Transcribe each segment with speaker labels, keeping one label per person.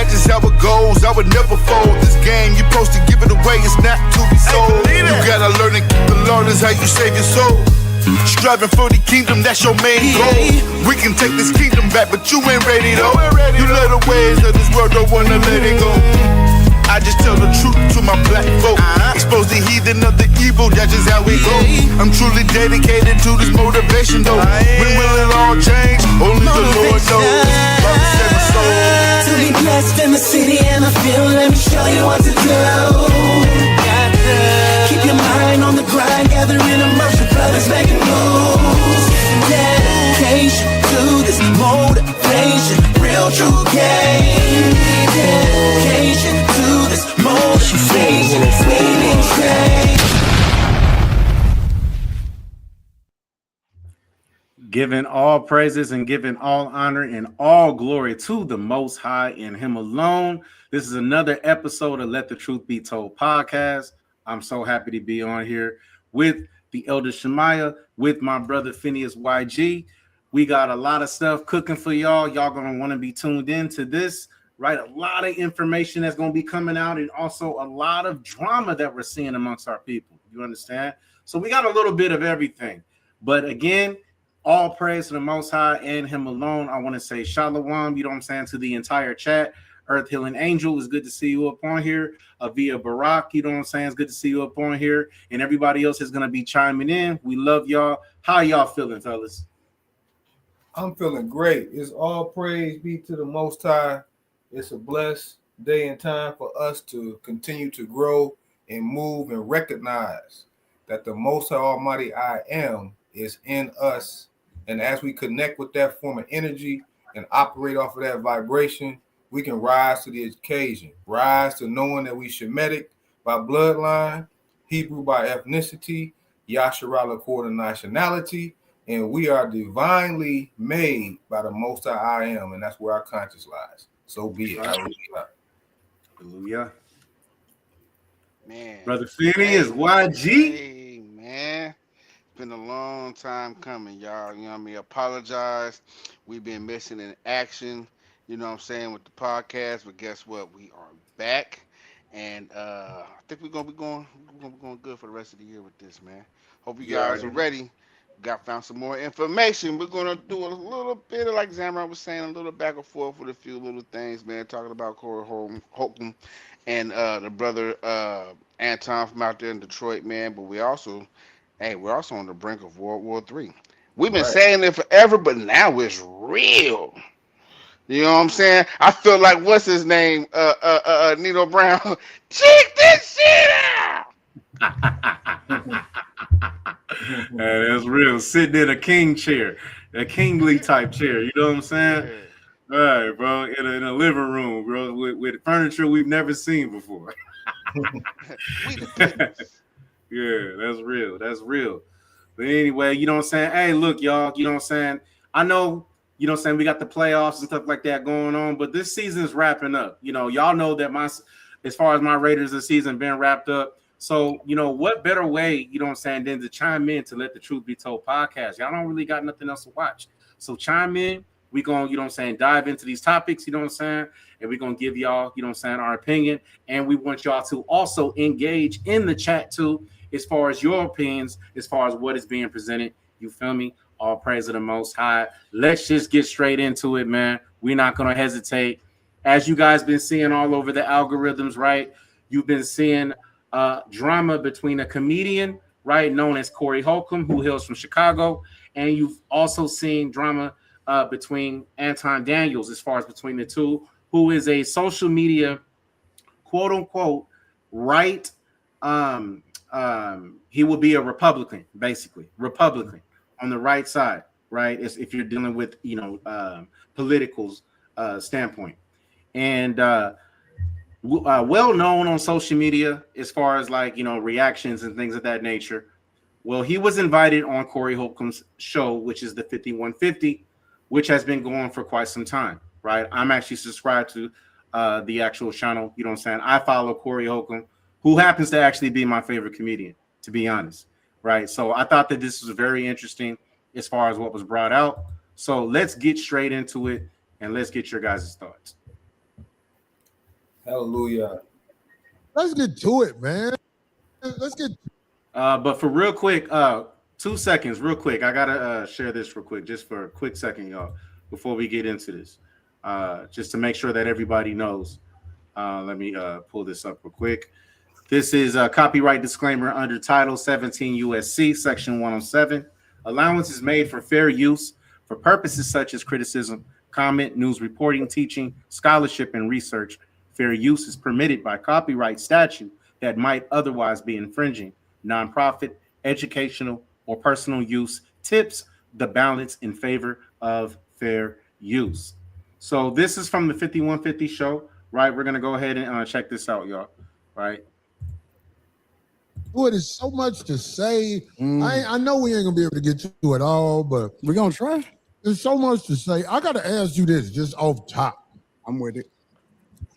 Speaker 1: That's just how it goes. I would never fold. This game, you're supposed to give it away. It's not to be sold. You gotta learn to keep the Lord is how you save your soul. Striving for the kingdom, that's your main goal. We can take this kingdom back, but you ain't ready though. You love the ways of this world, don't wanna let it go. I just tell the truth to my black folk. Expose the heathen of the evil, that's just how we go. I'm truly dedicated to this motivation though. When will it all change? Only the Lord knows. To
Speaker 2: be blessed in the city and I feel, let me show you what to do. Keep your mind on the grind, gathering emotion, brothers making moves. Dedication to this motivation, real true game. Dedication to this motivation, meaning change.
Speaker 3: Giving all praises and giving all honor and all glory to the Most High and Him alone. This is another episode of Let the Truth Be Told podcast. I'm so happy to be on here with the Elder Shemaiah, with my brother Phineas YG. We got a lot of stuff cooking for y'all. Y'all gonna want to be tuned in to this, right? A lot of information that's gonna be coming out, and also a lot of drama that we're seeing amongst our people. You understand? So we got a little bit of everything. But again, all praise to the Most High and Him alone. I want to say shalom, you know what I'm saying, to the entire chat. Earth Healing Angel, it's good to see you up on here. Via Barack, you know what I'm saying, it's good to see you up on here. And everybody else is going to be chiming in. We love y'all. How y'all feeling, fellas?
Speaker 4: I'm feeling great. It's all praise be to the Most High. It's a blessed day and time for us to continue to grow and move and recognize that the Most High Almighty I Am is in us. And as we connect with that form of energy and operate off of that vibration, we can rise to the occasion, rise to knowing that we Shemitic by bloodline, Hebrew by ethnicity, Yasharala according to nationality, and we are divinely made by the Most High I Am, and that's where our conscience lies. So be it.
Speaker 3: Hallelujah.
Speaker 5: Man.
Speaker 3: Brother Phineas, YG.
Speaker 5: Hey, man. It's been a long time coming, y'all. You know what I mean? Apologize. We've been missing in action. You know what I'm saying, with the podcast, but guess what? We are back, and I think we're gonna be going good for the rest of the year with this, man. Hope you guys are ready. Found some more information. We're gonna do a little bit of, like Zamran was saying, a little back and forth with a few little things, man. Talking about Corey Holcomb and the brother Anton from out there in Detroit, man. But we're also on the brink of World War III. We've been saying it forever, but now it's real. You know what I'm saying? I feel like, what's his name? Nino Brown. Check this shit out!
Speaker 3: That's real. Sitting in a king chair, a kingly type chair. You know what I'm saying? Yeah. All right, bro. In a living room, bro, with furniture we've never seen before. Yeah, that's real. That's real. But anyway, you know what I'm saying? Hey, look, y'all, you know what I'm saying? I know, you know what I'm saying, we got the playoffs and stuff like that going on, but this season is wrapping up. You know, y'all know that as far as my Raiders this season been wrapped up. So, you know, what better way, you know what I'm saying, than to chime in to Let the Truth Be Told podcast. Y'all don't really got nothing else to watch. So chime in. We going to, you know what I'm saying, dive into these topics, you know what I'm saying, and we're going to give y'all, you know what I'm saying, our opinion. And we want y'all to also engage in the chat too, as far as your opinions, as far as what is being presented. You feel me? All praise of the Most High. Let's just get straight into it, man. We're not going to hesitate. As you guys been seeing all over the algorithms, right? You've been seeing drama between a comedian, right, known as Corey Holcomb, who hails from Chicago. And you've also seen drama between Anton Daniels, as far as between the two, who is a social media, quote unquote, right. He will be a Republican, basically, Republican on the right side, right? If you're dealing with, you know, political standpoint, and well known on social media as far as, like, you know, reactions and things of that nature. Well, he was invited on Corey Holcomb's show, which is the 5150, which has been going for quite some time, right? I'm actually subscribed to the actual channel. You know what I'm saying? I follow Corey Holcomb, who happens to actually be my favorite comedian, to be honest, right? So I thought that this was very interesting as far as what was brought out. So let's get straight into it, and let's get your guys' thoughts.
Speaker 4: Hallelujah.
Speaker 6: Let's get to it, man. Let's get.
Speaker 3: But for real quick, 2 seconds, real quick. I gotta share this real quick, just for a quick second, y'all, before we get into this. Just to make sure that everybody knows. Let me pull this up real quick. This is a copyright disclaimer under Title 17 USC, Section 107. Allowance is made for fair use for purposes such as criticism, comment, news reporting, teaching, scholarship, and research. Fair use is permitted by copyright statute that might otherwise be infringing. Nonprofit, educational, or personal use tips the balance in favor of fair use. So this is from the 5150 show, right? We're going to go ahead and check this out, y'all, right?
Speaker 6: Boy, there's so much to say. I know we ain't gonna be able to get to it all, but
Speaker 7: We're gonna try.
Speaker 6: there's so much to say. I gotta ask you this just off top.
Speaker 7: I'm with it.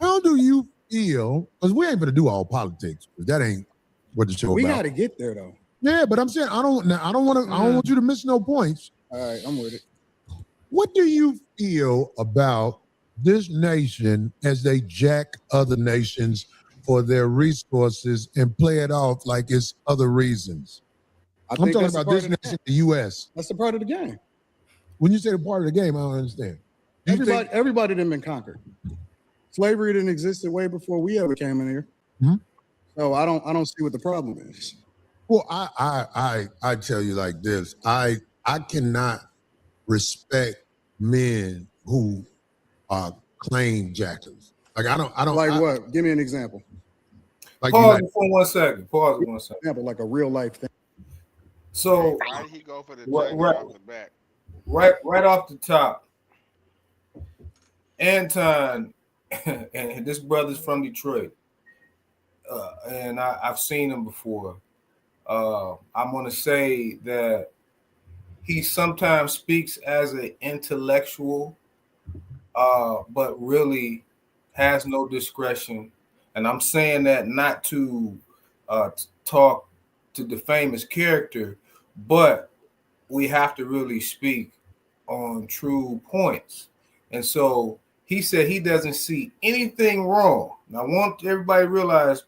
Speaker 6: How do you feel? Because we ain't gonna do all politics. That ain't what the show
Speaker 7: We
Speaker 6: about.
Speaker 7: gotta get there though.
Speaker 6: Yeah, but I'm saying I don't want you to miss no points.
Speaker 7: All right, I'm with it.
Speaker 6: What do you feel about this nation as they jack other nations for their resources and play it off like it's other reasons? I'm talking
Speaker 7: that's a
Speaker 6: about
Speaker 7: part
Speaker 6: this
Speaker 7: of the
Speaker 6: nation, the U.S.
Speaker 7: That's a part of the game.
Speaker 6: When you say the part of the game, I don't understand. Do you think-
Speaker 7: Everybody done been conquered. Slavery didn't exist way before we ever came in here.
Speaker 6: Mhm.
Speaker 7: So I don't see what the problem is.
Speaker 6: Well, I tell you like this. I cannot respect men who claim jackals. Like I don't
Speaker 7: Like what? Give me an example.
Speaker 6: like
Speaker 4: Pause
Speaker 6: United-
Speaker 4: for 1 second. Pause for 1 second.
Speaker 7: Example, like a real life thing.
Speaker 4: So
Speaker 5: Why did he go for the
Speaker 4: What-
Speaker 5: jacket
Speaker 4: right.
Speaker 5: off the back?
Speaker 4: right off the top, Anton and this brother's from Detroit, and I've seen him before. I'm going to say that he sometimes speaks as an intellectual, but really has no discretion. And I'm saying that not to talk to defame his character, but we have to really speak on true points. And so he said he doesn't see anything wrong. Now, I want everybody to realize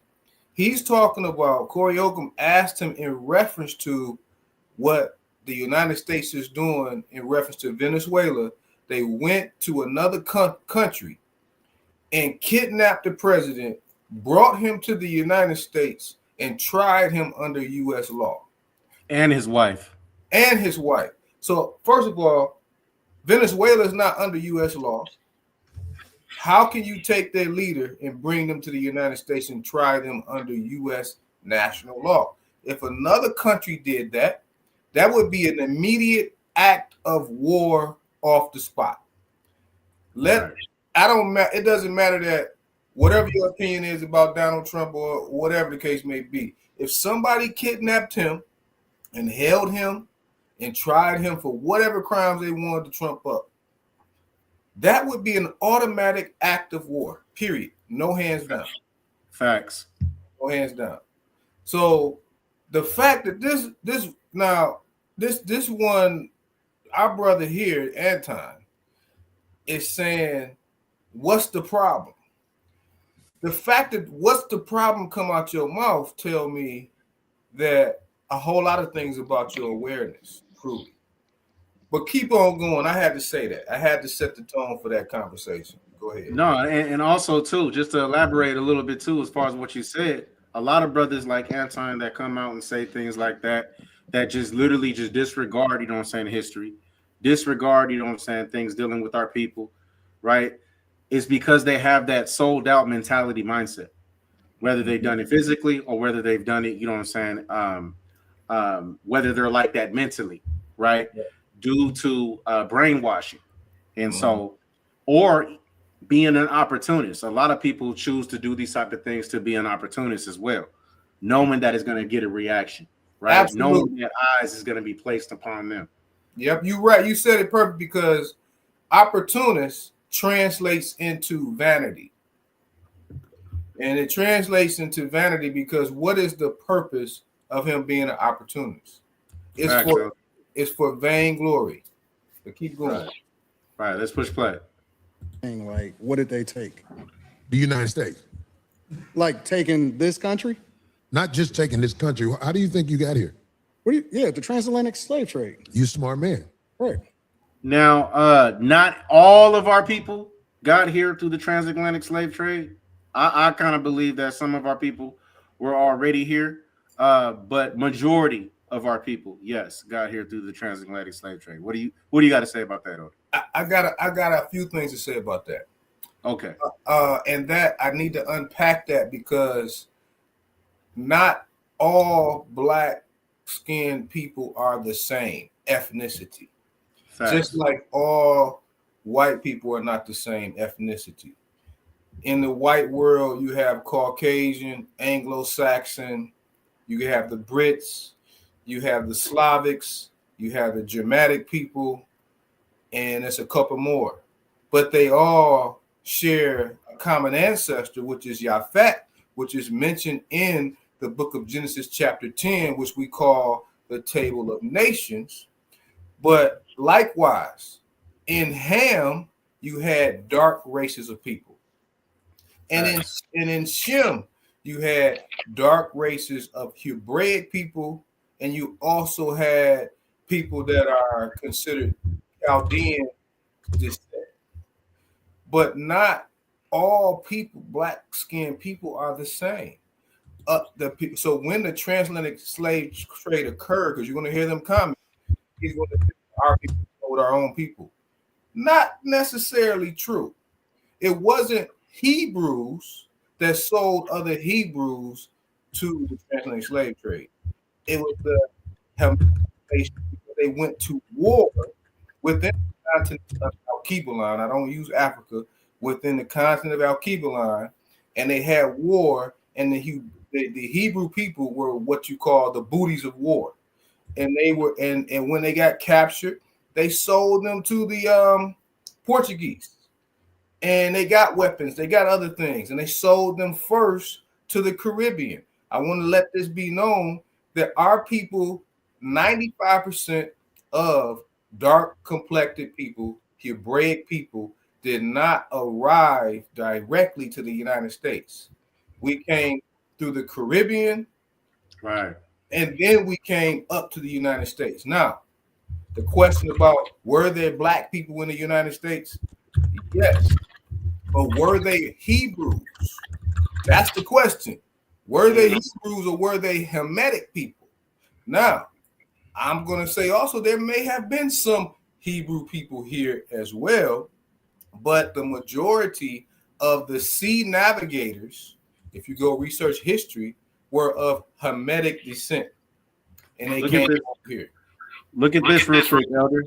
Speaker 4: he's talking about, Corey Holcomb asked him in reference to what the United States is doing in reference to Venezuela. They went to another country and kidnapped the president, brought him to the United States, and tried him under U.S. law.
Speaker 3: And his wife.
Speaker 4: And his wife. So, first of all, Venezuela is not under U.S. law. How can you take their leader and bring them to the United States and try them under U.S. national law? If another country did that, that would be an immediate act of war off the spot. It doesn't matter that whatever your opinion is about Donald Trump or whatever the case may be. If somebody kidnapped him and held him and tried him for whatever crimes they wanted to trump up, that would be an automatic act of war, period. No hands down.
Speaker 3: Facts.
Speaker 4: No hands down. So the fact that this one, our brother here, Anton, is saying, what's the problem? The fact that what's the problem come out your mouth tell me that a whole lot of things about your awareness, truly. But keep on going. I had to say that. I had to set the tone for that conversation. Go ahead.
Speaker 3: No, and also too, just to elaborate a little bit too, as far as what you said, a lot of brothers like Anton that come out and say things like that just literally just disregard, you know what I'm saying, history, disregard, you know what I'm saying, things dealing with our people, right? It's because they have that sold out mentality mindset, whether they've done it physically or whether they've done it, you know what I'm saying, whether they're like that mentally, right? Yeah. Due to brainwashing. And so, or being an opportunist. A lot of people choose to do these type of things to be an opportunist as well, knowing that it's going to get a reaction, right?
Speaker 4: Absolutely.
Speaker 3: Knowing that eyes is going to be placed upon them.
Speaker 4: Yep, you're right. You said it perfect, because opportunist translates into vanity. And it translates into vanity because what is the purpose of him being an opportunist? It's for vainglory. But keep going.
Speaker 3: Right, let's push play.
Speaker 7: Like, what did they take?
Speaker 6: The United States.
Speaker 7: Like taking this country?
Speaker 6: Not just taking this country. How do you think you got here?
Speaker 7: The transatlantic slave trade.
Speaker 6: You a smart man.
Speaker 7: Right.
Speaker 3: Now, not all of our people got here through the transatlantic slave trade. I kind of believe that some of our people were already here, but majority of our people, yes, got here through the transatlantic slave trade. What do you got to say about that, Odie?
Speaker 4: I got a few things to say about that.
Speaker 3: Okay.
Speaker 4: And that I need to unpack that because not all black skinned people are the same ethnicity.
Speaker 3: Facts.
Speaker 4: Just like all white people are not the same ethnicity. In the white world, you have Caucasian, Anglo-Saxon, you have the Brits, you have the Slavics, you have the Germanic people, and it's a couple more. But they all share a common ancestor, which is Japhet, which is mentioned in the book of Genesis chapter 10, which we call the Table of Nations. But likewise, in Ham, you had dark races of people. And in Shem, you had dark races of Hebraic people, and you also had people that are considered Chaldean descent. But not all people, black-skinned people, are the same. So when the transatlantic slave trade occurred, because you're going to hear them comment, he's going to say our people sold our own people. Not necessarily true. It wasn't Hebrews that sold other Hebrews to the transatlantic slave trade. It was the Hamites. They went to war within the continent of Alkebulan. I don't use Africa. Within the continent of Alkebulan, and they had war, and the Hebrew people were what you call the booties of war, and they were and when they got captured, they sold them to the Portuguese. And they got weapons, they got other things, and they sold them first to the Caribbean. I want to let this be known that our people, 95% of dark complected people, Hebraic people, did not arrive directly to the United States. We came through the Caribbean,
Speaker 3: right,
Speaker 4: and then we came up to the United States. Now, the question about were there black people in the United States? Yes. But were they Hebrews? That's the question. Were they Hebrews or were they Hamitic people? Now, I'm going to say also there may have been some Hebrew people here as well, but the majority of the sea navigators, if you go research history, were of Hamitic descent. And they came over here.
Speaker 3: Look at this real quick, Elder.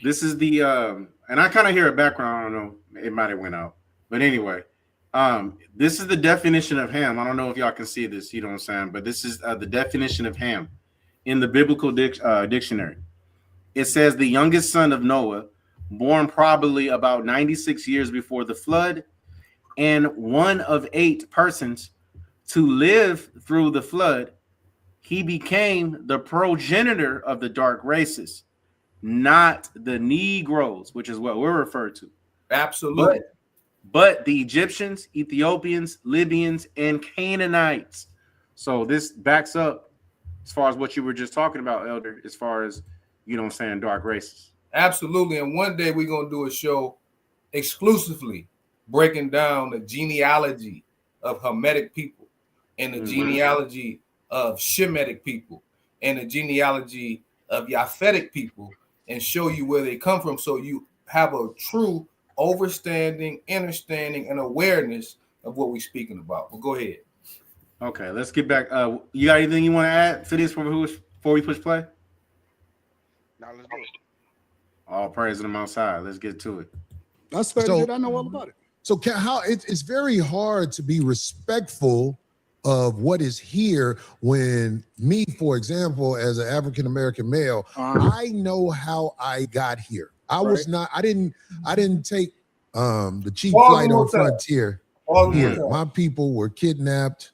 Speaker 3: This is the and I kind of hear a background. I don't know, it might have went out. But anyway, this is the definition of Ham. I don't know if y'all can see this, you know what I'm saying? But this is the definition of Ham in the biblical dictionary. It says the youngest son of Noah, born probably about 96 years before the flood, and one of 8 persons to live through the flood. He became the progenitor of the dark races, not the Negroes, which is what we're referred to.
Speaker 4: Absolutely.
Speaker 3: But the Egyptians, Ethiopians, Libyans, and Canaanites. So this backs up as far as what you were just talking about, Elder, as far as, you know what I'm saying, dark races.
Speaker 4: Absolutely. And one day we're going to do a show exclusively breaking down the genealogy of Hamitic people and the genealogy of Shemitic people and the genealogy of Japhetic people and show you where they come from so you have a true understanding, and awareness of what we're speaking about. Well, go ahead.
Speaker 3: Okay, let's get back. You got anything you want to add for this before we push play?
Speaker 5: Now let's do it.
Speaker 3: All praise to them outside. Let's get to it.
Speaker 7: That's fair. I know all about it.
Speaker 6: So how it's very hard to be respectful of what is here when me, for example, as an African-American male, I know how I got here. I didn't take the cheap flight on Frontier. My people were kidnapped.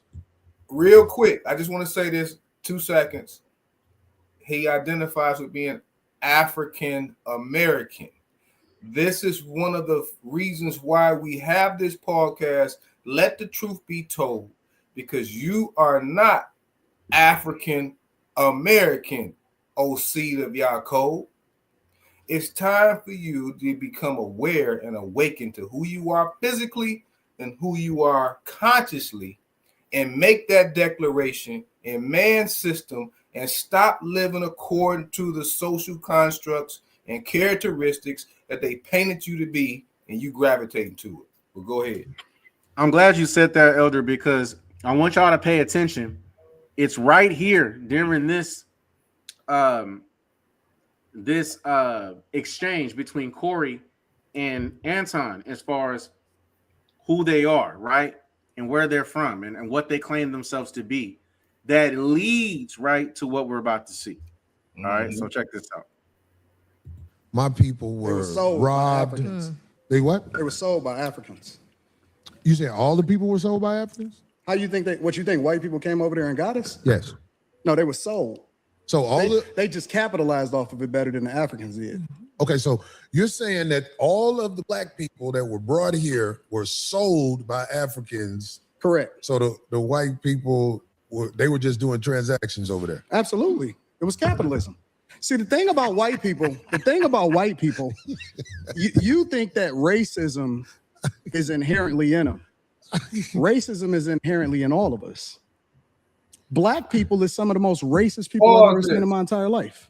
Speaker 4: Real quick, I just want to say this 2 seconds. He identifies with being African American. This is one of the reasons why we have this podcast let the truth be told, because you are not African American, O seed of Yaakov. It's time for you to become aware and awaken to who you are physically and who you are consciously, and make that declaration in man's system and stop living according to the social constructs and characteristics that they painted you to be, and you gravitating to it. Well, go ahead.
Speaker 3: I'm glad you said that, Elder, because I want y'all to pay attention. It's right here during this exchange between Corey and Anton as far as who they are, right? And where they're from and what they claim themselves to be. That leads right to what we're about to see. All right, so check this out.
Speaker 6: My people
Speaker 7: They were
Speaker 6: were
Speaker 7: sold by
Speaker 6: robbed.
Speaker 7: Africans.
Speaker 6: They what?
Speaker 7: They were sold by Africans.
Speaker 6: You said all the people were sold by Africans?
Speaker 7: How you think what you think white people came over there and got us?
Speaker 6: Yes.
Speaker 7: No, they were sold.
Speaker 6: So
Speaker 7: They just capitalized off of it better than the Africans did.
Speaker 6: okay, so you're saying that all of the black people that were brought here were sold by Africans.
Speaker 7: Correct.
Speaker 6: So the white people were just doing transactions over there.
Speaker 7: Absolutely. It was capitalism. See, the thing about white people, you think that racism is inherently in them. Racism is inherently in all of us. Black people is some of the most racist people I've ever seen in my entire life.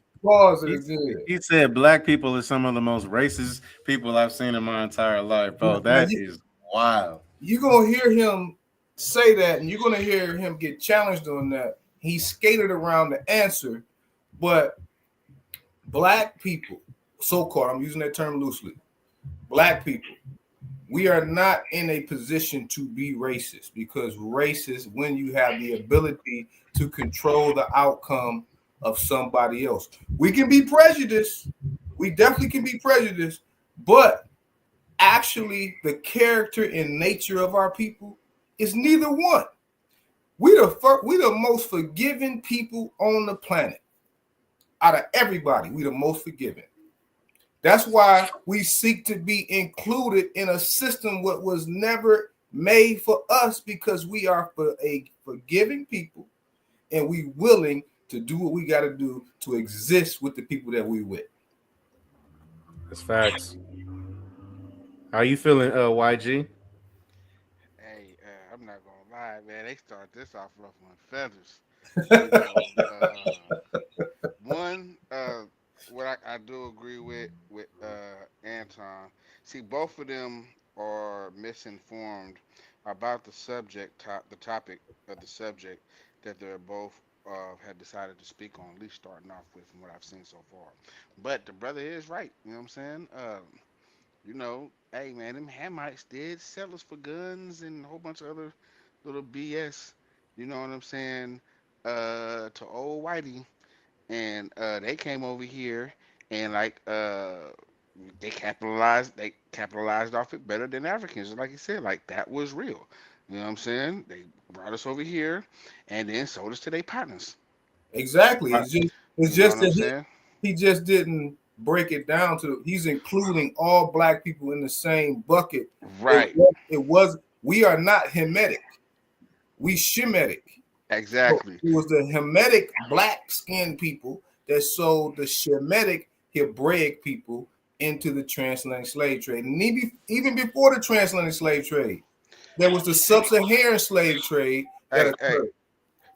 Speaker 3: He said black people is some of the most racist people I've seen in my entire life, bro. That is wild.
Speaker 4: You're going to hear him say that, and you're going to hear him get challenged on that. He skated around the answer, but black people, so-called, I'm using that term loosely, black people, we are not in a position to be racist, because racist when you have the ability to control the outcome of somebody else. We can be prejudiced. We definitely can be prejudiced, but actually the character and nature of our people is neither one. We the most forgiving people on the planet. Out of everybody, we the most forgiving. That's why we seek to be included in a system what was never made for us, because we are for a forgiving people, and we willing to do what we got to do to exist with the people that we with.
Speaker 3: That's facts. How you feeling, YG?
Speaker 5: Hey, I'm not gonna lie, man. They start this off ruffling feathers. You know, one, what I do agree with Anton. See, both of them are misinformed about the the topic of the subject that they're both had decided to speak on. At least starting off with, from what I've seen so far. But the brother is right. You know what I'm saying? You know, hey man, them Hamites did sell us for guns and a whole bunch of other little BS. You know what I'm saying? To old Whitey, and they came over here and they capitalized off it better than Africans. Like you said, like that was real. You know what I'm saying? They brought us over here and then sold us to their partners.
Speaker 4: Exactly. It's
Speaker 5: You know
Speaker 4: just
Speaker 5: what I'm
Speaker 4: that
Speaker 5: saying?
Speaker 4: he just didn't break it down to, he's including all black people in the same bucket.
Speaker 5: Right.
Speaker 4: We are not Hamitic. We Shemitic.
Speaker 5: Exactly.
Speaker 4: It was the Hamitic black skinned people that sold the Shemitic Hebraic people into the transatlantic slave trade. And even before the transatlantic slave trade, there was the sub-Saharan slave trade that occurred.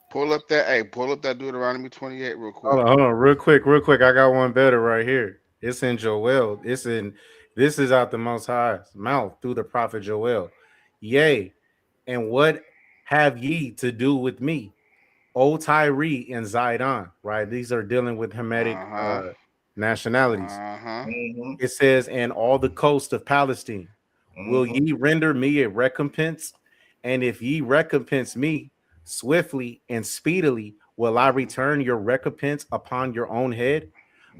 Speaker 5: Pull up that Deuteronomy 28 real quick.
Speaker 3: Hold on, real quick. I got one better right here. It's in Joel. This is out the Most High's mouth through the prophet Joel. Yea, and what have ye to do with me, O Tyre and Zidon? Right, these are dealing with Hamitic nationalities. It says, and all the coast of Palestine, will ye render me a recompense? And if ye recompense me swiftly and speedily, will I return your recompense upon your own head?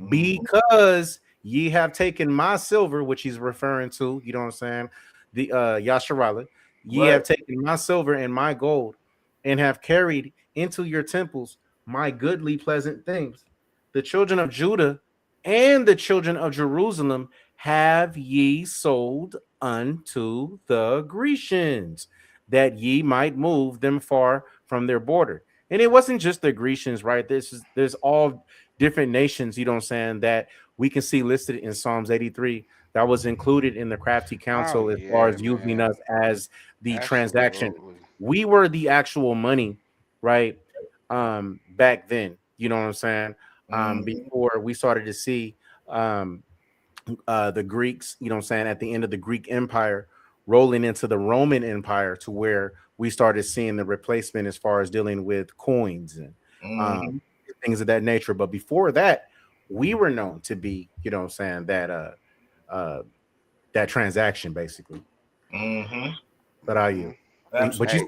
Speaker 3: Because ye have taken my silver, which he's referring to, you know what I'm saying? The Yasharala, ye have taken my silver and my gold, and have carried into your temples my goodly pleasant things. The children of Judah and the children of Jerusalem have ye sold unto the Grecians. that ye might move them far from their border. And it wasn't just the Grecians, right? There's all different nations, you know what I'm saying, that we can see listed in Psalms 83 that was included in the crafty
Speaker 5: Oh
Speaker 3: council as far
Speaker 5: yeah,
Speaker 3: as using
Speaker 5: man.
Speaker 3: us as the transaction.
Speaker 5: Absolutely.
Speaker 3: We were the actual money, right? Back then, you know what I'm saying? Before we started to see the Greeks, you know what I'm saying, at the end of the Greek Empire, rolling into the Roman Empire, to where we started seeing the replacement as far as dealing with coins and things of that nature. But before that, we were known to be, you know what I'm saying, uh that transaction basically. But are you? But
Speaker 5: Hey,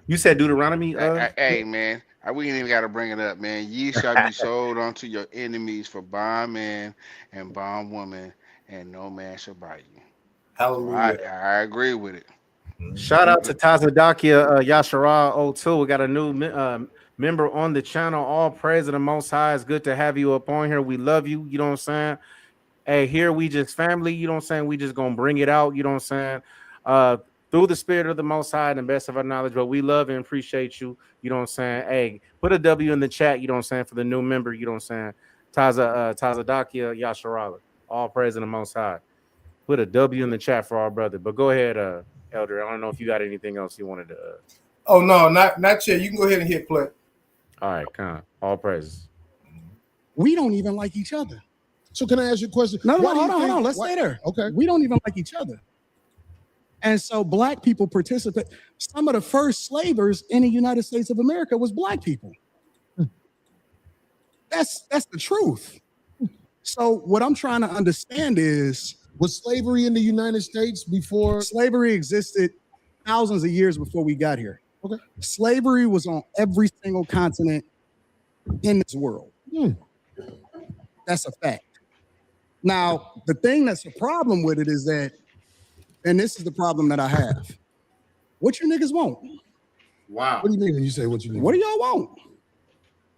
Speaker 3: you said Deuteronomy.
Speaker 5: hey, man. We ain't even got to bring it up, man. Ye shall be sold unto your enemies for bondman and bondwoman, and no man shall buy you. So
Speaker 4: Hallelujah.
Speaker 5: I agree with it.
Speaker 3: Shout out to Tazadakia Yashara 02. We got a new member on the channel. All praise of the Most High. It's good to have you up on here. We love you. You know what I'm saying? Hey, here we just family. You know what I'm saying? We just gonna bring it out. You know what I'm saying? Through the spirit of the Most High and the best of our knowledge. But we love and appreciate you. You know what I'm saying? Hey, put a W in the chat. You know what I'm saying, for the new member. You know what I'm saying? Tazadakia Yasharala. All praise in the Most High. Put a W in the chat for our brother. But go ahead, Elder. I don't know if you got anything else you wanted to.
Speaker 4: Oh no, not yet. You can go ahead and hit play.
Speaker 3: All right, come on. All praises.
Speaker 7: We don't even like each other.
Speaker 6: So can I ask you a question?
Speaker 7: No,
Speaker 6: Why do you
Speaker 7: hold on.
Speaker 6: think-
Speaker 7: Let's
Speaker 6: why-
Speaker 7: stay there.
Speaker 6: Okay.
Speaker 7: We don't even like each other. And so black people participate. Some of the first slavers in the United States of America was black people. That's the truth. So what I'm trying to understand is,
Speaker 6: Was slavery in the United States before?
Speaker 7: slavery existed thousands of years before we got here.
Speaker 6: Okay.
Speaker 7: Slavery was on every single continent in this world. That's a fact. Now, the thing that's a problem with it is that, and this is the problem that I have, what you niggas want?
Speaker 3: Wow.
Speaker 6: What do you mean when you say what you mean?
Speaker 7: What do y'all want?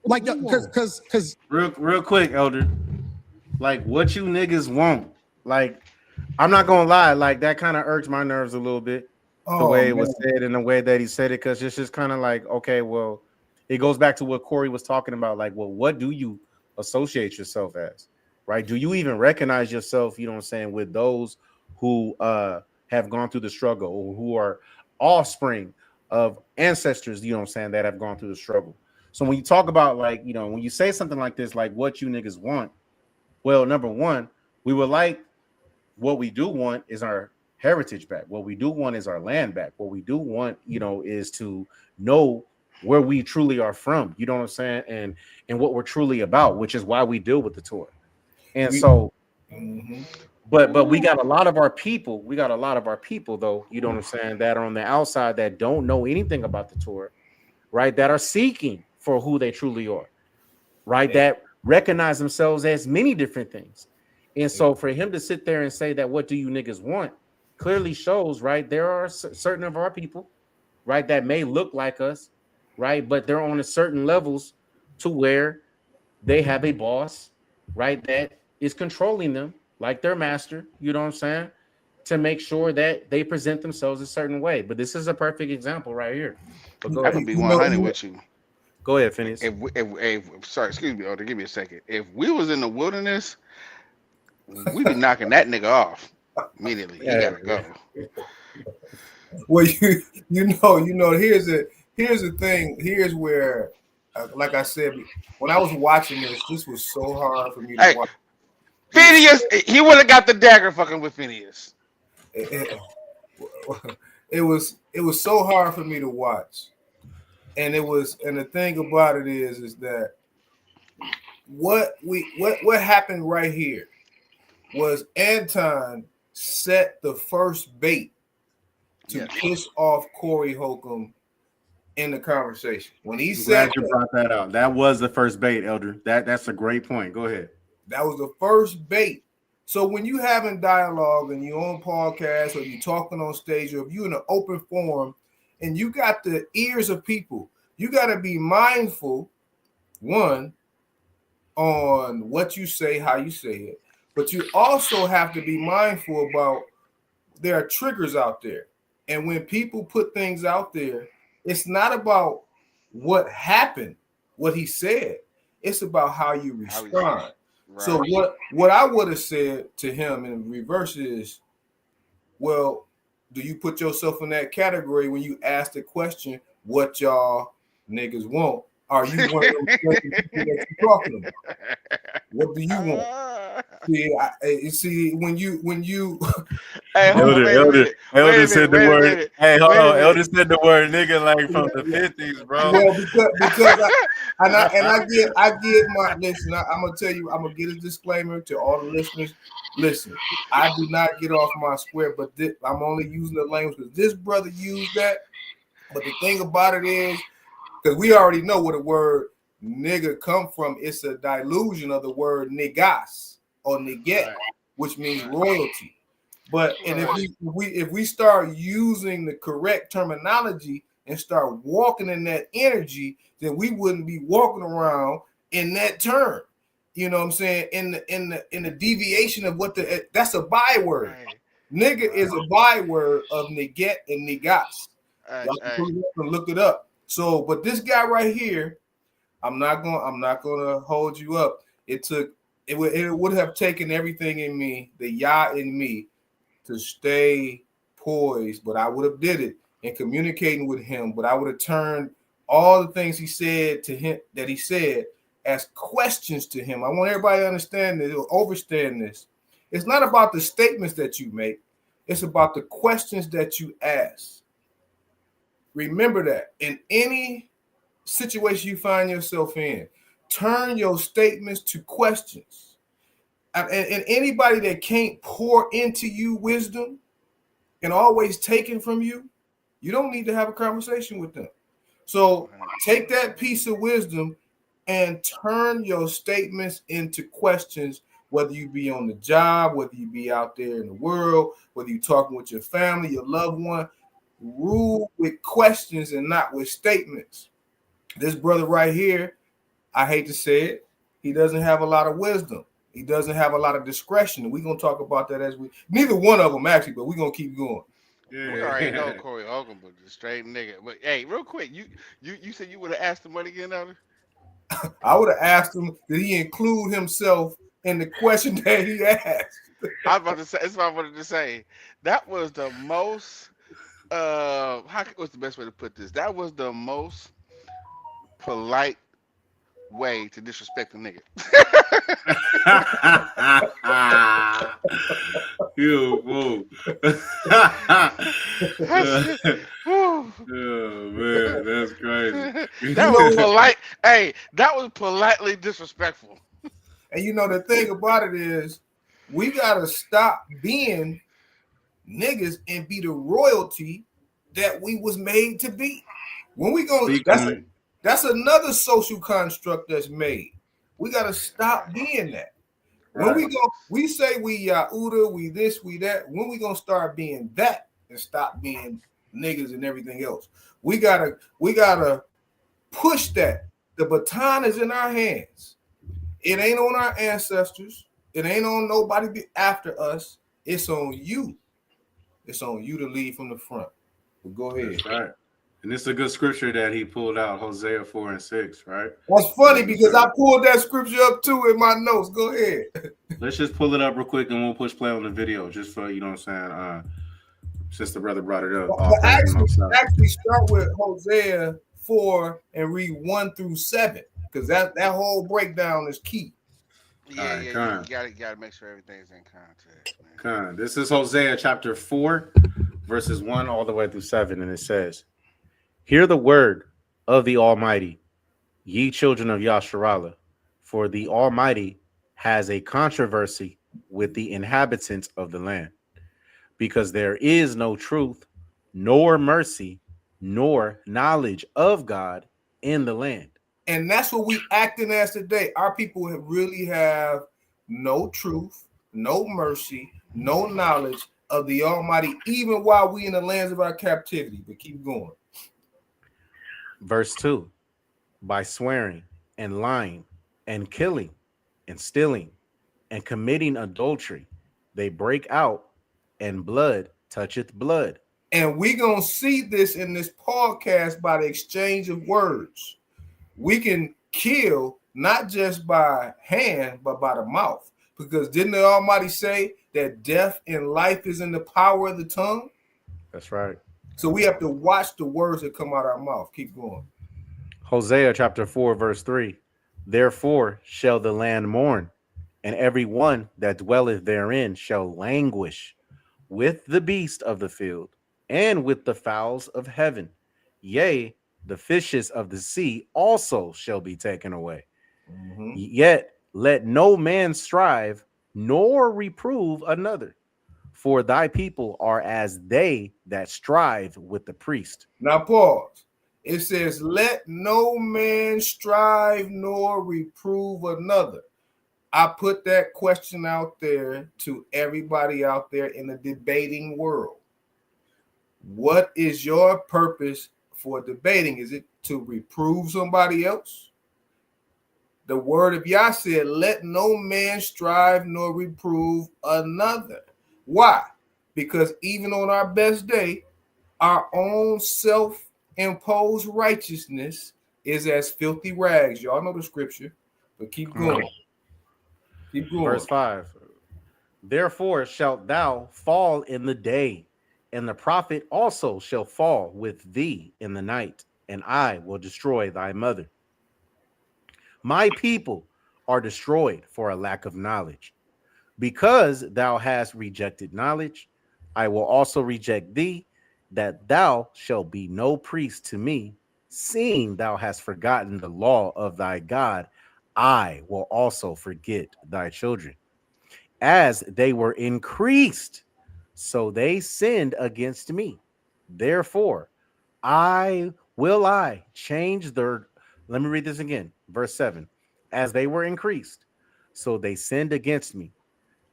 Speaker 7: Like, because
Speaker 3: Real quick, Elder. Like, what you niggas want? Like, I'm not gonna lie, like that kind of irks my nerves a little bit. The way it was said and the way that he said it, because it's just kind of like, okay, well, it goes back to what Corey was talking about. Like, well, what do you associate yourself as? Right? Do you even recognize yourself, you know what I'm saying, with those who have gone through the struggle, or who are offspring of ancestors, you know what I'm saying, that have gone through the struggle? So when you talk about, like, you know, when you say something like this, like what you niggas want, well, number one, we would like, what we do want is our heritage back. What we do want is our land back. What we do want, you know, is to know where we truly are from, you know what I'm saying, and what we're truly about, which is why we deal with the Torah. And so, but we got a lot of our people, though, you know what I'm saying, that are on the outside, that don't know anything about the Torah, right, that are seeking for who they truly are, right, that recognize themselves as many different things. And so for him to sit there and say that, what do you niggas want, clearly shows, right, there are certain of our people, right, that may look like us, right, but they're on a certain levels to where they have a boss, right, that is controlling them like their master, you know what I'm saying, to make sure that they present themselves a certain way. But this is a perfect example right here. But go
Speaker 5: I
Speaker 3: ahead.
Speaker 5: can be 100 with you.
Speaker 3: Go ahead, Phineas.
Speaker 5: Sorry, excuse me, Elder, give me a second. If we was in the wilderness, we be knocking that nigga off immediately. He gotta go.
Speaker 4: Well, you know. Here's the thing. Here's where, like I said, when I was watching this was so hard for me to watch.
Speaker 5: Phineas, he would have got the dagger fucking with Phineas.
Speaker 4: It was so hard for me to watch, and the thing about it is that what happened right here was Anton set the first bait to piss off Corey Holcomb in the conversation. When he said,
Speaker 3: glad you brought that out. That was the first bait, Elder. That's a great point. Go ahead.
Speaker 4: That was the first bait. So when you having dialogue and you're on podcast, or you talking on stage, or if you in an open forum and you got the ears of people, you got to be mindful, one, on what you say, how you say it, but you also have to be mindful about there are triggers out there. And when people put things out there, it's not about what happened, what he said. It's about how you respond.
Speaker 5: Right.
Speaker 4: So what I would have said to him in reverse is, well, do you put yourself in that category when you ask the question, what y'all niggas want? Are you one of those people that you're talking about? What do you want? See, when you
Speaker 5: Hey, hold on,
Speaker 3: Elder said the word. Hey, hold on.
Speaker 5: Wait a
Speaker 3: Elder said the word nigga like from the 50s, bro.
Speaker 4: well, because I get my listen. I'm gonna tell you, I'm gonna get a disclaimer to all the listeners. Listen, I do not get off my square, but I'm only using the language because this brother used that. But the thing about it is, because we already know where the word nigga come from, it's a dilution of the word negas or neget, which means royalty. But and if we start using the correct terminology and start walking in that energy, then we wouldn't be walking around in that term. You know what I'm saying? In the deviation of that's a byword.
Speaker 5: Right.
Speaker 4: Nigga is a byword of neget and negas. Y'all can look it up. So, but this guy right here, I'm not gonna hold you up. It would have taken everything in me, the Yah in me, to stay poised, but I would have did it in communicating with him. But I would have turned all the things he said to him that he said as questions to him. I want everybody to understand this or understand this. It's not about the statements that you make, it's about the questions that you ask. Remember that in any situation you find yourself in, turn your statements to questions. And anybody that can't pour into you wisdom and always taken from you, you don't need to have a conversation with them. So take that piece of wisdom and turn your statements into questions, whether you be on the job, whether you be out there in the world, whether you're talking with your family, your loved one. Rule with questions and not with statements. This brother right here, I hate to say it, he doesn't have a lot of wisdom. He doesn't have a lot of discretion. We're going to talk about that neither one of them actually, but we're going to keep going.
Speaker 5: Yeah. We already know Corey Holcomb was a straight nigga. But hey, real quick, you said you would have asked him what again, Elder?
Speaker 4: I would have asked him, did he include himself in the question that he asked?
Speaker 5: I was about to say, that's what I wanted to say. That was the most what's the best way to put this? That was the most polite way to disrespect a nigga.
Speaker 3: You fool. Oh man, that's crazy.
Speaker 5: That was polite. Hey, that was politely disrespectful.
Speaker 4: And you know the thing about it is, we gotta stop being niggas and be the royalty that we was made to be. When we go, that's another social construct that's made. We gotta stop being that. When we say we Yahuda, we this, we that. When we gonna start being that and stop being niggas and everything else? We gotta push that. The baton is in our hands. It ain't on our ancestors. It ain't on nobody after us. It's on you. It's on you to lead from the front. But go ahead.
Speaker 3: That's right. And it's a good scripture that he pulled out, Hosea 4:6, right?
Speaker 4: That's funny because I pulled that scripture up too in my notes. Go ahead.
Speaker 3: Let's just pull it up real quick and we'll push play on the video just for, you know what I'm saying, since the brother brought it up.
Speaker 4: Actually start with Hosea 4 and read 1 through 7 because that whole breakdown is key.
Speaker 5: Yeah, right, you gotta make sure everything's in context, man.
Speaker 3: This is Hosea chapter 4, verses 1 all the way through 7, and it says, "Hear the word of the Almighty, ye children of Yasharallah, for the Almighty has a controversy with the inhabitants of the land, because there is no truth, nor mercy, nor knowledge of God in the land."
Speaker 4: And that's what we acting as today. Our people really have no truth, no mercy, no knowledge of the Almighty, even while we in the lands of our captivity. But keep going.
Speaker 3: Verse 2, by swearing and lying and killing and stealing and committing adultery, they break out, and blood toucheth blood.
Speaker 4: And we're going to see this in this podcast by the exchange of words. We can kill not just by hand, but by the mouth. Because didn't the Almighty say that death and life is in the power of the tongue?
Speaker 3: That's right.
Speaker 4: So we have to watch the words that come out of our mouth. Keep going.
Speaker 3: Hosea chapter 4, verse 3. Therefore shall the land mourn, and every one that dwelleth therein shall languish with the beast of the field and with the fowls of heaven. Yea, the fishes of the sea also shall be taken away.
Speaker 4: Mm-hmm.
Speaker 3: Yet let no man strive nor reprove another, for thy people are as they that strive with the priest.
Speaker 4: Now pause. It says, let no man strive nor reprove another. I put that question out there to everybody out there in the debating world. What is your purpose for debating? Is it to reprove somebody else? The word of Yah said, let no man strive nor reprove another. Why? Because even on our best day, our own self-imposed righteousness is as filthy rags. Y'all know the scripture, but keep going. Keep going.
Speaker 3: Verse 5. Therefore shalt thou fall in the day, and the prophet also shall fall with thee in the night, and I will destroy thy mother. My people are destroyed for a lack of knowledge. Because thou hast rejected knowledge, I will also reject thee, that thou shalt be no priest to me. Seeing thou hast forgotten the law of thy God, I will also forget thy children. As they were increased, so they sinned against me. Therefore, I change their. Let me read this again. Verse 7. As they were increased, so they sinned against me.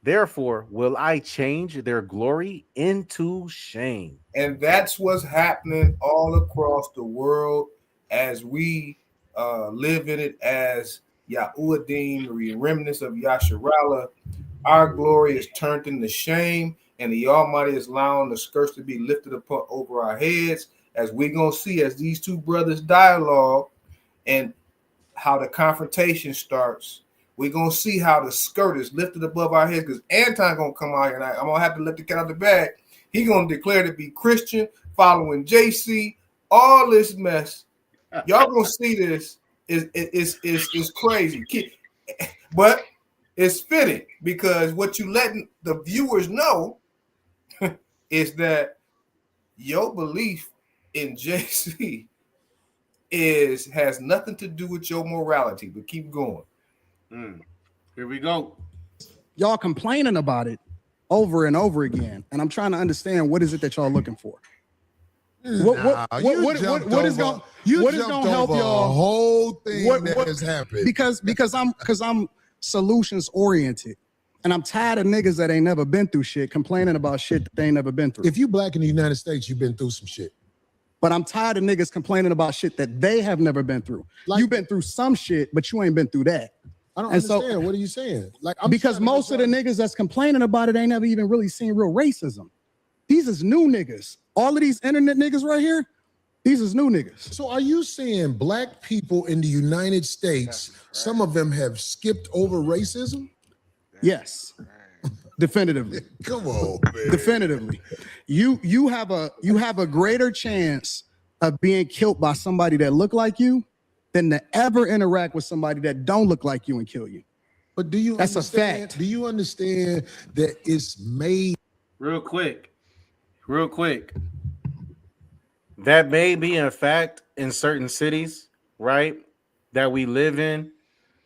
Speaker 3: Therefore, will I change their glory into shame.
Speaker 4: And that's what's happening all across the world as we live in it as Yahudim, the remnants of Yasharallah. Our glory is turned into shame, and the Almighty is allowing the skirts to be lifted up over our heads, as we're going to see as these two brothers dialogue and how the confrontation starts. We're going to see how the skirt is lifted above our heads, because Anton going to come out here, and I'm going to have to let the cat out of the bag. He's going to declare to be Christian, following JC, all this mess. Y'all going to see this. Is crazy. But it's fitting, because what you letting the viewers know is that your belief in JC has nothing to do with your morality. But keep going.
Speaker 3: Here we go.
Speaker 7: Y'all complaining about it over and over again, and I'm trying to understand, what is it that y'all looking for? What is going to help y'all?
Speaker 6: A whole thing that has happened
Speaker 7: Because I'm solutions oriented, and I'm tired of niggas that ain't never been through shit complaining about shit that they ain't never been through.
Speaker 6: If you black in the United States, you've been through some shit.
Speaker 7: But I'm tired of niggas complaining about shit that they have never been through.
Speaker 6: Like,
Speaker 7: you've been through some shit, but you ain't been through that.
Speaker 6: I don't understand. What are you saying?
Speaker 7: Because most of the niggas that's complaining about it ain't never even really seen real racism. These is new niggas. All of these internet niggas right here, these is new niggas.
Speaker 6: So are you saying black people in the United States, some of them have skipped over racism?
Speaker 7: Yes. Definitively.
Speaker 6: Come on, man.
Speaker 7: Definitively. You have a greater chance of being killed by somebody that look like you than to ever interact with somebody that don't look like you and kill you.
Speaker 6: But do you
Speaker 7: That's
Speaker 6: understand,
Speaker 7: a fact.
Speaker 6: Do you understand that it's made?
Speaker 3: Real quick. That may be a fact in certain cities, right, that we live in,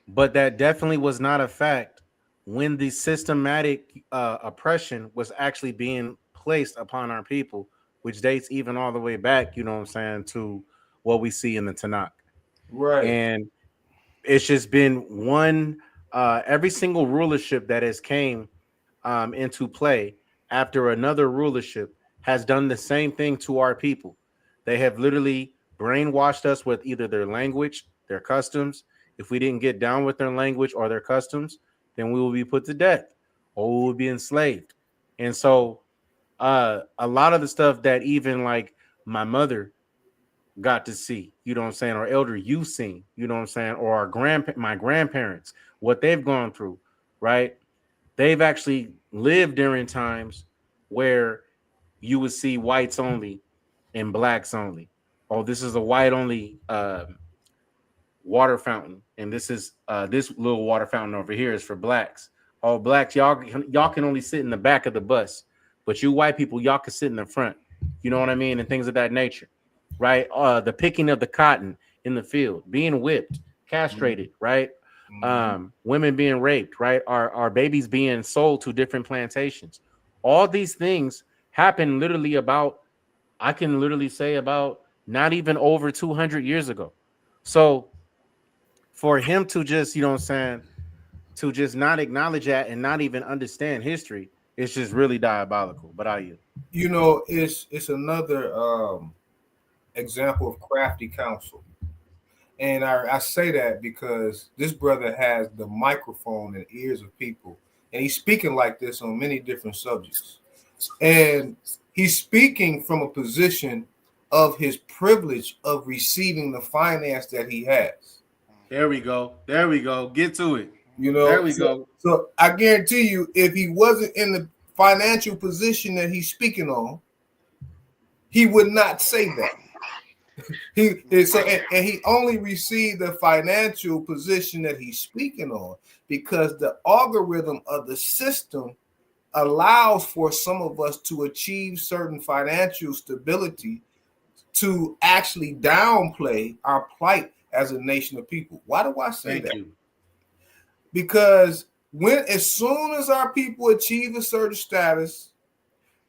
Speaker 3: but that definitely was not a fact when the systematic oppression was actually being placed upon our people, which dates even all the way back, you know what I'm saying, to what we see in the Tanakh.
Speaker 4: Right.
Speaker 3: And it's just been one, every single rulership that has came into play after another rulership has done the same thing to our people. They have literally brainwashed us with either their language, their customs. If we didn't get down with their language or their customs, then we will be put to death or we will be enslaved. And so a lot of the stuff that even like my mother got to see, you know what I'm saying, or elder you've seen, you know what I'm saying, or my grandparents, what they've gone through, right? They've actually lived during times where you would see whites only and blacks only. Oh, this is a white only water fountain, and this is this little water fountain over here is for blacks. All blacks, y'all can only sit in the back of the bus, but you white people, y'all can sit in the front. You know what I mean, and things of that nature, right? The picking of the cotton in the field, being whipped, castrated, right? Women being raped, right? Our babies being sold to different plantations. All these things happen literally about, I can literally say about not even over 200 years ago. So for him to just, you know what I'm saying, to just not acknowledge that and not even understand history, it's just really diabolical. But
Speaker 4: You know, it's another example of crafty counsel. And I say that because this brother has the microphone and ears of people, and he's speaking like this on many different subjects. And he's speaking from a position of his privilege of receiving the finance that he has.
Speaker 3: There we go. There we go. Get to it.
Speaker 4: You know,
Speaker 3: there we go.
Speaker 4: So I guarantee you, if he wasn't in the financial position that he's speaking on, he would not say that. He only received the financial position that he's speaking on because the algorithm of the system allows for some of us to achieve certain financial stability to actually downplay our plight as a nation of people. Why do I say that? Because as soon as our people achieve a certain status,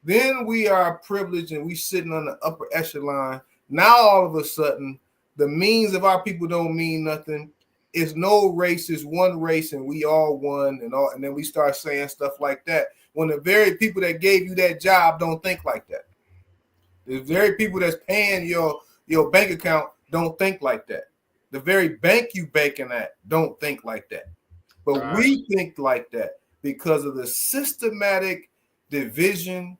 Speaker 4: then we are privileged and we sitting on the upper echelon. Now all of a sudden, the means of our people don't mean nothing. It's no race, it's one race, and we all won, and then we start saying stuff like that. When the very people that gave you that job don't think like that. The very people that's paying your bank account don't think like that. The very bank you banking at don't think like that. But we think like that because of the systematic division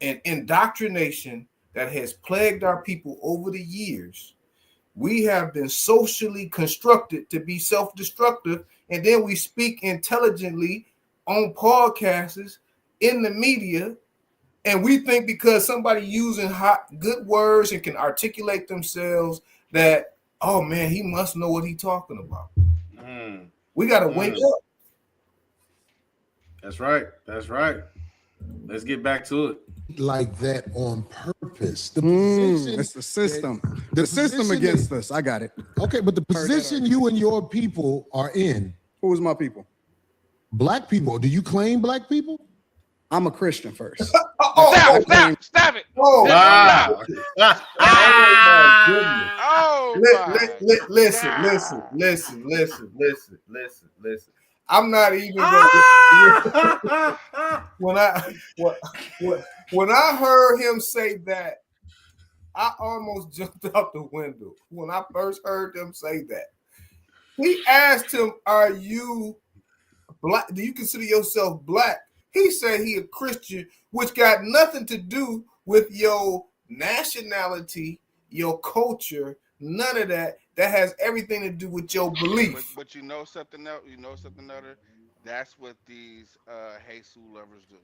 Speaker 4: and indoctrination that has plagued our people over the years. We have been socially constructed to be self-destructive, and then we speak intelligently on podcasts, in the media, and we think because somebody using good words and can articulate themselves that, oh man, he must know what he's talking about. We got to wake up.
Speaker 3: That's right. That's right. Let's get back to it.
Speaker 6: Like that on purpose. The
Speaker 7: position, it's the system. The system against us. I got it.
Speaker 6: Okay, but the position you and your people are in.
Speaker 7: Who is my people?
Speaker 6: Black people. Do you claim black people?
Speaker 7: I'm a Christian first.
Speaker 5: Stop it.
Speaker 4: Oh,
Speaker 3: wow.
Speaker 4: Listen. I'm not even when I heard him say that, I almost jumped out the window. When I first heard him say that, he asked him, "Are you black? Do you consider yourself black?" He said he a Christian, which got nothing to do with your nationality, your culture, none of that. That has everything to do with your belief.
Speaker 5: But you know something else? You know something other? That's what these Jesus lovers do.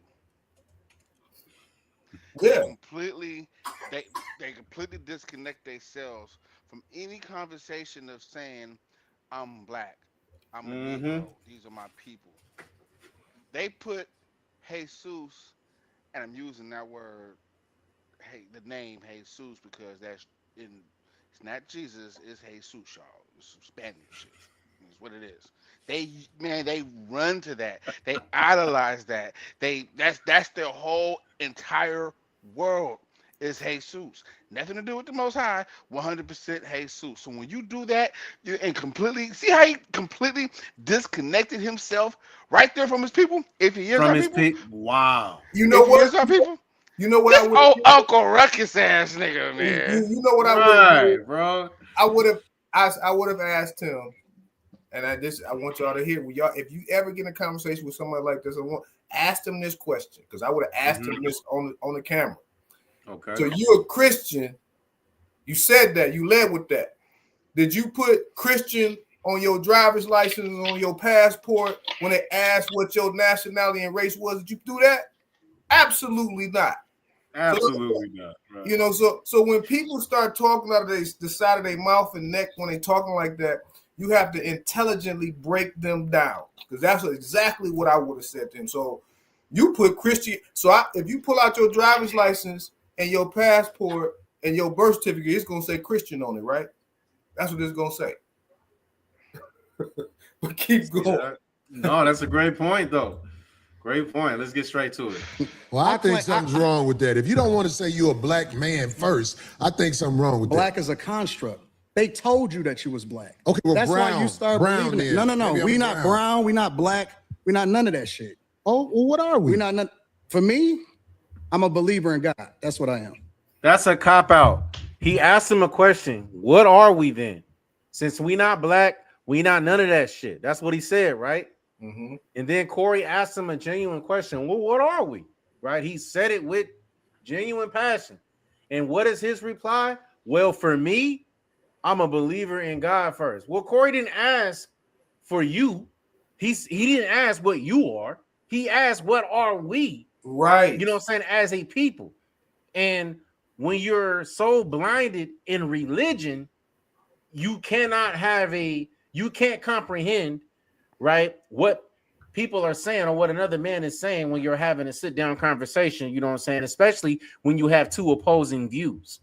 Speaker 4: Yeah.
Speaker 5: They completely disconnect themselves from any conversation of saying, I'm black, I'm a Negro, these are my people. They put Jesus, and I'm using that word, the name Jesus, because it's not Jesus, it's Jesus, y'all. It's some Spanish shit. It's what it is. They run to that. They idolize that. That's their whole entire world is Jesus. Nothing to do with the Most High. 100% Jesus. So when you do that, see how he completely disconnected himself right there from his people. If he is from his people,
Speaker 3: wow.
Speaker 4: You know what?
Speaker 5: Our people.
Speaker 4: You know what?
Speaker 5: This old Uncle Ruckus ass nigga, man.
Speaker 4: You know what I would, bro? I would have asked him, and I want y'all to hear. If you ever get in a conversation with somebody like this, asked him this question, because I would have asked him this on the camera.
Speaker 3: Okay.
Speaker 4: So you're a Christian. You said that. You led with that. Did you put Christian on your driver's license, on your passport, when they asked what your nationality and race was? Did you do that? Absolutely not.
Speaker 3: Absolutely not. Right.
Speaker 4: You know, so when people start talking out of the side of their mouth and neck, when they talking like that, you have to intelligently break them down, because that's exactly what I would have said to him. So you put Christian. So if you pull out your driver's license and your passport and your birth certificate, it's gonna say Christian on it, right? That's what it's gonna say. But keep going.
Speaker 3: No, that's a great point, though. Great point. Let's get straight to it.
Speaker 6: Well, I think something's wrong with that. If you don't want to say you're a black man first, I think something wrong with
Speaker 7: Black
Speaker 6: that.
Speaker 7: is a construct. They told you that you was black.
Speaker 6: Okay, well,
Speaker 7: that's
Speaker 6: brown,
Speaker 7: why you start
Speaker 6: brown
Speaker 7: believing it.
Speaker 6: then.
Speaker 7: No.
Speaker 6: Maybe
Speaker 7: We
Speaker 6: I'm
Speaker 7: not brown. We not black. We not none of that shit.
Speaker 6: Oh, well, what are we?
Speaker 7: We not none. For me, I'm a believer in God. That's what I am.
Speaker 3: That's a cop out. He asked him a question. What are we then? Since we not black, we not none of that shit. That's what he said, right?
Speaker 4: Mm-hmm.
Speaker 3: And then Corey asked him a genuine question. Well, what are we? Right? He said it with genuine passion. And what is his reply? Well, for me, I'm a believer in God first. Well, Corey didn't ask for you. He didn't ask what you are. He asked, what are we?
Speaker 4: Right.
Speaker 3: You know what I'm saying? As a people. And when you're so blinded in religion, you can't comprehend, right, what people are saying or what another man is saying when you're having a sit-down conversation, you know what I'm saying? Especially when you have two opposing views.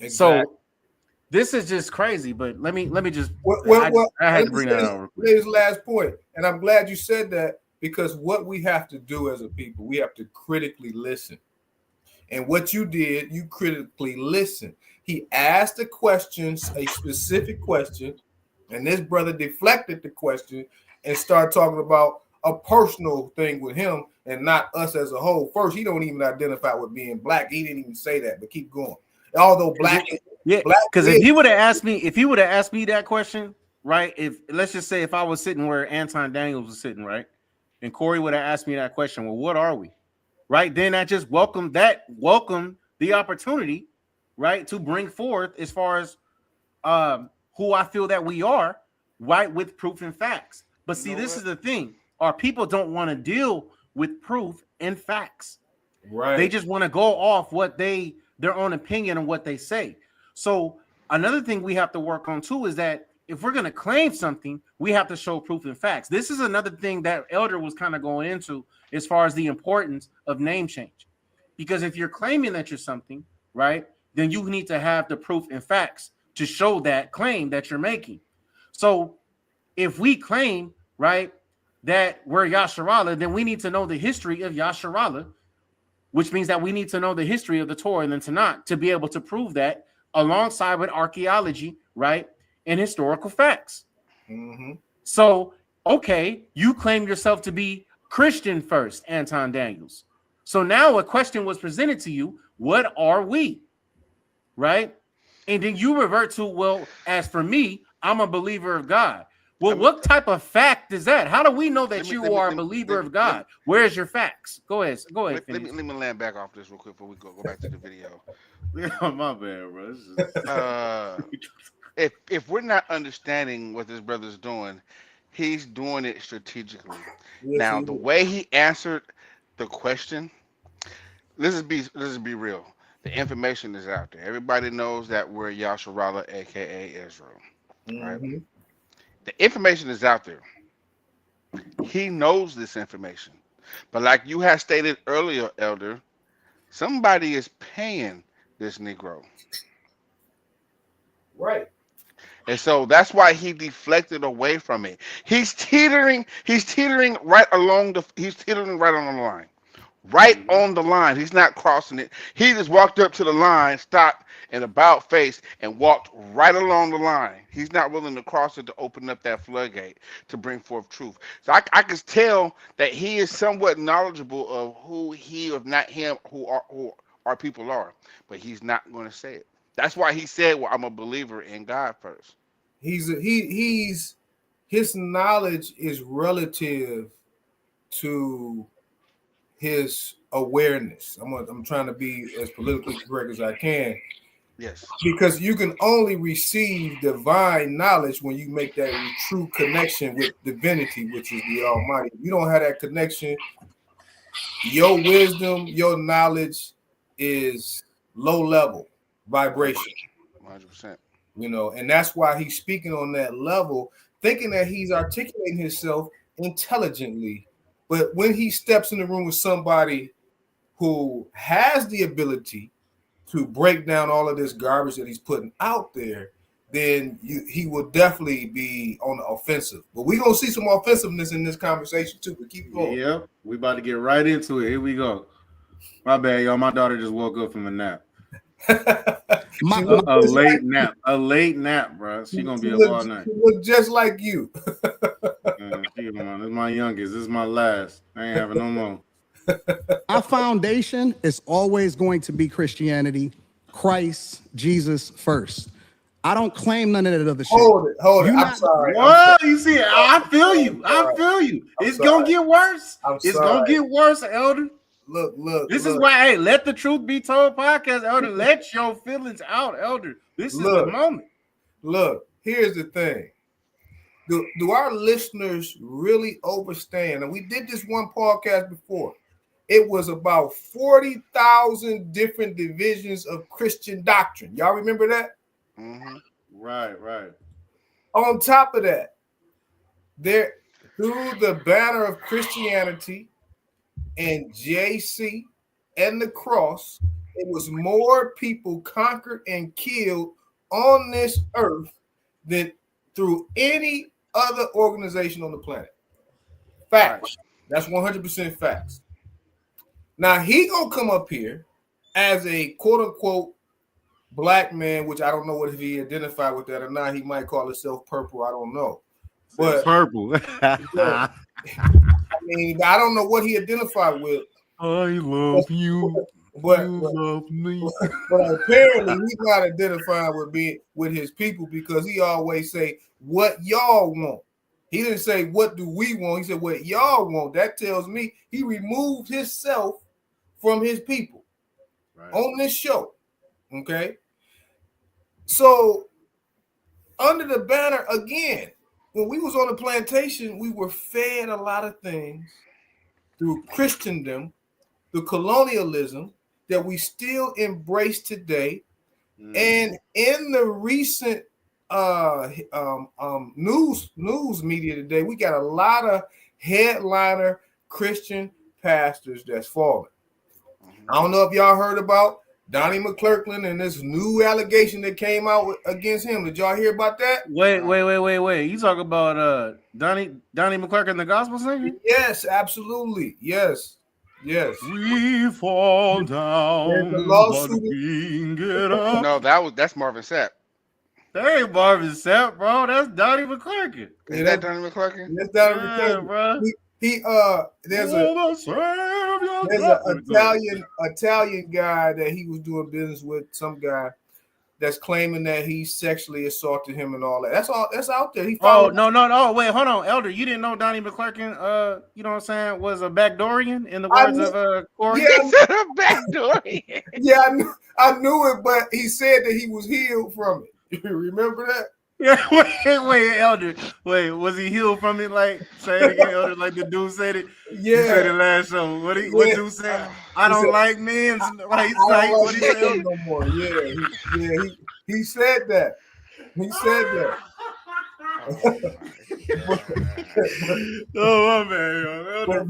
Speaker 3: Exactly. So this is just crazy, but let me just I had to bring that out.
Speaker 4: His last point, and I'm glad you said that, because what we have to do as a people, we have to critically listen. And what you did, you critically listened. He asked a question, a specific question, and this brother deflected the question and started talking about a personal thing with him and not us as a whole. First, he don't even identify with being black. He didn't even say that, but keep going. Although black,
Speaker 3: yeah, because if he would have asked me that question, right? If let's just say if I was sitting where Anton Daniels was sitting, right, and Corey would have asked me that question, well, what are we? Right, then I just welcome the opportunity, right, to bring forth as far as who I feel that we are, right, with proof and facts. But see, this is the thing: our people don't want to deal with proof and facts. Right, they just want to go off what their own opinion and what they say. So another thing we have to work on too is that if we're going to claim something, we have to show proof and facts. This is another thing that Elder was kind of going into as far as the importance of name change. Because if you're claiming that you're something, right, then you need to have the proof and facts to show that claim that you're making. So if we claim, right, that we're Yasharallah, then we need to know the history of Yasharallah, which means that we need to know the history of the Torah and the Tanakh to be able to prove that alongside with archaeology, right, and historical facts. Mm-hmm. So, okay, you claim yourself to be Christian first, Anton Daniels. So now a question was presented to you, what are we? Right? And then you revert to, well, as for me, I'm a believer of God. Well, what type of fact is that? How do we know that you are a believer of God? Where's your facts? Go ahead.
Speaker 5: Let me land back off this real quick before we go back to the video.
Speaker 3: Yeah, my bad, bro.
Speaker 5: If we're not understanding what this brother's doing, he's doing it strategically. Yes, now, the way he answered the question, let's just be real. The information is out there. Everybody knows that we're Yasharallah, aka Israel. Right? Mm-hmm. The information is out there. He knows this information. But like you had stated earlier, Elder, somebody is paying this Negro.
Speaker 4: Right.
Speaker 5: And so that's why he deflected away from it. He's teetering right on the line. Right on the line. He's not crossing it. He just walked up to the line, stopped and about face and walked right along the line. He's not willing to cross it to open up that floodgate to bring forth truth. So I can tell that he is somewhat knowledgeable of who he, if not him, who our people are. But he's not going to say it. That's why he said, well, I'm a believer in God first.
Speaker 4: His knowledge is relative to his awareness. I'm trying to be as politically correct as I can.
Speaker 5: Yes.
Speaker 4: Because you can only receive divine knowledge when you make that true connection with divinity, which is the Almighty. If you don't have that connection, your wisdom, your knowledge is low level vibration.
Speaker 5: 100%.
Speaker 4: You know, and that's why he's speaking on that level, thinking that he's articulating himself intelligently. But when he steps in the room with somebody who has the ability to break down all of this garbage that he's putting out there, then he will definitely be on the offensive. But we're going to see some offensiveness in this conversation too, but keep going.
Speaker 3: Yep, we about to get right into it. Here we go. My bad, y'all. My daughter just woke up from a nap. A late nap, bro. She gonna be up all night.
Speaker 4: She look just like you.
Speaker 3: This is my youngest. This is my last. I ain't having no more.
Speaker 7: Our foundation is always going to be Christianity, Christ, Jesus first. I don't claim none of that other shit.
Speaker 4: Hold it. I'm sorry.
Speaker 3: Well, you see, I feel you. It's gonna get worse. It's gonna get worse, Elder.
Speaker 4: Look.
Speaker 3: This is why, hey, let the truth be told podcast, Elder. Let your feelings out, Elder. This is the moment.
Speaker 4: Look, here's the thing. Do our listeners really understand? And we did this one podcast before. It was about 40,000 different divisions of Christian doctrine. Y'all remember that?
Speaker 5: Mm-hmm.
Speaker 3: Right.
Speaker 4: On top of that, there through the banner of Christianity and JC and the cross, it was more people conquered and killed on this earth than through any other organization on the planet. Facts. That's 100% facts. Now he gonna come up here as a quote unquote black man, which I don't know what if he identified with that or not. He might call himself purple. I don't know. But
Speaker 3: purple.
Speaker 4: I mean, I don't know what he identified with.
Speaker 3: I love you.
Speaker 4: But
Speaker 3: you love me.
Speaker 4: But apparently he's not identifying with his people, because he always say what y'all want. He didn't say what do we want. He said what y'all want. That tells me he removed himself from his people on this show. Okay. So under the banner again, when we was on the plantation, we were fed a lot of things through Christendom, through colonialism that we still embrace today. And in the recent news media today, we got a lot of headliner Christian pastors that's falling. I don't know if y'all heard about Donnie McClurkin and this new allegation that came out against him. Did y'all hear about that?
Speaker 3: Wait. You talk about Donnie McClurkin, the gospel singer?
Speaker 4: Yes, absolutely. Yes.
Speaker 3: We fall down, but we get up.
Speaker 5: No, that's Marvin Sapp.
Speaker 3: That ain't Marvin Sapp, bro. That's Donnie McClurkin.
Speaker 5: Is that Donnie McClurkin?
Speaker 4: That's Donnie McClurkin,
Speaker 3: bro.
Speaker 4: There's an Italian guy that he was doing business with, some guy that's claiming that he sexually assaulted him and all that. That's out there.
Speaker 3: No. Wait, hold on, Elder. You didn't know Donnie McClurkin, you know what I'm saying, was a backdoorian in the words of Corey?
Speaker 5: Yeah, he said a backdoorian.
Speaker 4: Yeah, I knew it, but he said that he was healed from it. You remember that?
Speaker 3: Yeah, wait, Elder. Wait, was he healed from it? Like, say it again, Elder, like the dude said it?
Speaker 4: Yeah.
Speaker 3: He said it last show. What dude said? I don't like men. Like, what he said?
Speaker 4: No more. Yeah, he said that. He said that.
Speaker 3: Oh,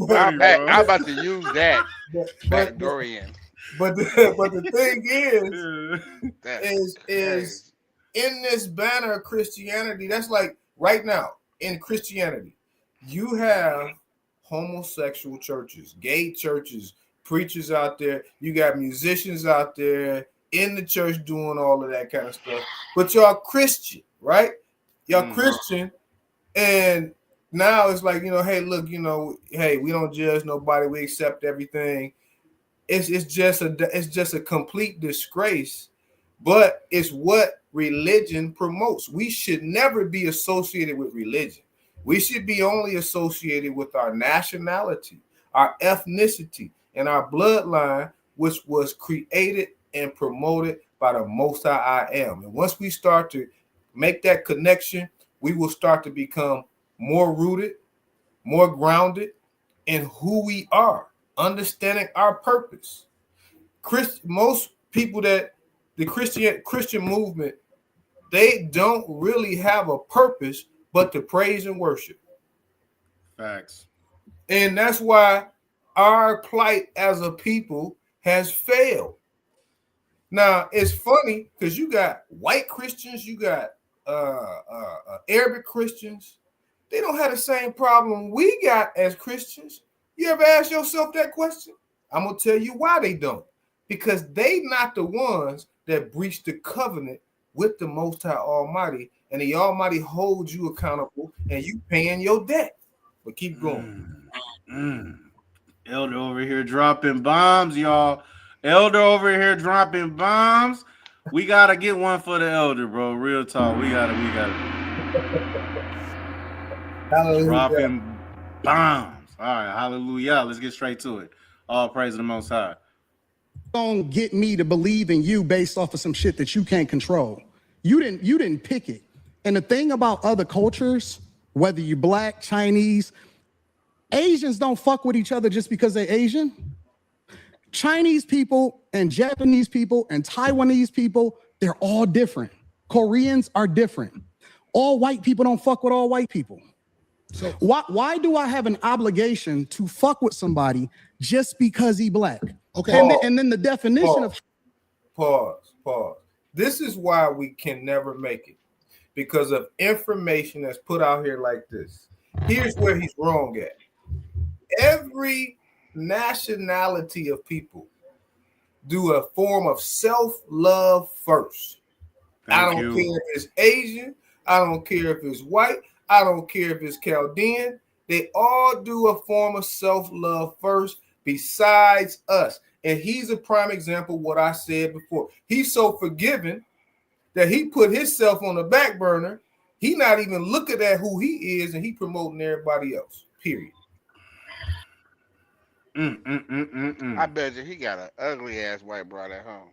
Speaker 3: my man.
Speaker 5: I'm about to use that. Backdoorian.
Speaker 4: But the thing is in this banner of Christianity, that's like right now in Christianity, you have homosexual churches, gay churches, preachers out there. You got musicians out there in the church doing all of that kind of stuff. But y'all Christian, right? Y'all Christian, and now it's like, hey, look, hey, we don't judge nobody. We accept everything. It's just a complete disgrace. But it's what religion promotes. We should never be associated with religion. We should be only associated with our nationality, our ethnicity, and our bloodline, which was created and promoted by the Most High I Am. And once we start to make that connection, we will start to become more rooted, more grounded in who we are, understanding our purpose. Most people that the Christian movement, they don't really have a purpose but to praise and worship.
Speaker 3: Facts.
Speaker 4: And that's why our plight as a people has failed. Now, it's funny because you got white Christians, you got Arabic Christians. They don't have the same problem we got as Christians. You ever ask yourself that question? I'm going to tell you why they don't. Because they not the ones that breached the covenant with the Most High Almighty, and the Almighty holds you accountable, and you paying your debt. But keep going.
Speaker 3: Elder over here dropping bombs, y'all. Elder over here dropping bombs. We gotta get one for the elder, bro. Real talk. We gotta dropping bombs. All right, hallelujah. Let's get straight to it. All praise to the Most High.
Speaker 7: Don't get me to believe in you based off of some shit that you can't control. You didn't pick it. And the thing about other cultures, whether you're black, Chinese, Asians don't fuck with each other just because they're Asian. Chinese people and Japanese people and Taiwanese people, they're all different. Koreans are different. All white people don't fuck with all white people. So why do I have an obligation to fuck with somebody just because he black? Okay. And then the definition of
Speaker 4: pause. This is why we can never make it, because of information that's put out here like this. Here's where he's wrong at. Every nationality of people do a form of self-love first. I don't care if it's Asian. I don't care if it's white. I don't care if it's Chaldean. They all do a form of self-love first besides us. And he's a prime example of what I said before. He's so forgiving that he put himself on the back burner. He not even looking at who he is, and he promoting everybody else, period.
Speaker 5: I bet you he got an ugly ass white broad at home.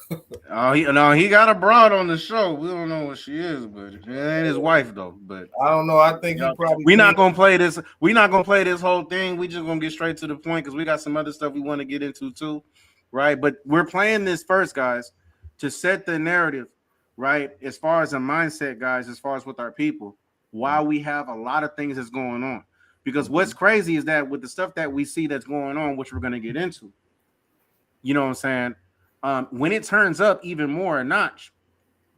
Speaker 3: He got a broad on the show. We don't know what she is, but it ain't his wife though. But
Speaker 4: I don't know. I think he probably.
Speaker 3: We're not gonna play this. We're not gonna play this whole thing. We just gonna get straight to the point because we got some other stuff we want to get into too, right? But we're playing this first, guys, to set the narrative, right? As far as a mindset, guys, as far as with our people, while we have a lot of things that's going on. Because what's crazy is that with the stuff that we see that's going on, which we're gonna get into, you know what I'm saying? When it turns up even more a notch,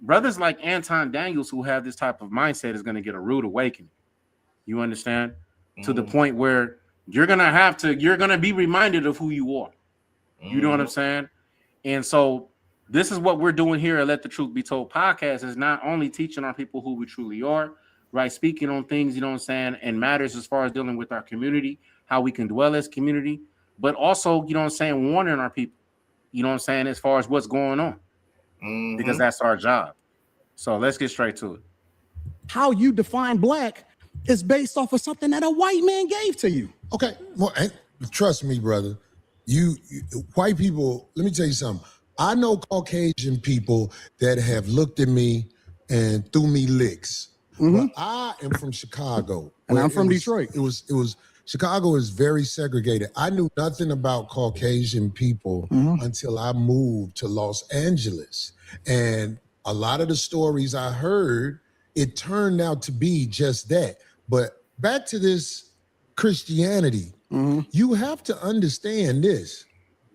Speaker 3: brothers like Anton Daniels who have this type of mindset is going to get a rude awakening. You understand? To the point where you're going to be reminded of who you are. You know what I'm saying? And so this is what we're doing here at Let the Truth Be Told podcast, is not only teaching our people who we truly are, right? Speaking on things, you know what I'm saying, and matters as far as dealing with our community, how we can dwell as community, but also, you know what I'm saying, warning our people. You know what I'm saying? As far as what's going on, because that's our job. So let's get straight to it.
Speaker 7: How you define black is based off of something that a white man gave to you.
Speaker 6: Okay, well, trust me, brother. You white people, let me tell you something. I know Caucasian people that have looked at me and threw me licks. But I am from Chicago,
Speaker 7: and I'm from Detroit.
Speaker 6: It was. Chicago is very segregated. I knew nothing about Caucasian people until I moved to Los Angeles. And a lot of the stories I heard, it turned out to be just that. But back to this Christianity, you have to understand this.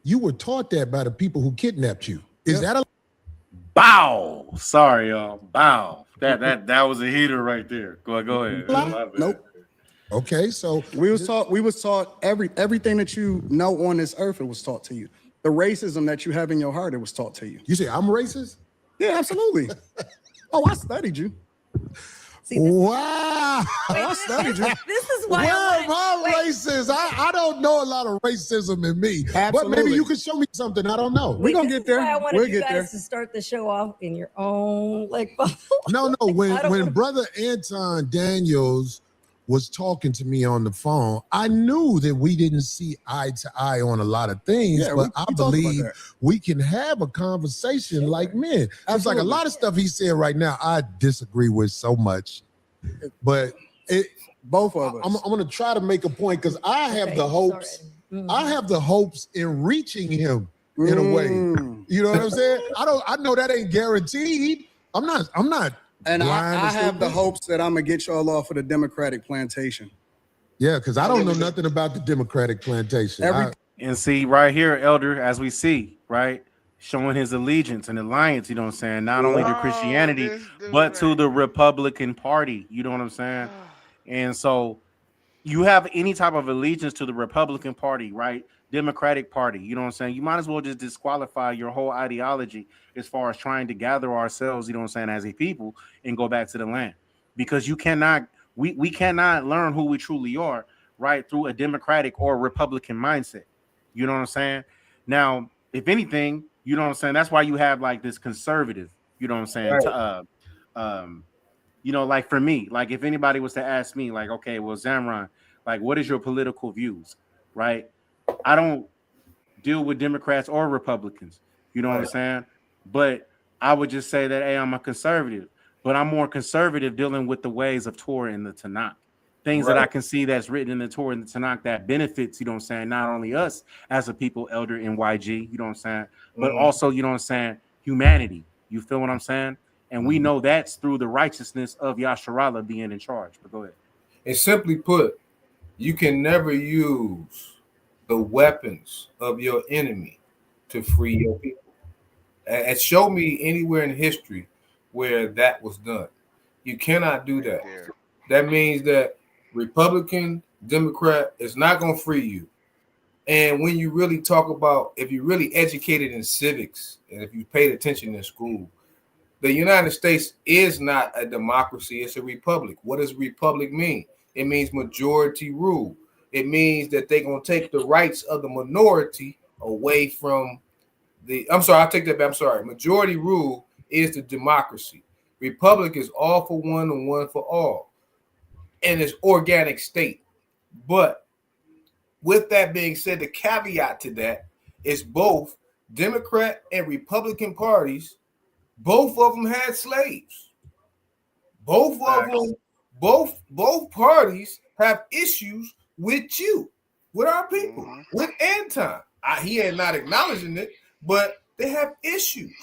Speaker 6: You were taught that by the people who kidnapped you. Is that a
Speaker 3: bow? Sorry, y'all. Bow. That was a heater right there. Go ahead.
Speaker 7: Nope.
Speaker 6: Okay, so
Speaker 7: we was taught everything that you know on this earth, it was taught to you. The racism that you have in your heart, it was taught to you.
Speaker 6: You say I'm racist?
Speaker 7: Yeah, absolutely. Oh, I studied you.
Speaker 6: Wow.
Speaker 7: I studied you.
Speaker 8: This is why
Speaker 6: Where am I racist? I don't know a lot of racism in me.
Speaker 7: Absolutely.
Speaker 6: But maybe you can show me something I don't know.
Speaker 7: We're gonna get there.
Speaker 8: I wanted
Speaker 7: we'll
Speaker 8: you
Speaker 7: get
Speaker 8: guys
Speaker 7: there.
Speaker 8: to start the show off in your own bubble.
Speaker 6: No. When brother Anton Daniels was talking to me on the phone, I knew that we didn't see eye to eye on a lot of things,
Speaker 7: Yeah,
Speaker 6: but
Speaker 7: we
Speaker 6: I
Speaker 7: talked about
Speaker 6: believe
Speaker 7: that.
Speaker 6: we can have a conversation like men. It's like a
Speaker 7: Absolutely.
Speaker 6: lot of stuff he's saying right now, I disagree with so much. But
Speaker 7: both of us.
Speaker 6: I'm going to try to make a point because I have the hopes. I have the hopes in reaching him in a way. You know what I'm saying? I know that ain't guaranteed. I'm not
Speaker 7: And
Speaker 6: blind
Speaker 7: I
Speaker 6: or
Speaker 7: have the
Speaker 6: stupid.
Speaker 7: hopes that I'm gonna get y'all off of the Democratic plantation.
Speaker 6: Yeah, because I don't know nothing about the Democratic plantation.
Speaker 3: And see, right here, Elder, as we see, right, showing his allegiance and alliance, you know what I'm saying, not only to Christianity, but to the Republican Party, you know what I'm saying? And so you have any type of allegiance to the Republican Party, right? Democratic Party, you know what I'm saying? You might as well just disqualify your whole ideology as far as trying to gather ourselves, you know what I'm saying, as a people and go back to the land. Because you cannot, we cannot learn who we truly are, right, through a Democratic or Republican mindset. You know what I'm saying? Now, if anything, you know what I'm saying, that's why you have like this conservative, you know what I'm saying,
Speaker 4: Right.
Speaker 3: you know, like for me, like if anybody was to ask me, like, okay, well, Zamron, like, what is your political views, right? I don't deal with Democrats or Republicans, you know what I'm saying? But I would just say that, hey, I'm a conservative, but I'm more conservative dealing with the ways of Torah and the Tanakh. Things that I can see that's written in the Torah and the Tanakh that benefits, you know what I'm saying, not only us as a people, Elder and YG, you know what I'm saying, but also, you know what I'm saying, humanity. You feel what I'm saying? And we know that's through the righteousness of Yasharallah being in charge. But go ahead.
Speaker 4: And simply put, you can never use the weapons of your enemy to free your people. And show me anywhere in history where that was done. You cannot do that. That means that Republican, Democrat is not going to free you. And when you really talk about, if you're really educated in civics and if you paid attention in school, the United States is not a democracy, it's a republic. What does republic mean? It means majority rule. It means that they're going to take the rights of the minority away from I'll take that back. I'm sorry. Majority rule is the democracy. Republic is all for one and one for all. And it's organic state. But with that being said, the caveat to that is both Democrat and Republican parties, both of them had slaves. Both of them, both parties have issues with you, with our people, with Anton. He ain't not acknowledging it, but they have issues.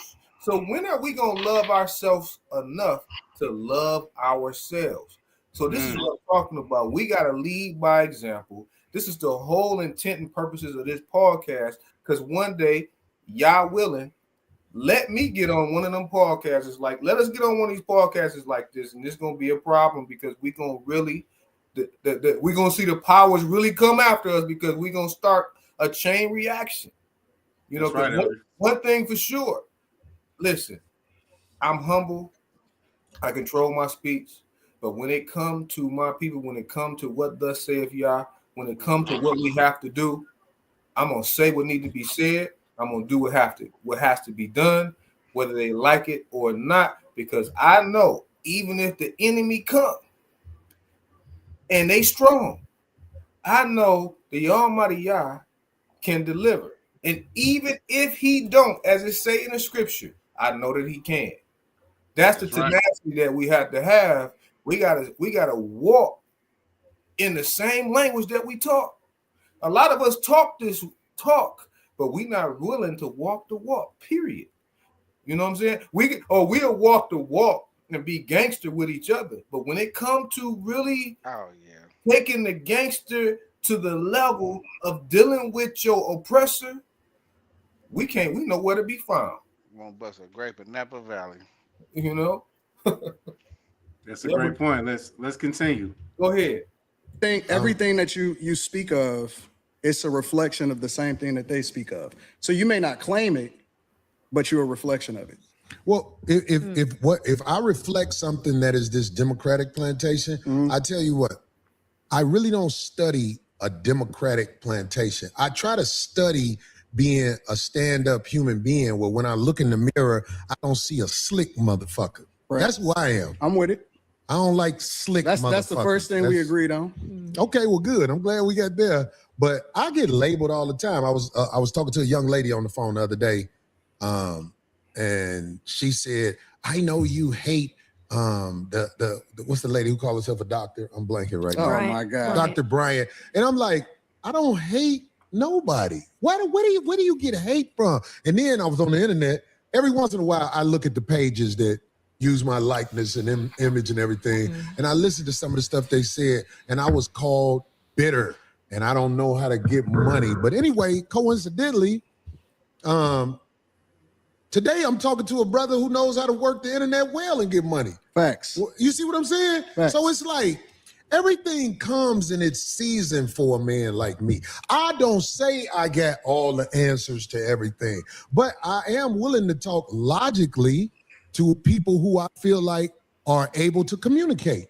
Speaker 4: So when are we going to love ourselves enough to love ourselves? So this is what I'm talking about. We got to lead by example. This is the whole intent and purposes of this podcast, because one day, Yah willing, let me get on one of them podcasts. Like, let us get on one of these podcasts like this, and this is going to be a problem because we're going to really, we're going to see the powers really come after us because we're going to start a chain reaction. You know, right, one thing for sure. Listen, I'm humble. I control my speech. But when it comes to my people, when it comes to what thus saith Yah, when it comes to what we have to do, I'm going to say what needs to be said. I'm going to do what has to be done, whether they like it or not, because I know even if the enemy come and they strong, I know the Almighty Yah can deliver. And even if he don't, as it say in the scripture, I know that he can. That's the tenacity that we have to have. We gotta walk in the same language that we talk. A lot of us talk this talk, but we're not willing to walk the walk, period. You know what I'm saying? We'll walk the walk and be gangster with each other. But when it comes to really taking the gangster to the level of dealing with your oppressor, we know where to be found.
Speaker 5: Won't bust a grape in Napa Valley.
Speaker 4: You know?
Speaker 3: That's a great point. Let's continue.
Speaker 4: Go ahead.
Speaker 7: I think everything that you speak of, it's a reflection of the same thing that they speak of. So you may not claim it, but you're a reflection of it.
Speaker 6: Well, if I reflect something that is this Democratic plantation, I tell you what, I really don't study a Democratic plantation. I try to study being a stand-up human being where when I look in the mirror, I don't see a slick motherfucker. Right. That's who I am.
Speaker 7: I'm with it.
Speaker 6: I don't like slick
Speaker 7: That's the first thing we agreed on.
Speaker 6: Okay, well, good. I'm glad we got there. But I get labeled all the time. I was talking to a young lady on the phone the other day, and she said, "I know you hate the what's the lady who calls herself a doctor? I'm blanking right now.
Speaker 7: Oh my God,
Speaker 6: Dr. Bryant." And I'm like, I don't hate nobody. Where do you get hate from? And then I was on the internet. Every once in a while, I look at the pages that use my likeness and image and everything, and I listened to some of the stuff they said, and I was called bitter, and I don't know how to get money. But anyway, coincidentally, today I'm talking to a brother who knows how to work the internet well and get money.
Speaker 7: Facts.
Speaker 6: You see what I'm saying?
Speaker 7: Facts.
Speaker 6: So it's like everything comes in its season for a man like me. I don't say I got all the answers to everything, but I am willing to talk logically to people who I feel like are able to communicate.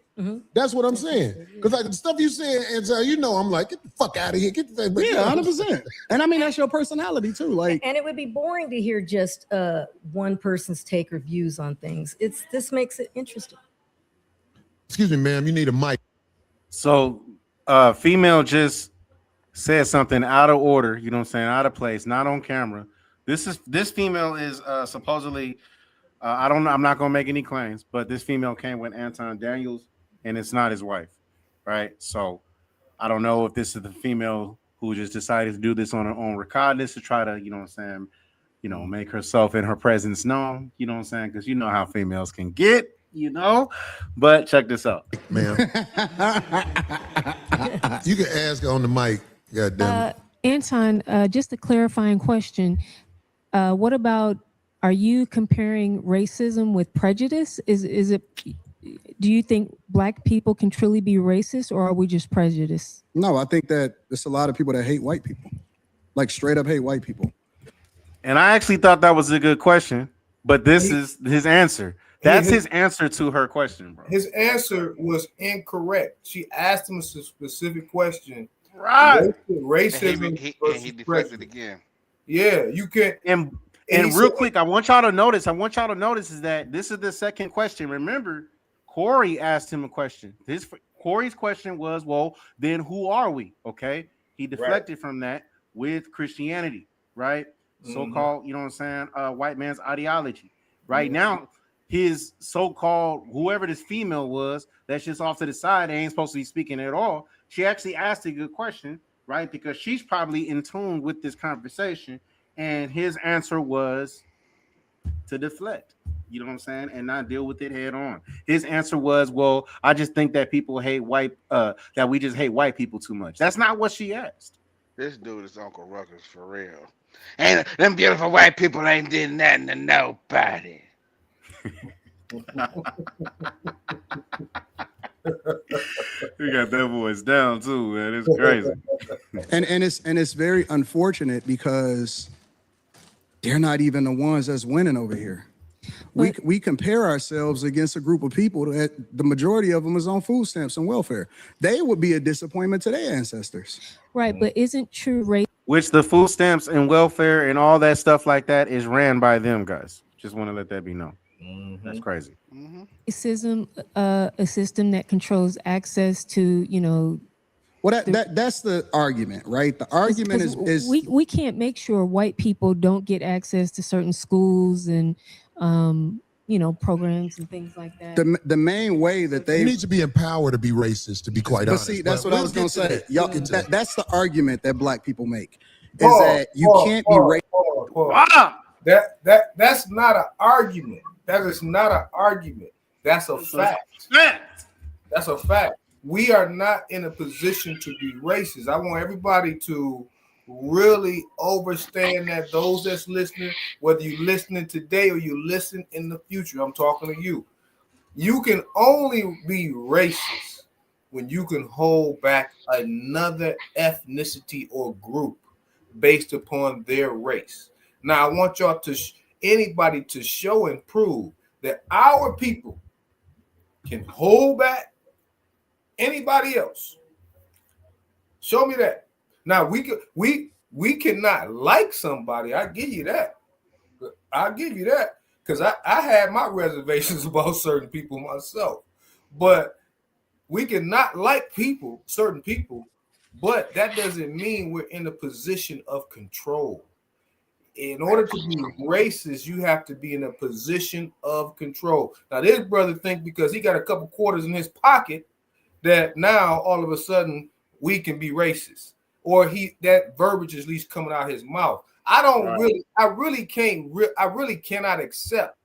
Speaker 6: That's what I'm saying. Because like the stuff you said, Anton, you know, I'm like, get the fuck out of here. Get the fuck.
Speaker 7: Yeah, 100%. And I mean, that's your personality too. Like,
Speaker 8: and it would be boring to hear just one person's take or views on things. This makes it interesting.
Speaker 6: Excuse me, ma'am. You need a mic.
Speaker 3: So, female just said something out of order. You know what I'm saying? Out of place, not on camera. This female is supposedly. I don't know. I'm not gonna make any claims, but this female came with Anton Daniels, and it's not his wife, right? So I don't know if this is the female who just decided to do this on her own recognizance to try to, you know what I'm saying, make herself and her presence known. You know what I'm saying? Because you know how females can get, But check this out,
Speaker 6: ma'am. You can ask on the mic. God damn it.
Speaker 9: Anton, just a clarifying question. What about? Are you comparing racism with prejudice? Is it? Do you think Black people can truly be racist, or are we just prejudiced?
Speaker 7: No, I think that there's a lot of people that hate white people, like straight up hate white people.
Speaker 3: And I actually thought that was a good question, but this is his answer. That's his answer to her question, bro.
Speaker 4: His answer was incorrect. She asked him a specific question.
Speaker 3: Right.
Speaker 4: Racism.
Speaker 5: He deflected again.
Speaker 4: Yeah, you can.
Speaker 3: And real quick, I want y'all to notice is that this is the second question. Remember, Corey asked him a question. Corey's question was, well, then who are we? Okay. He deflected from that with Christianity, right? So-called, you know what I'm saying? White man's ideology. Right now, his so-called, whoever this female was, that's just off to the side, they ain't supposed to be speaking at all. She actually asked a good question, right? Because she's probably in tune with this conversation. And his answer was to deflect, you know what I'm saying, and not deal with it head on. His answer was, well, I just think that people hate that we just hate white people too much. That's not what she asked.
Speaker 5: This dude is Uncle Ruckus for real. And them beautiful white people ain't did nothing to nobody.
Speaker 3: You got that voice down too, man. It's crazy.
Speaker 7: and it's very unfortunate because they're not even the ones that's winning over here. We compare ourselves against a group of people that the majority of them is on food stamps and welfare. They would be a disappointment to their ancestors.
Speaker 9: Right, but isn't true race?
Speaker 3: Which the food stamps and welfare and all that stuff like that is ran by them guys. Just want to let that be known. That's crazy.
Speaker 9: Racism, a system that controls access to,
Speaker 7: Well, that's the argument, right? The argument is
Speaker 9: we can't make sure white people don't get access to certain schools and programs and things like that.
Speaker 7: The main way that they
Speaker 6: need to be empowered to be racist, to be quite honest.
Speaker 7: See, that's what I was going to say.
Speaker 6: Y'all,
Speaker 7: that's the argument that Black people make is that you can't be racist.
Speaker 4: That's not an argument. That is not an argument. That's a fact. That's a fact. We are not in a position to be racist. I want everybody to really understand that, those that's listening, whether you're listening today or you listen in the future, I'm talking to you. You can only be racist when you can hold back another ethnicity or group based upon their race. Now, I want y'all to, anybody to show and prove that our people can hold back anybody else. Show me that. Now we cannot like somebody. I give you that. I'll give you that because I had my reservations about certain people myself. But we can not like people, certain people, but that doesn't mean we're in a position of control. In order to be racist, you have to be in a position of control. Now, this brother think because he got a couple quarters in his pocket that now all of a sudden we can be racist, or that verbiage is at least coming out of his mouth. I really cannot accept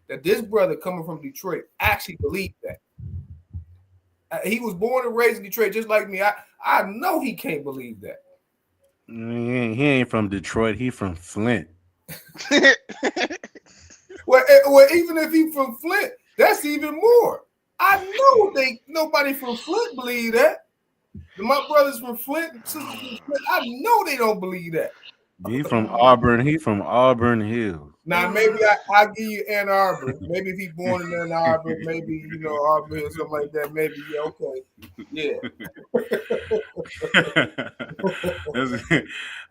Speaker 4: that this brother coming from Detroit actually believed that. He was born and raised in Detroit just like me. I know he can't believe that.
Speaker 3: He ain't from Detroit. He from Flint.
Speaker 4: Well, even if he from Flint, that's even more. I know nobody from Flint believe that. My brothers from Flint, sisters from Flint, I know they don't believe that.
Speaker 3: He from Auburn. He from Auburn Hills.
Speaker 4: Now maybe I'll give you Ann Arbor. Maybe if he's born in Ann Arbor, maybe Auburn or something like that. Maybe
Speaker 3: okay.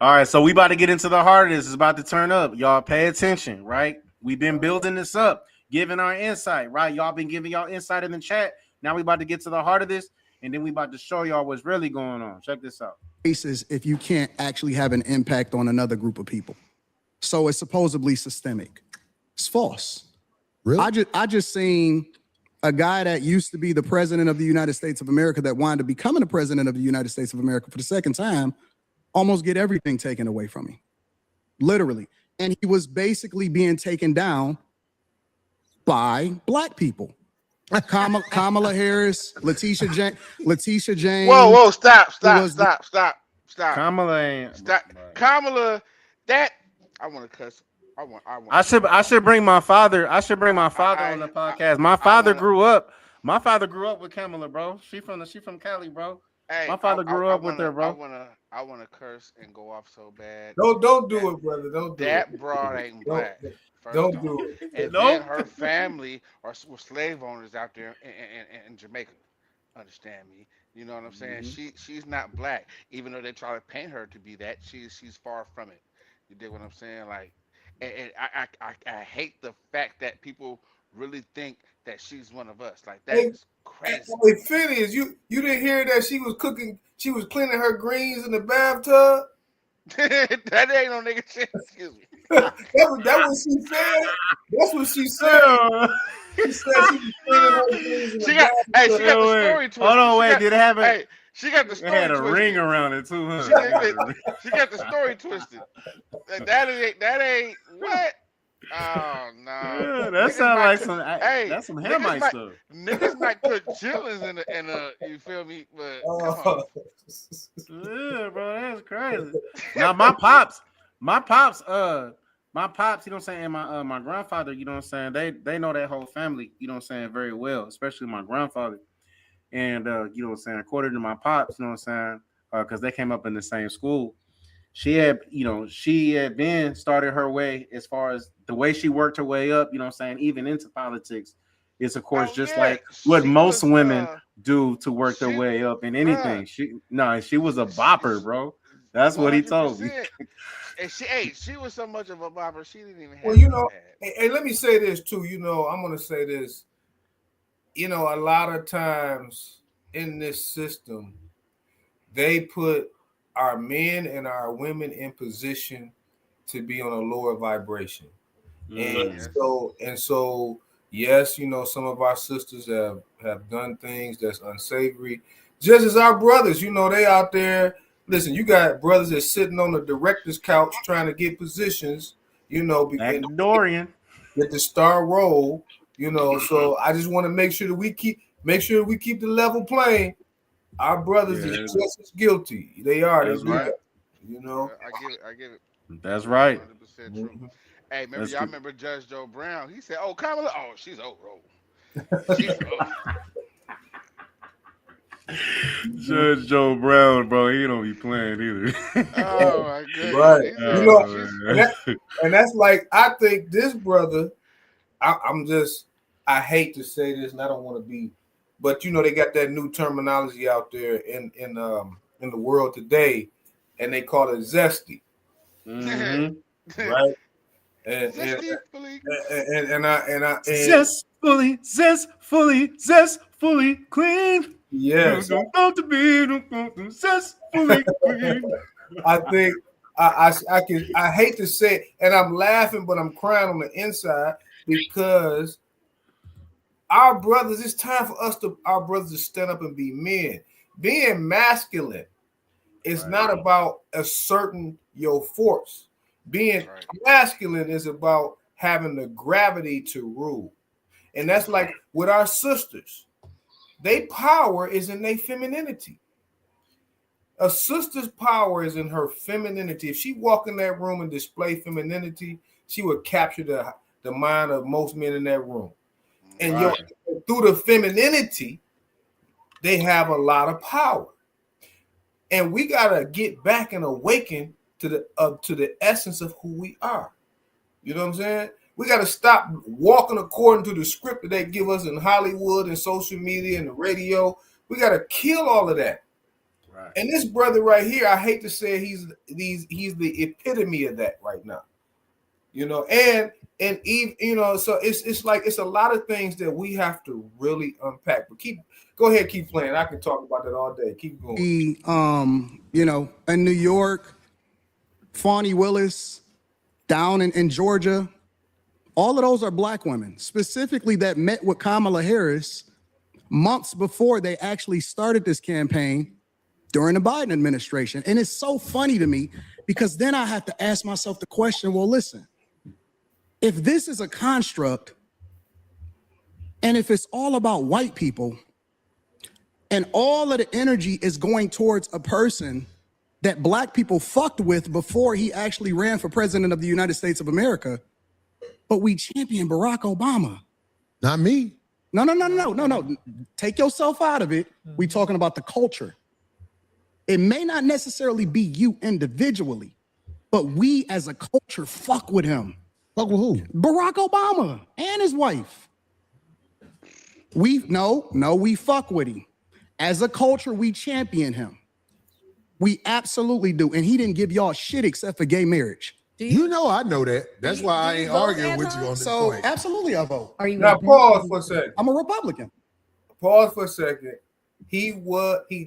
Speaker 3: All right, so we about to get into the heart of this. It's about to turn up. Y'all pay attention, right? We've been building this up, giving our insight, right? Y'all been giving y'all insight in the chat. Now we about to get to the heart of this, and then we about to show y'all what's really going on. Check this out.
Speaker 7: Races if you can't actually have an impact on another group of people. So it's supposedly systemic. It's false.
Speaker 6: Really?
Speaker 7: I just seen a guy that used to be the president of the United States of America that wanted to becoming the president of the United States of America for the second time, almost get everything taken away from him. Literally. And he was basically being taken down by black people. Kamala Harris, Letitia James.
Speaker 5: Whoa, stop.
Speaker 3: Kamala ain't.
Speaker 5: Stop. Kamala, that I want to cuss.
Speaker 3: I should bring my father. I should bring my father on the podcast. My father grew up with Kamala, bro. She from Cali, bro.
Speaker 5: Hey,
Speaker 3: my father grew up with her, bro.
Speaker 5: I wanna curse and go off so bad.
Speaker 4: Don't do it, brother. Don't do
Speaker 5: that.
Speaker 4: it.
Speaker 5: That broad ain't black.
Speaker 4: Don't do it.
Speaker 5: And then her family were slave owners out there in Jamaica. Understand me? You know what I'm saying? She's not black, even though they try to paint her to be that. She's far from it. You dig what I'm saying? Like, and I hate the fact that people really think that she's one of us. Like, that's crazy.
Speaker 4: Hey, Phineas, you didn't hear that she was cleaning her greens in the bathtub?
Speaker 5: That ain't no nigga shit. Excuse me.
Speaker 4: That what she said. That's what she said. She said she was cleaning her greens in the bathtub.
Speaker 5: She got the story twisted.
Speaker 3: Hold on, wait. Did it have
Speaker 5: Hey, she got the story twisted.
Speaker 3: It had a ring around it too, huh?
Speaker 5: She got the story twisted. That ain't what? Oh no.
Speaker 3: Yeah, that sounds like some. That's some Hamite stuff.
Speaker 5: Niggas might put chillings in a. You feel me? But come on.
Speaker 3: Yeah, bro, that's crazy. Now my pops, you know what I'm saying, and my grandfather, you know what I'm saying, they know that whole family, you know what I'm saying, very well, especially my grandfather. And you know what I'm saying, according to my pops, you know what I'm saying, because they came up in the same school. She had been started her way as far as the way she worked her way up, you know what I'm saying, even into politics. It's of course like what most women do to work their way up in anything. She was a bopper, bro. That's 100%. What he told me.
Speaker 5: And she was so much of a bopper, she didn't even have.
Speaker 4: Well, you know, and let me say this too. You know, I'm gonna say this. You know, a lot of times in this system, they put our men and our women in position to be on a lower vibration. And so yes, you know, some of our sisters have done things that's unsavory, just as our brothers, you know, they out there. Listen, you got brothers that's sitting on the director's couch trying to get positions, you know,
Speaker 3: Dorian
Speaker 4: get the star role, you know. So I just want to make sure that we keep the level playing. Our brothers are just as guilty. They are. That's right. You know,
Speaker 5: I get it.
Speaker 3: That's right.
Speaker 5: 100% true. Hey, remember Judge Joe Brown? He said, "Oh, Kamala, she's old. She's old."
Speaker 3: Judge Joe Brown, bro, he don't be playing either.
Speaker 5: Oh my goodness.
Speaker 4: Right. You know, and that's like, I think this brother, I hate to say this and I don't want to be, but you know, they got that new terminology out there in the world today, and they call it zesty.
Speaker 3: Mm-hmm.
Speaker 4: Right? And
Speaker 5: Zestfully.
Speaker 3: Zestfully clean.
Speaker 4: Yes,
Speaker 3: Don't to be zestfully clean.
Speaker 4: I think I hate to say it, and I'm laughing, but I'm crying on the inside because our brothers, it's time for our brothers to stand up and be men. Being masculine is not about asserting your force. Being masculine is about having the gravity to rule. And that's like with our sisters. Their power is in their femininity. A sister's power is in her femininity. If she walk in that room and display femininity, she would capture the mind of most men in that room. And through the femininity, they have a lot of power. And we gotta get back and awaken to the essence of who we are. You know what I'm saying? We gotta stop walking according to the script that they give us in Hollywood and social media and the radio. We gotta kill all of that. Right. And this brother right here, I hate to say he's the epitome of that right now. You know, and even, you know, so it's like it's a lot of things that we have to really unpack. But go ahead, keep playing. I can talk about that all day. Keep going.
Speaker 7: You know, in New York, Fani Willis, down in Georgia, all of those are black women, specifically that met with Kamala Harris months before they actually started this campaign during the Biden administration. And it's so funny to me because then I have to ask myself the question, well, listen, if this is a construct and if it's all about white people and all of the energy is going towards a person that black people fucked with before he actually ran for president of the United States of America, but we champion Barack Obama.
Speaker 6: Not me.
Speaker 7: No. Take yourself out of it. We talking about the culture. It may not necessarily be you individually, but we as a culture fuck with him.
Speaker 6: Fuck with who?
Speaker 7: Barack Obama and his wife. We fuck with him. As a culture, we champion him. We absolutely do. And he didn't give y'all shit except for gay marriage.
Speaker 6: You know I know that. That's why I ain't arguing with you on this point.
Speaker 7: Absolutely I vote.
Speaker 8: Are you
Speaker 4: now pause for a second?
Speaker 7: I'm a Republican.
Speaker 4: Pause for a second. He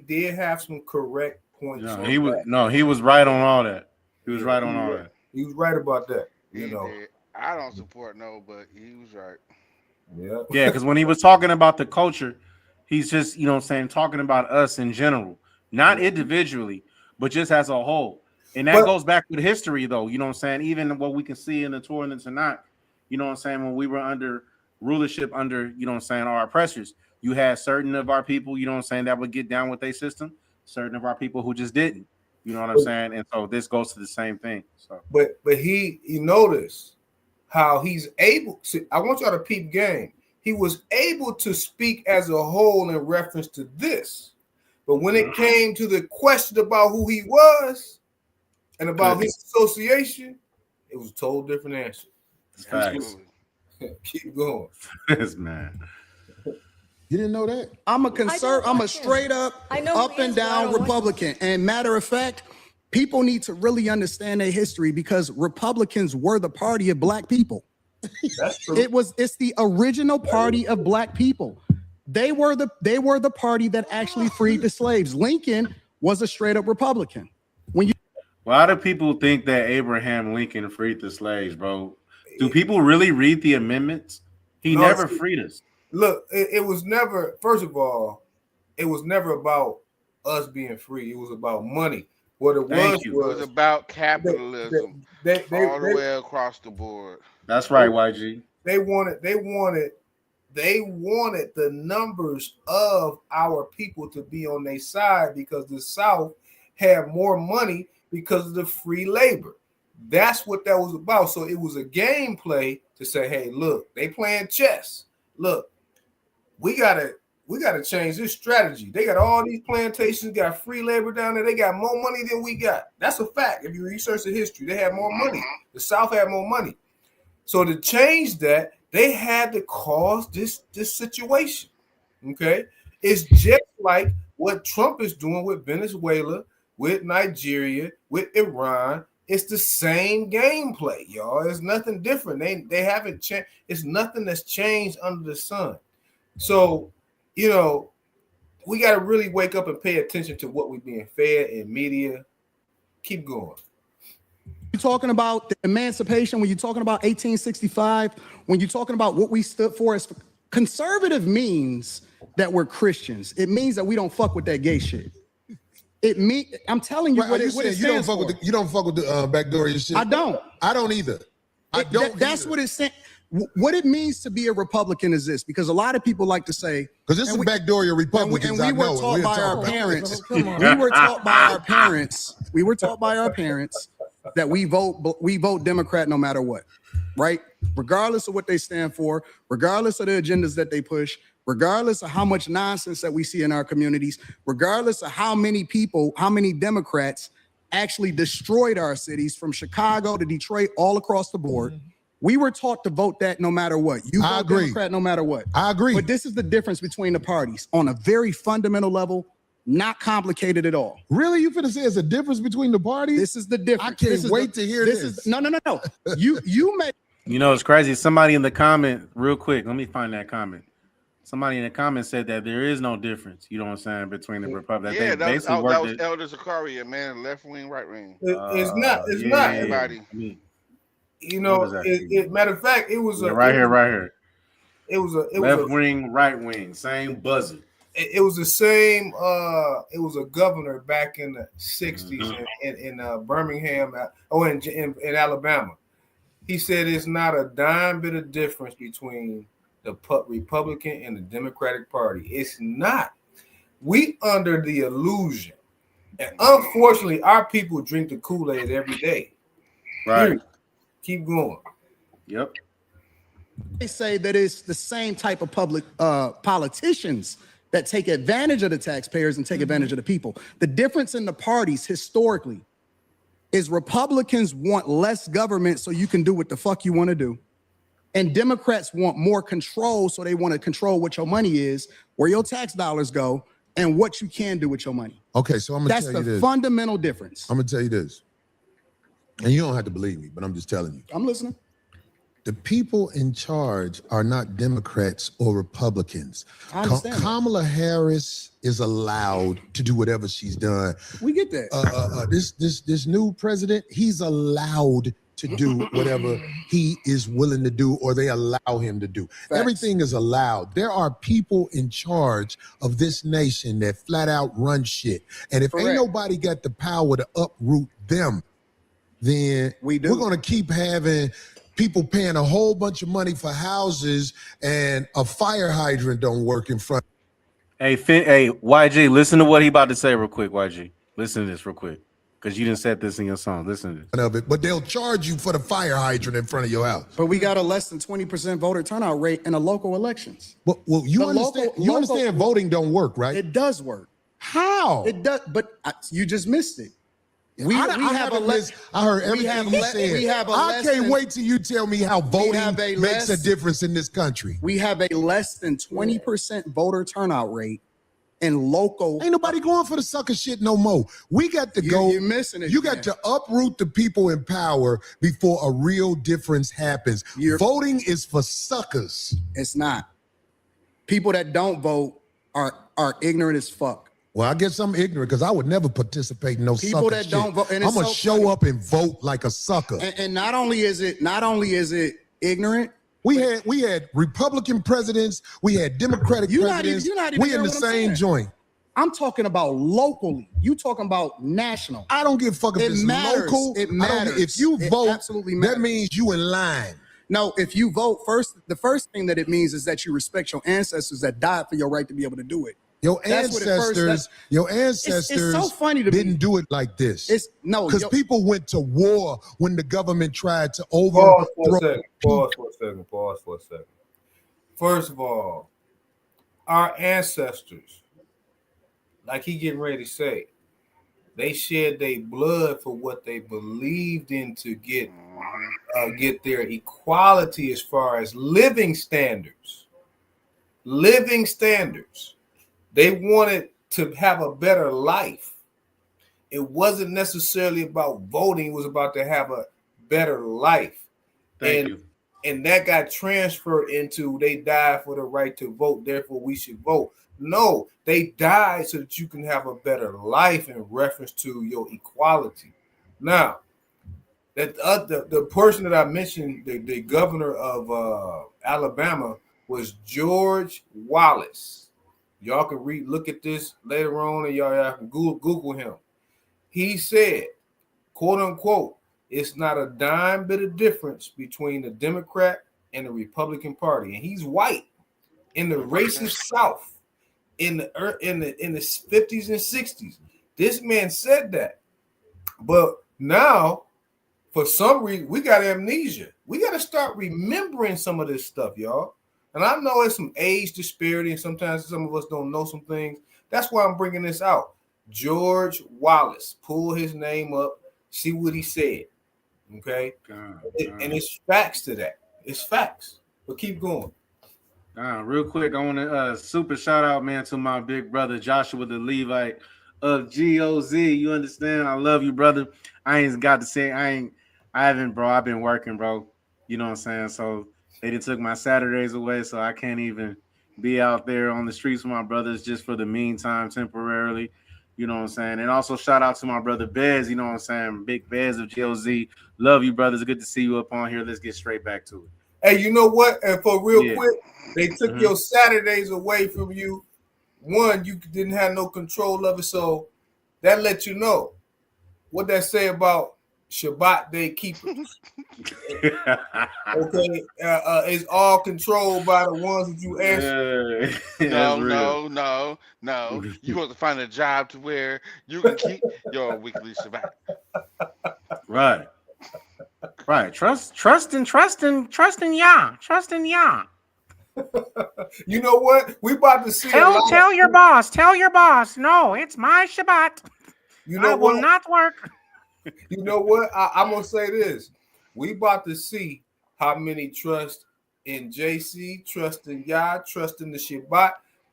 Speaker 4: did have some correct points.
Speaker 3: He was right on all that. He was right on all that.
Speaker 4: He was right about that. You know.
Speaker 5: I don't support no, but he was right.
Speaker 4: Yeah.
Speaker 3: Yeah, because when he was talking about the culture, he's just, you know what I'm saying, talking about us in general, not individually, but just as a whole. And that goes back to the history, though, you know what I'm saying? Even what we can see in the tour and the Tanakh, you know what I'm saying, when we were under rulership under, you know what I'm saying, our oppressors, you had certain of our people, you know what I'm saying, that would get down with their system, certain of our people who just didn't, you know what I'm saying? And so this goes to the same thing. So, but
Speaker 4: you notice how he's able to, I want y'all to peep game. He was able to speak as a whole in reference to this. But when it came to the question about who he was and about his association, it was a total different answer. Keep going.
Speaker 3: This man.
Speaker 6: You didn't know that?
Speaker 7: I'm a straight up and down Republican. And matter of fact, people need to really understand their history because Republicans were the party of black people.
Speaker 4: That's true.
Speaker 7: It's the original party of black people. They were the party that actually freed the slaves. Lincoln was a straight up Republican.
Speaker 3: Why do people think that Abraham Lincoln freed the slaves, bro? Do people really read the amendments? He never freed us.
Speaker 4: Look, it was never, first of all, it was never about us being free. It was about money. What it was
Speaker 5: about capitalism all the way across the board.
Speaker 3: That's right, YG.
Speaker 4: They wanted the numbers of our people to be on their side because the South had more money because of the free labor. That's what that was about. So it was a game play to say, hey, look, they playing chess. Look, we gotta change this strategy. They got all these plantations, got free labor down there. They got more money than we got. That's a fact. If you research the history, they had more money. The South had more money. So to change that, they had to cause this situation. Okay, it's just like what Trump is doing with Venezuela, with Nigeria, with Iran, It's the same gameplay, y'all. It's nothing different. They haven't changed. It's nothing that's changed under the sun. So, you know, we got to really wake up and pay attention to what we're being fed in media. Keep going.
Speaker 7: You're talking about the emancipation, when you're talking about 1865, when you're talking about what we stood for as conservative means that we're Christians. It means that we don't fuck with that gay shit. I'm telling you
Speaker 6: Right,
Speaker 7: what
Speaker 6: are
Speaker 7: it stands
Speaker 6: you don't fuck
Speaker 7: for.
Speaker 6: with the, you don't fuck with the backdoor shit.
Speaker 7: I don't.
Speaker 6: I don't either.
Speaker 7: That's what it's saying. What it means to be a Republican is this, because a lot of people like to say,
Speaker 6: because this is backdoor Republicans.
Speaker 7: And we were taught by our parents. We were taught by our parents. We were taught by our parents that we vote Democrat no matter what, right? Regardless of what they stand for, regardless of the agendas that they push, regardless of how much nonsense that we see in our communities, regardless of how many people, how many Democrats actually destroyed our cities from Chicago to Detroit, all across the board. We were taught to vote that no matter what. You vote Democrat no matter what.
Speaker 6: I agree.
Speaker 7: But this is the difference between the parties on a very fundamental level, not complicated at all.
Speaker 6: Really? You finna say it's a difference between the parties?
Speaker 7: This is the difference.
Speaker 6: I can't wait to hear this.
Speaker 7: No. You may.
Speaker 3: You know, it's crazy. Somebody in the comment, real quick, let me find that comment. Somebody in the comment said that there is no difference, you know what I'm saying, between the Republic.
Speaker 5: Yeah, that was Elder Zakaria, man. Left wing, right wing.
Speaker 4: It's not.
Speaker 5: Everybody.
Speaker 4: You know, matter of fact, it was
Speaker 3: right here.
Speaker 4: It was
Speaker 3: left wing, right wing, same buzzer.
Speaker 4: It was the same. It was a governor back in the '60s in Birmingham, in Alabama. He said it's not a dime bit of difference between the Republican and the Democratic Party. It's not. We under the illusion, and unfortunately, our people drink the Kool-Aid every day.
Speaker 3: Right.
Speaker 4: Period. Keep going.
Speaker 3: Yep.
Speaker 7: They say that it's the same type of public politicians that take advantage of the taxpayers and take advantage of the people. The difference in the parties historically is Republicans want less government so you can do what the fuck you want to do. And Democrats want more control, so they want to control what your money is, where your tax dollars go, and what you can do with your money.
Speaker 6: Okay, so I'm gonna tell you this.
Speaker 7: That's the fundamental difference.
Speaker 6: I'm gonna tell you this. And you don't have to believe me, but I'm just telling you.
Speaker 7: I'm listening.
Speaker 6: The people in charge are not Democrats or Republicans.
Speaker 7: I understand
Speaker 6: Kamala Harris is allowed to do whatever she's done.
Speaker 7: We get that.
Speaker 6: This new president, he's allowed to do whatever he is willing to do, or they allow him to do.
Speaker 7: Facts.
Speaker 6: Everything is allowed. There are people in charge of this nation that flat out run shit. And if ain't nobody got the power to uproot them, then we're going to keep having people paying a whole bunch of money for houses and a fire hydrant don't work in front.
Speaker 3: Hey, YG, listen to what he about to say real quick, YG. Listen to this real quick, because you didn't set this in your song. Listen to this.
Speaker 6: Of it, but they'll charge you for the fire hydrant in front of your house.
Speaker 7: But we got a less than 20% voter turnout rate in the local elections.
Speaker 6: Well, you understand voting don't work, right?
Speaker 7: It does work.
Speaker 6: How?
Speaker 7: It does, but you just missed it.
Speaker 6: I heard everything you said. I can't wait till you tell me how voting makes a difference in this country.
Speaker 7: We have a less than 20% voter turnout rate in local.
Speaker 6: Ain't nobody going for the sucker shit no more. We got to go.
Speaker 7: You're missing it.
Speaker 6: You got to uproot the people in power before a real difference happens. Voting is for suckers.
Speaker 7: It's not. People that don't vote are ignorant as fuck.
Speaker 6: Well, I guess I'm ignorant because I would never participate in no
Speaker 7: people
Speaker 6: sucker
Speaker 7: that
Speaker 6: shit.
Speaker 7: don't vote. And
Speaker 6: I'm gonna show up and vote like a sucker.
Speaker 7: And not only is it ignorant.
Speaker 6: We had Republican presidents. We had Democratic presidents. We in the same joint.
Speaker 7: I'm talking about locally. You talking about national.
Speaker 6: I don't give a fuck if it's local.
Speaker 7: It matters.
Speaker 6: If you vote,
Speaker 7: absolutely matters.
Speaker 6: That means you in line.
Speaker 7: No, if you vote first, the first thing that it means is that you respect your ancestors that died for your right to be able to do it.
Speaker 6: Your ancestors
Speaker 7: it's so funny to
Speaker 6: didn't do it like this. Because people went to war when the government tried to overthrow.
Speaker 4: Pause for a second. First of all, our ancestors, like he getting ready to say, they shed their blood for what they believed in to get their equality as far as living standards. Living standards. They wanted to have a better life. it wasn't necessarily about voting. It was about to have a better life.
Speaker 3: Thank you.
Speaker 4: And that got transferred into they died for the right to vote, therefore we should vote. No, they died so that you can have a better life in reference to your equality. Now, that the person that I mentioned, the governor of Alabama, was George Wallace. Y'all can look at this later on, and y'all can Google him. He said, quote unquote, it's not a dime bit of difference between the Democrat and the Republican Party. And he's white in the racist South in the 50s and 60s. This man said that. But now, for some reason, we got amnesia. We got to start remembering some of this stuff, y'all. And I know it's some age disparity, and sometimes some of us don't know some things. That's why I'm bringing this out. George Wallace, pull his name up, see what he said. Okay, and it's facts to that. It's facts. But keep going.
Speaker 3: Real quick, I want to super shout out, man, to my big brother Joshua the Levite of GOZ. You understand? I love you, brother. I ain't got to say I haven't, bro. I've been working, bro. You know what I'm saying? So they done took my Saturdays away, so I can't even be out there on the streets with my brothers just for the meantime, temporarily. You know what I'm saying? And also shout out to my brother Bez, you know what I'm saying? Big Bez of GOZ. Love you, brothers. Good to see you up on here. Let's get straight back to it.
Speaker 4: Hey, you know what? And for real quick, they took your Saturdays away from you. One, you didn't have no control of it. So that lets you know what that say about Shabbat day keepers. Okay, it's all controlled by the ones that you answer.
Speaker 5: No. You want to find a job to where you can keep your weekly Shabbat.
Speaker 3: Right. Trust in Yah.
Speaker 4: You know what? We about to see.
Speaker 10: Tell your boss. No, it's my Shabbat.
Speaker 4: You know
Speaker 10: I will not work.
Speaker 4: You know what? I'm gonna say this. We about to see how many trust in JC, trust in Yah, trust in the Shabbat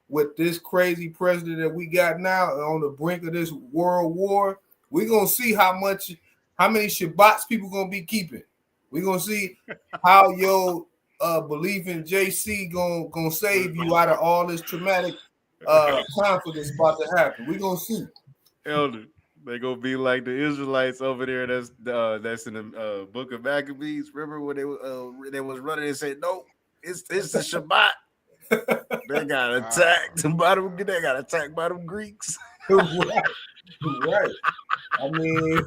Speaker 4: with this crazy president that we got now on the brink of this world war. We're gonna see how many Shabbats people gonna be keeping. We're gonna see how your belief in JC gonna save you out of all this traumatic conflict that's about to happen. We're gonna see.
Speaker 3: Elder. They gonna be like the Israelites over there. That's in the Book of Maccabees. Remember when they was running and said, "No, it's the Shabbat." They got attacked by them. They got attacked by them Greeks.
Speaker 4: Right. I mean,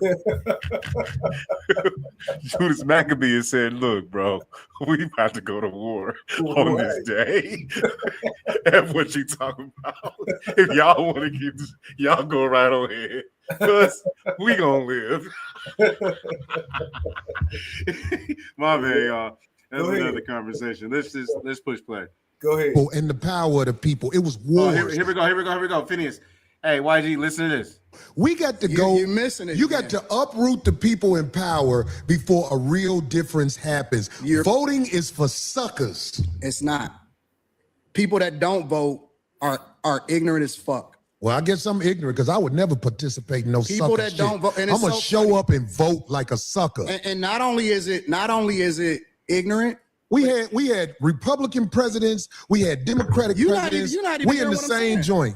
Speaker 3: Judas Maccabees said, "Look, bro, we about to go to war on this day." That's what you talking about. If y'all want to keep this, y'all go right on ahead, because we gonna live. My man, y'all. That's another conversation. Let's push play.
Speaker 4: Go ahead.
Speaker 6: And the power of the people. It was war.
Speaker 3: Here we go. Phineas. Hey, YG, listen to this.
Speaker 6: We got to go.
Speaker 7: You're missing it.
Speaker 6: You got to uproot the people in power before a real difference happens. Voting is for suckers.
Speaker 7: It's not. People that don't vote are ignorant as fuck.
Speaker 6: Well, I guess I'm ignorant because I would never participate in no
Speaker 7: people
Speaker 6: sucker
Speaker 7: that
Speaker 6: shit.
Speaker 7: don't vote. And
Speaker 6: I'm gonna show up and vote like a sucker.
Speaker 7: And not only is it ignorant.
Speaker 6: We had Republican presidents. We had Democratic presidents. We in the same joint.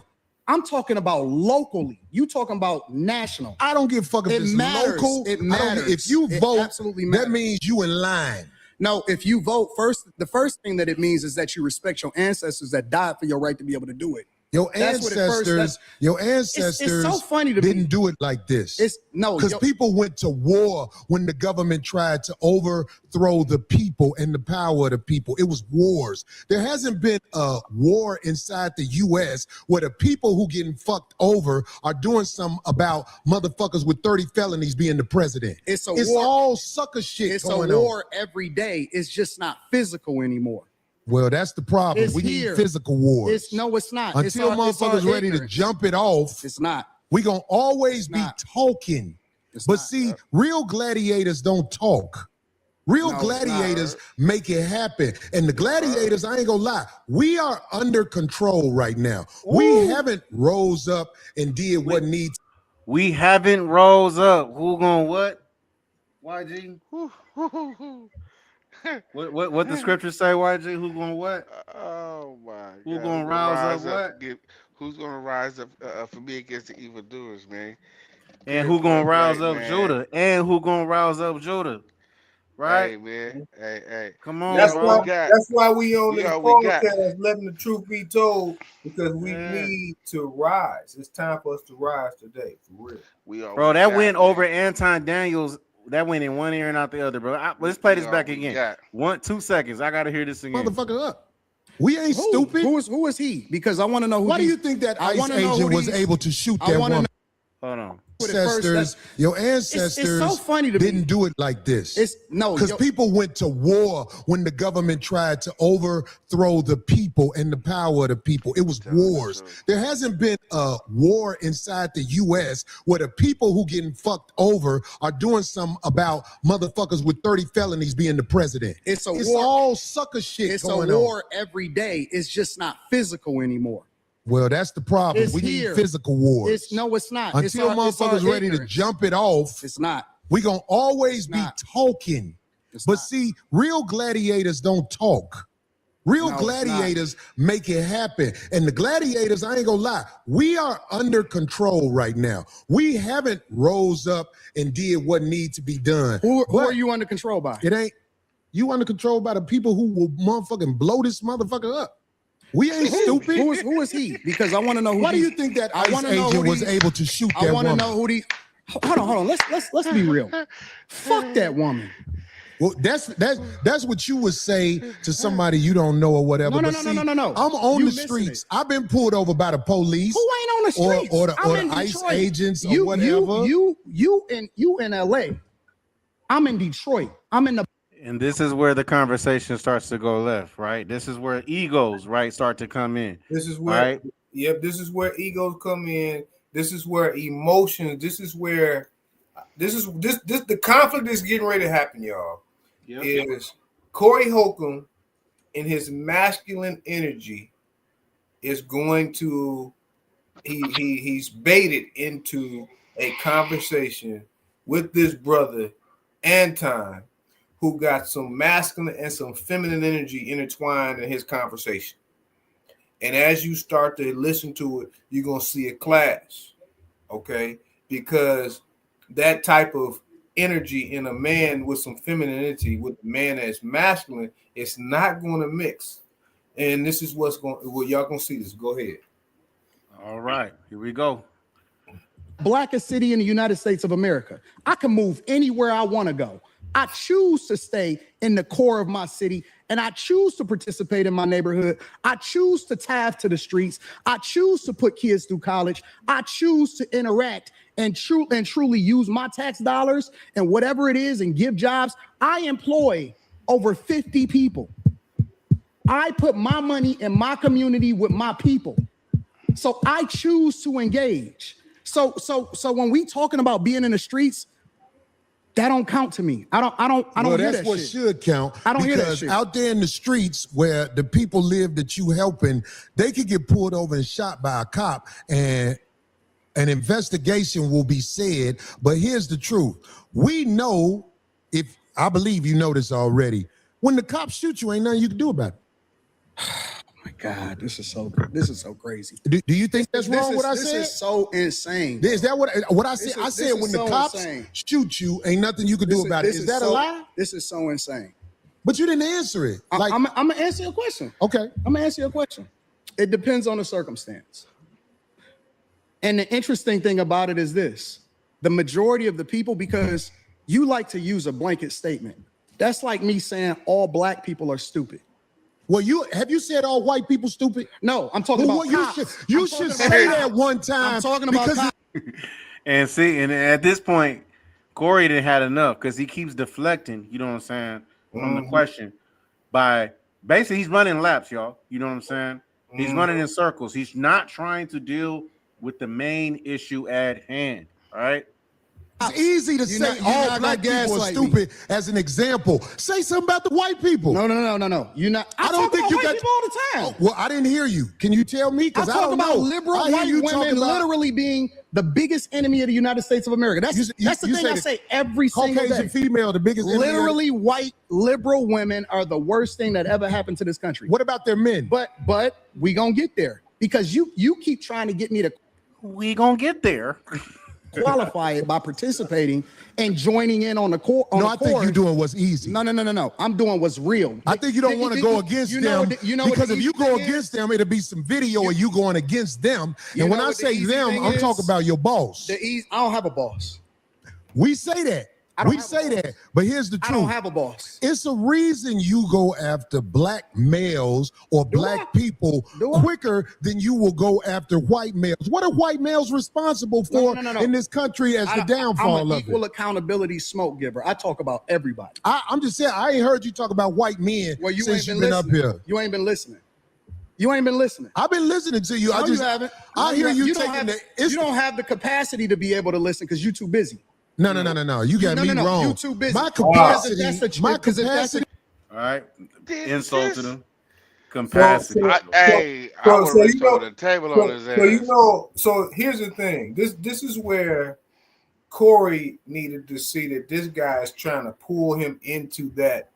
Speaker 7: I'm talking about locally. You talking about national.
Speaker 6: I don't give a fuck if it's local.
Speaker 7: It matters.
Speaker 6: If you vote,
Speaker 7: absolutely matters.
Speaker 6: That means you in line.
Speaker 7: No, if you vote first, the first thing that it means is that you respect your ancestors that died for your right to be able to do it.
Speaker 6: Your ancestors
Speaker 7: it's so funny to
Speaker 6: didn't do it like this. Because people went to war when the government tried to overthrow the people and the power of the people. It was wars. There hasn't been a war inside the U.S. where the people who getting fucked over are doing something about motherfuckers with 30 felonies being the president.
Speaker 7: It's
Speaker 6: war. All sucker shit.
Speaker 7: It's a war every day. It's just not physical anymore.
Speaker 6: Well, that's the problem. We need physical wars.
Speaker 7: It's not.
Speaker 6: Until motherfuckers ready to jump it off,
Speaker 7: it's not.
Speaker 6: We gonna always be talking. But see, real gladiators don't talk. Real gladiators make it happen. And the gladiators, I ain't gonna lie, we are under control right now. We haven't rose up and did what needs.
Speaker 3: We haven't rose up. Who gonna what? YG? What the scriptures say, YG? Who gonna what?
Speaker 5: Oh my
Speaker 3: Who
Speaker 5: God!
Speaker 3: gonna rouse up what?
Speaker 5: Who's gonna rise up for me against the evildoers, man?
Speaker 3: And
Speaker 5: Good
Speaker 3: who gonna
Speaker 5: point,
Speaker 3: rouse
Speaker 5: right,
Speaker 3: up
Speaker 5: man?
Speaker 3: Judah? And who gonna rouse up Judah? Right?
Speaker 5: Hey, man. Hey.
Speaker 3: Come
Speaker 5: We
Speaker 3: on,
Speaker 4: That's
Speaker 5: all we
Speaker 4: why.
Speaker 3: bro.
Speaker 5: got.
Speaker 4: That's why we on
Speaker 5: We
Speaker 4: this
Speaker 5: all we got.
Speaker 4: podcast, letting the truth be told, because we
Speaker 3: Yeah.
Speaker 4: need to rise. It's time for us to rise today, for real.
Speaker 5: We all
Speaker 3: Bro,
Speaker 5: we
Speaker 3: that
Speaker 5: got,
Speaker 3: went
Speaker 5: man.
Speaker 3: over Anton Daniels. That went in one ear and out the other, bro. Let's play
Speaker 5: We
Speaker 3: this
Speaker 5: all
Speaker 3: back
Speaker 5: we
Speaker 3: again.
Speaker 5: got.
Speaker 3: 2 seconds. I gotta hear this again.
Speaker 6: Motherfucker up. We ain't stupid.
Speaker 7: Who is he? Because I want to know who.
Speaker 6: Why do you think that ICE agent was able to shoot that woman?
Speaker 3: Hold on.
Speaker 6: Ancestors, your ancestors
Speaker 7: it's so funny to
Speaker 6: didn't
Speaker 7: me.
Speaker 6: do it like this.
Speaker 7: It's no,
Speaker 6: because people went to war when the government tried to overthrow the people and the power of the people. It was wars. There hasn't been a war inside the U.S. where the people who getting fucked over are doing something about motherfuckers with 30 felonies being the president.
Speaker 7: It's a
Speaker 6: It's
Speaker 7: war.
Speaker 6: all sucker shit
Speaker 7: It's
Speaker 6: going
Speaker 7: a war
Speaker 6: on.
Speaker 7: every day. It's just not physical anymore.
Speaker 6: Well, that's the problem.
Speaker 7: It's
Speaker 6: We
Speaker 7: here.
Speaker 6: need physical wars.
Speaker 7: It's not.
Speaker 6: Until
Speaker 7: It's our
Speaker 6: motherfuckers ready to
Speaker 7: ignorance.
Speaker 6: jump it off,
Speaker 7: It's not.
Speaker 6: we gonna always be
Speaker 7: not.
Speaker 6: talking. But see, real gladiators don't talk. Real
Speaker 7: No, it's
Speaker 6: gladiators make it happen. And the gladiators, I ain't gonna lie, we are under control right now. We haven't rose up and did what needs to be done.
Speaker 7: Who
Speaker 6: But
Speaker 7: are you under control by?
Speaker 6: it ain't you under control by the people who will motherfucking blow this motherfucker up. We ain't stupid.
Speaker 7: Who is he? Because I want to know who.
Speaker 6: Why do you think that ICE agent was able to shoot that
Speaker 7: I want to
Speaker 6: woman?
Speaker 7: know who the. Hold on. Let's be real. Fuck that woman.
Speaker 6: Well, that's what you would say to somebody you don't know or whatever.
Speaker 7: No.
Speaker 6: But see,
Speaker 7: No.
Speaker 6: I'm on
Speaker 7: You
Speaker 6: the
Speaker 7: missing
Speaker 6: streets.
Speaker 7: it.
Speaker 6: I've been pulled over by the police.
Speaker 7: Who ain't on the streets?
Speaker 6: Or
Speaker 7: I'm
Speaker 6: the
Speaker 7: in
Speaker 6: ICE
Speaker 7: Detroit.
Speaker 6: agents or whatever.
Speaker 7: You in LA. I'm in Detroit. I'm in the.
Speaker 3: And this is where the conversation starts to go left, right? This is where egos, right, start to come in.
Speaker 4: This is where,
Speaker 3: right?
Speaker 4: Yep, this is where egos come in. This is where emotions. This is where the conflict that's getting ready to happen, y'all.
Speaker 3: Yep.
Speaker 4: Is Corey Holcomb in his masculine energy is going to he's baited into a conversation with this brother Anton, who got some masculine and some feminine energy intertwined in his conversation. And as you start to listen to it, you're going to see a clash, okay? Because that type of energy in a man with some femininity, with a man that's masculine, it's not going to mix. And this is what y'all going to see this. Go ahead.
Speaker 3: All right, here we go.
Speaker 7: Blackest city in the United States of America. I can move anywhere I want to go. I choose to stay in the core of my city, and I choose to participate in my neighborhood. I choose to tithe to the streets. I choose to put kids through college. I choose to interact and truly use my tax dollars and whatever it is and give jobs. I employ over 50 people. I put my money in my community with my people. So I choose to engage. So when we talking about being in the streets, that don't count to me. I don't hear
Speaker 6: that's
Speaker 7: that
Speaker 6: what
Speaker 7: shit.
Speaker 6: should count.
Speaker 7: I don't hear that
Speaker 6: because
Speaker 7: shit.
Speaker 6: out there in the streets where the people live that you helping, they could get pulled over and shot by a cop, and an investigation will be said. But here's the truth: we know, if I believe you know this already, when the cops shoot you, ain't nothing you can do about it.
Speaker 7: My God, this is so crazy.
Speaker 6: Do you think that's wrong? What I
Speaker 7: This
Speaker 6: said?
Speaker 7: is so insane.
Speaker 6: Is that what I said? I
Speaker 7: This
Speaker 6: said
Speaker 7: is
Speaker 6: when the
Speaker 7: so
Speaker 6: cops
Speaker 7: insane.
Speaker 6: shoot you, ain't nothing you can do about it. Is that a lie?
Speaker 7: This is so insane.
Speaker 6: But you didn't answer it. Like,
Speaker 7: I'm gonna answer your question.
Speaker 6: okay.
Speaker 7: I'm gonna answer your question. It depends on the circumstance. And the interesting thing about it is this: the majority of the people, because you like to use a blanket statement. That's like me saying all black people are stupid.
Speaker 6: Well, have you said all white people stupid?
Speaker 7: No, I'm talking about cops.
Speaker 6: You should say that one time.
Speaker 7: I'm talking about
Speaker 6: because
Speaker 7: cops.
Speaker 3: And see, and at this point, Corey didn't had enough because he keeps deflecting, you know what I'm saying, from the question by basically he's running laps, y'all. You know what I'm saying? He's running in circles. He's not trying to deal with the main issue at hand. All right.
Speaker 6: It's easy to say all black people are stupid as an example. Say something about the white people.
Speaker 7: No. You're not. I don't think you got people all the time.
Speaker 6: Well, I didn't hear you. Can you tell me? Because I
Speaker 7: talk
Speaker 6: don't
Speaker 7: about
Speaker 6: know.
Speaker 7: liberal white women literally being the biggest enemy of the United States of America. That's the thing I say every single day.
Speaker 6: Caucasian female, the biggest enemy.
Speaker 7: Literally, white liberal women are the worst thing that ever happened to this country.
Speaker 6: What about their men?
Speaker 7: But we gonna get there because you keep trying to get me to.
Speaker 3: We gonna get there.
Speaker 7: Qualify it by participating and joining in on the core.
Speaker 6: I think you're doing what's easy.
Speaker 7: No. I'm doing what's real.
Speaker 6: I think you don't want to go against them because if you go against them, it'll be some video of you going against them. And when I say them, I'm talking about your boss.
Speaker 7: I don't have a boss.
Speaker 6: We say that. We say that, but here's the truth.
Speaker 7: I don't have a boss.
Speaker 6: It's a reason you go after black males or black people quicker than you will go after white males. What are white males responsible for in this country as the downfall
Speaker 7: I'm an
Speaker 6: of
Speaker 7: equal
Speaker 6: it?
Speaker 7: accountability smoke giver. I talk about everybody.
Speaker 6: I'm just saying, I ain't heard you talk about white men since you've been up here.
Speaker 7: You ain't been listening. You ain't been listening.
Speaker 6: I've been listening to you.
Speaker 7: No, you haven't.
Speaker 6: I hear you taking
Speaker 7: you don't have the capacity to be able to listen because you're too busy.
Speaker 6: No. You got me wrong.
Speaker 7: You too busy.
Speaker 6: My capacity.
Speaker 3: All right. Insult to them. Capacity.
Speaker 5: I would reach over the table on his ass.
Speaker 4: So here's the thing. This is where Corey needed to see that this guy is trying to pull him into that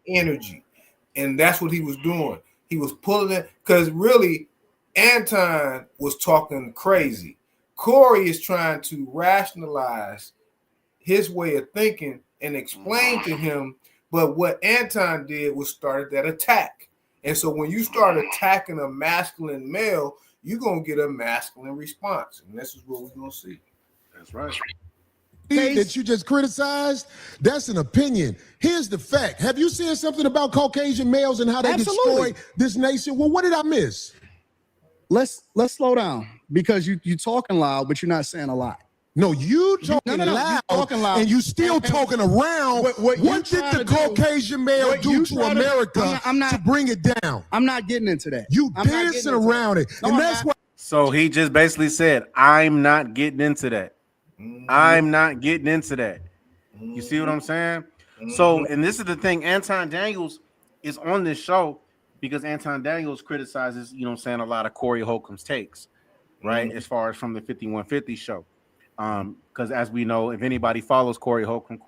Speaker 4: energy. And that's what he was doing. He was pulling it because really Anton was talking crazy. Corey is trying to rationalize his way of thinking and explain to him, but what Anton did was started that attack. And so when you start attacking a masculine male, you're going to get a masculine response. And this is what we're going to see.
Speaker 3: That's right.
Speaker 6: That you just criticized, that's an opinion. Here's the fact. Have you seen something about Caucasian males and how they destroy this nation? Well, what did I miss?
Speaker 7: Let's slow down because you talking loud, but you're not saying a lot.
Speaker 6: No, you talking loud, and you still talking around. What did the Caucasian male do to America to bring it down?
Speaker 7: I'm not getting into that.
Speaker 6: You dancing around it. And that's why.
Speaker 3: So he just basically said, I'm not getting into that. I'm not getting into that. You see what I'm saying? So, and this is the thing, Anton Daniels is on this show because Anton Daniels criticizes, you know what I'm saying, a lot of Corey Holcomb's takes, right? As far as from the 5150 show. Because as we know, if anybody follows Corey Holcomb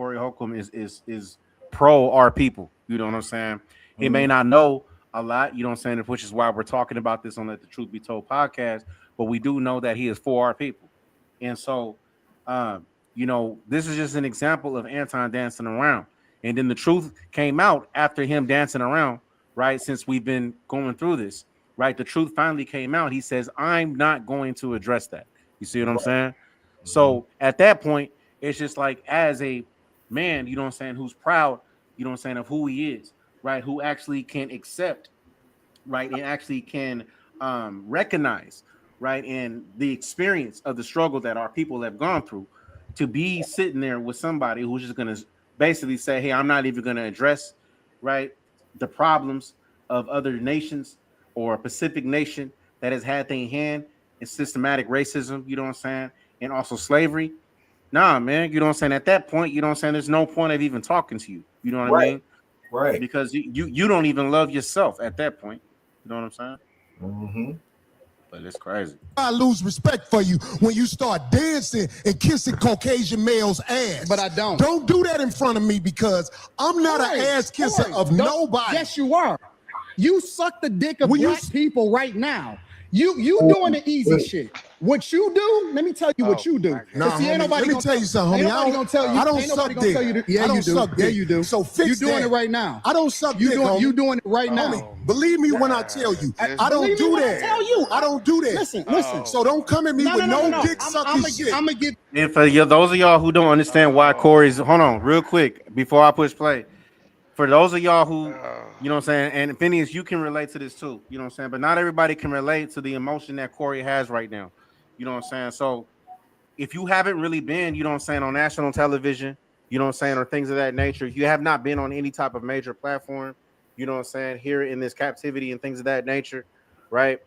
Speaker 3: is pro our people. You know what I'm saying? He may not know a lot, you know what I'm saying, which is why we're talking about this on the Truth Be Told podcast, but we do know that he is for our people. And so, you know, this is just an example of Anton dancing around. And then the truth came out after him dancing around, right? Since we've been going through this, right? The truth finally came out. He says, I'm not going to address that. You see what I'm saying? So at that point, it's just like as a man, you know what I'm saying, who's proud, you know what I'm saying, of who he is, right? Who actually can accept, right? And actually can recognize, right? And the experience of the struggle that our people have gone through, to be sitting there with somebody who's just going to basically say, hey, I'm not even going to address, right, the problems of other nations or a Pacific nation that has had their hand in systematic racism, you know what I'm saying? And also slavery. Nah, man, you know what I'm saying? At that point, you know what I'm saying? There's no point of even talking to you. You know what I mean?
Speaker 4: Right.
Speaker 3: Because you don't even love yourself at that point. You know what I'm saying?
Speaker 4: Mm-hmm.
Speaker 3: But it's crazy.
Speaker 6: I lose respect for you when you start dancing and kissing Caucasian males' ass.
Speaker 7: But I don't.
Speaker 6: Don't do that in front of me because I'm not an ass kisser of nobody.
Speaker 7: Yes, you are. You suck the dick of black people right now. You doing the easy shit. What you do, let me tell you what you do.
Speaker 6: Nah, let me tell you something, homie. I don't suck dick.
Speaker 7: Yeah, you do.
Speaker 6: Suck dick.
Speaker 7: Yeah, you do.
Speaker 6: So fix
Speaker 7: you doing
Speaker 6: that.
Speaker 7: it right now.
Speaker 6: I don't suck dick, homie.
Speaker 7: You doing it right now.
Speaker 6: Homie, believe me when I tell you. I don't do that. I don't do that.
Speaker 7: Listen.
Speaker 6: So don't come at me with no dick sucking shit.
Speaker 7: I'm gonna give.
Speaker 3: And for those of y'all who don't understand why Corey's, hold on, real quick before I push play. For those of y'all who, you know what I'm saying, and Phineas, you can relate to this too, you know what I'm saying, but not everybody can relate to the emotion that Corey has right now, you know what I'm saying. So if you haven't really been, you know what I'm saying, on national television, you know what I'm saying, or things of that nature, if you have not been on any type of major platform, you know what I'm saying, here in this captivity and things of that nature, right,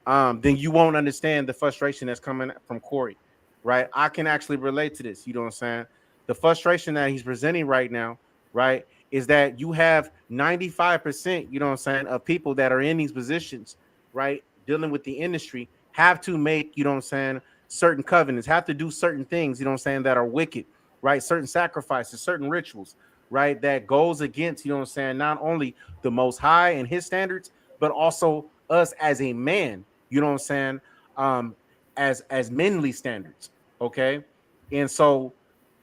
Speaker 3: then you won't understand the frustration that's coming from Corey, right? I can actually relate to this. You know what I'm saying? The frustration that he's presenting right now, right, is that you have 95%, you know what I'm saying, of people that are in these positions, right, dealing with the industry, have to make, you know what I'm saying, certain covenants, have to do certain things, you know what I'm saying, that are wicked, right? Certain sacrifices, certain rituals, right, that goes against, you know what I'm saying, not only the Most High and his standards, but also us as a man, you know what I'm saying, as manly standards, okay? And so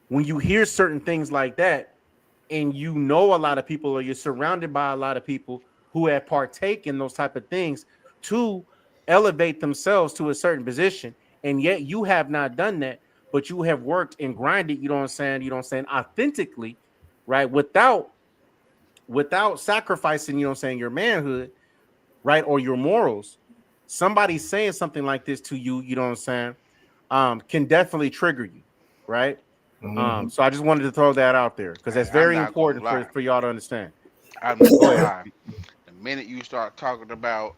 Speaker 3: when you hear certain things like that, and you know a lot of people, or you're surrounded by a lot of people who have partake in those type of things to elevate themselves to a certain position, and yet you have not done that, but you have worked and grinded, you know what I'm saying, authentically, right, without sacrificing, you know what I'm saying, your manhood, right, or your morals. Somebody saying something like this to you, you know what I'm saying, can definitely trigger you, right? So I just wanted to throw that out there because
Speaker 5: Hey,
Speaker 3: that's
Speaker 5: I'm
Speaker 3: very
Speaker 5: not gonna
Speaker 3: important
Speaker 5: lie.
Speaker 3: for y'all to understand.
Speaker 5: I'm not
Speaker 3: Go
Speaker 5: gonna
Speaker 3: ahead.
Speaker 5: lie. The minute you start talking about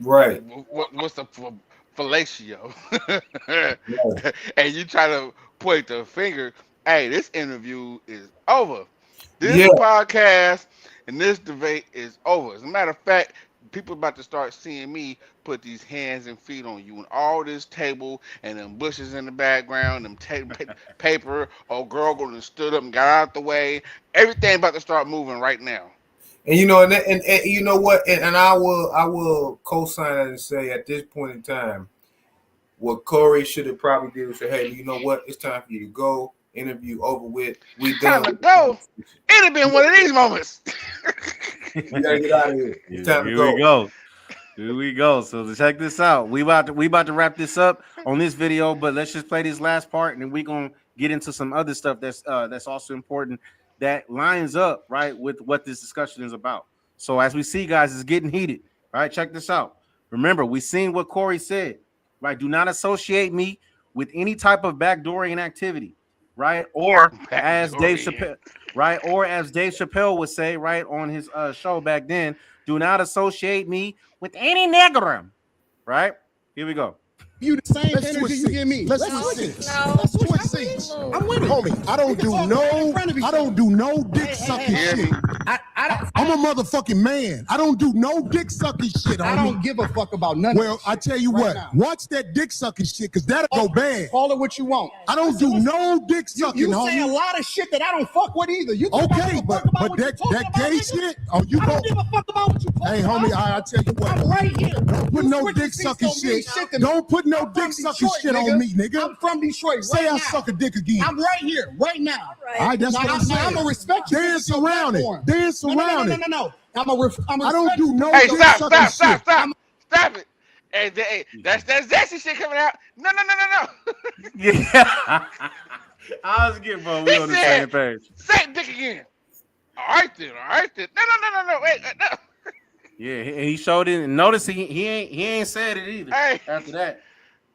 Speaker 4: Right.
Speaker 5: what's the fellatio,
Speaker 4: Right.
Speaker 5: and you try to point the finger, hey, this interview is over. This
Speaker 4: Yeah.
Speaker 5: podcast and this debate is over. As a matter of fact, people about to start seeing me put these hands and feet on you and all this table and them bushes in the background, them paper. Oh, girl, going to stood up and got out the way. Everything about to start moving right now.
Speaker 4: And you know, and you know what, and I will co-sign that and say at this point in time, what Corey should have probably did was say, hey, you know what, it's time for you to go. Interview over with. We
Speaker 5: Time
Speaker 4: done
Speaker 5: to
Speaker 4: with the
Speaker 5: go.
Speaker 4: conversation.
Speaker 5: It'd have been one of these moments.
Speaker 4: You gotta get out of here. It's time to
Speaker 3: Here we
Speaker 4: go.
Speaker 3: go. Here we go. So check this out. We about to wrap this up on this video, but let's just play this last part, and then we're gonna get into some other stuff that's also important that lines up right with what this discussion is about. So as we see, guys, it's getting heated. All right, check this out. Remember, we seen what Corey said. Right, do not associate me with any type of backdooring activity. Right, or as Dave
Speaker 5: Backdooring.
Speaker 3: Chappelle, right, or as Dave Chappelle would say, right on his show back then, do not associate me with any nigger. Right? Here we go.
Speaker 7: You the same
Speaker 6: Let's
Speaker 7: energy
Speaker 6: switch
Speaker 7: you give me.
Speaker 6: seats. Let's switch seats. Let's switch seats. I'm with it. Homie, I don't do no dick sucking
Speaker 5: Hear
Speaker 6: shit.
Speaker 5: me?
Speaker 6: I'm a motherfucking man. I don't do no dick sucking shit,
Speaker 7: I
Speaker 6: homie.
Speaker 7: don't give a fuck about none
Speaker 6: Well,
Speaker 7: of
Speaker 6: I tell you
Speaker 7: right
Speaker 6: what,
Speaker 7: now.
Speaker 6: watch that dick sucking shit, cause that'll go bad.
Speaker 7: Call it what you want.
Speaker 6: I don't do no dick sucking,
Speaker 7: You say a
Speaker 6: homie.
Speaker 7: lot of shit that I don't fuck with either. You think I
Speaker 6: Okay,
Speaker 7: give a
Speaker 6: but
Speaker 7: fuck about
Speaker 6: but
Speaker 7: what you
Speaker 6: that
Speaker 7: talking
Speaker 6: that
Speaker 7: about,
Speaker 6: gay
Speaker 7: nigga?
Speaker 6: shit, oh you
Speaker 7: I
Speaker 6: go.
Speaker 7: don't give a fuck about what you talking
Speaker 6: Hey,
Speaker 7: about.
Speaker 6: homie, I tell you what.
Speaker 7: I'm right here.
Speaker 6: Don't put
Speaker 7: You
Speaker 6: no
Speaker 7: switching
Speaker 6: dick
Speaker 7: seats
Speaker 6: sucking
Speaker 7: don't mean
Speaker 6: shit.
Speaker 7: to me.
Speaker 6: Don't put no
Speaker 7: I'm from
Speaker 6: dick sucking
Speaker 7: Detroit,
Speaker 6: shit on me, nigga.
Speaker 7: I'm from Detroit
Speaker 6: Say
Speaker 7: right
Speaker 6: I
Speaker 7: now.
Speaker 6: suck a dick again.
Speaker 7: I'm right here, right now.
Speaker 6: All right, that's
Speaker 7: Now,
Speaker 6: what I'm
Speaker 7: now
Speaker 6: saying.
Speaker 7: I'm gonna respect you.
Speaker 6: Dance
Speaker 7: because it's your
Speaker 6: around it.
Speaker 7: platform.
Speaker 6: Dance around it.
Speaker 7: No. I'm
Speaker 6: I don't do no
Speaker 5: Hey,
Speaker 6: dick
Speaker 5: stop,
Speaker 6: sucking
Speaker 5: stop,
Speaker 6: shit.
Speaker 5: stop, stop. Stop it. Hey, that's zesty shit coming out. No.
Speaker 3: Yeah. I was getting, bro. We
Speaker 5: He
Speaker 3: on the
Speaker 5: said,
Speaker 3: same page.
Speaker 5: say it, dick again. All right then. No. Wait, no.
Speaker 3: Yeah, he showed it. And notice he ain't said it either.
Speaker 5: Hey,
Speaker 3: After that,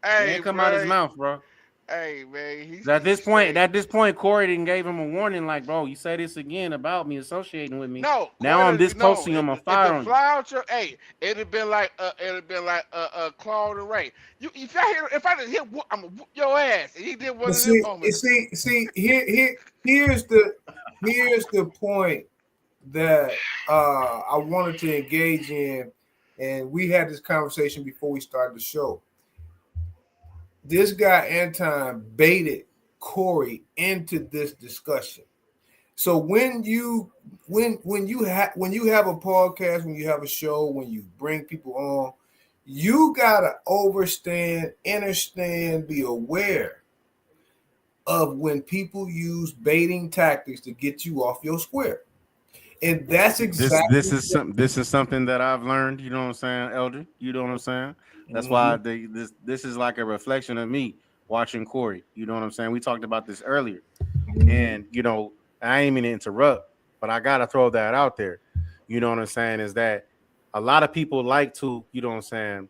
Speaker 3: it
Speaker 5: hey,
Speaker 3: ain't come out his
Speaker 5: bro.
Speaker 3: mouth, bro.
Speaker 5: Hey, man. He
Speaker 3: 'Cause at this
Speaker 5: straight.
Speaker 3: point, Corey didn't gave him a warning, like, bro, you say this again about me associating with me.
Speaker 5: No,
Speaker 3: Now I'm
Speaker 5: quarter.
Speaker 3: this close
Speaker 5: No,
Speaker 3: to you, I'm gonna
Speaker 5: if
Speaker 3: fire
Speaker 5: it
Speaker 3: on you.
Speaker 5: fly out your, hey, it'd have been like Claude and Ray. If I just hit, I'm gonna whoop your ass. And he did one
Speaker 4: But
Speaker 5: of them
Speaker 4: see,
Speaker 5: moments.
Speaker 4: here's the point that I wanted to engage in, and we had this conversation before we started the show. This guy Anton baited Corey into this discussion. So when you have a podcast, when you have a show, when you bring people on, you gotta understand, be aware of when people use baiting tactics to get you off your square. And that's exactly
Speaker 3: This is something that I've learned, you know what I'm saying, Elder. You know what I'm saying? That's why this is like a reflection of me watching Corey. You know what I'm saying? We talked about this earlier. And I ain't mean to interrupt, but I gotta throw that out there. You know what I'm saying? Is that a lot of people like to, you know what I'm saying,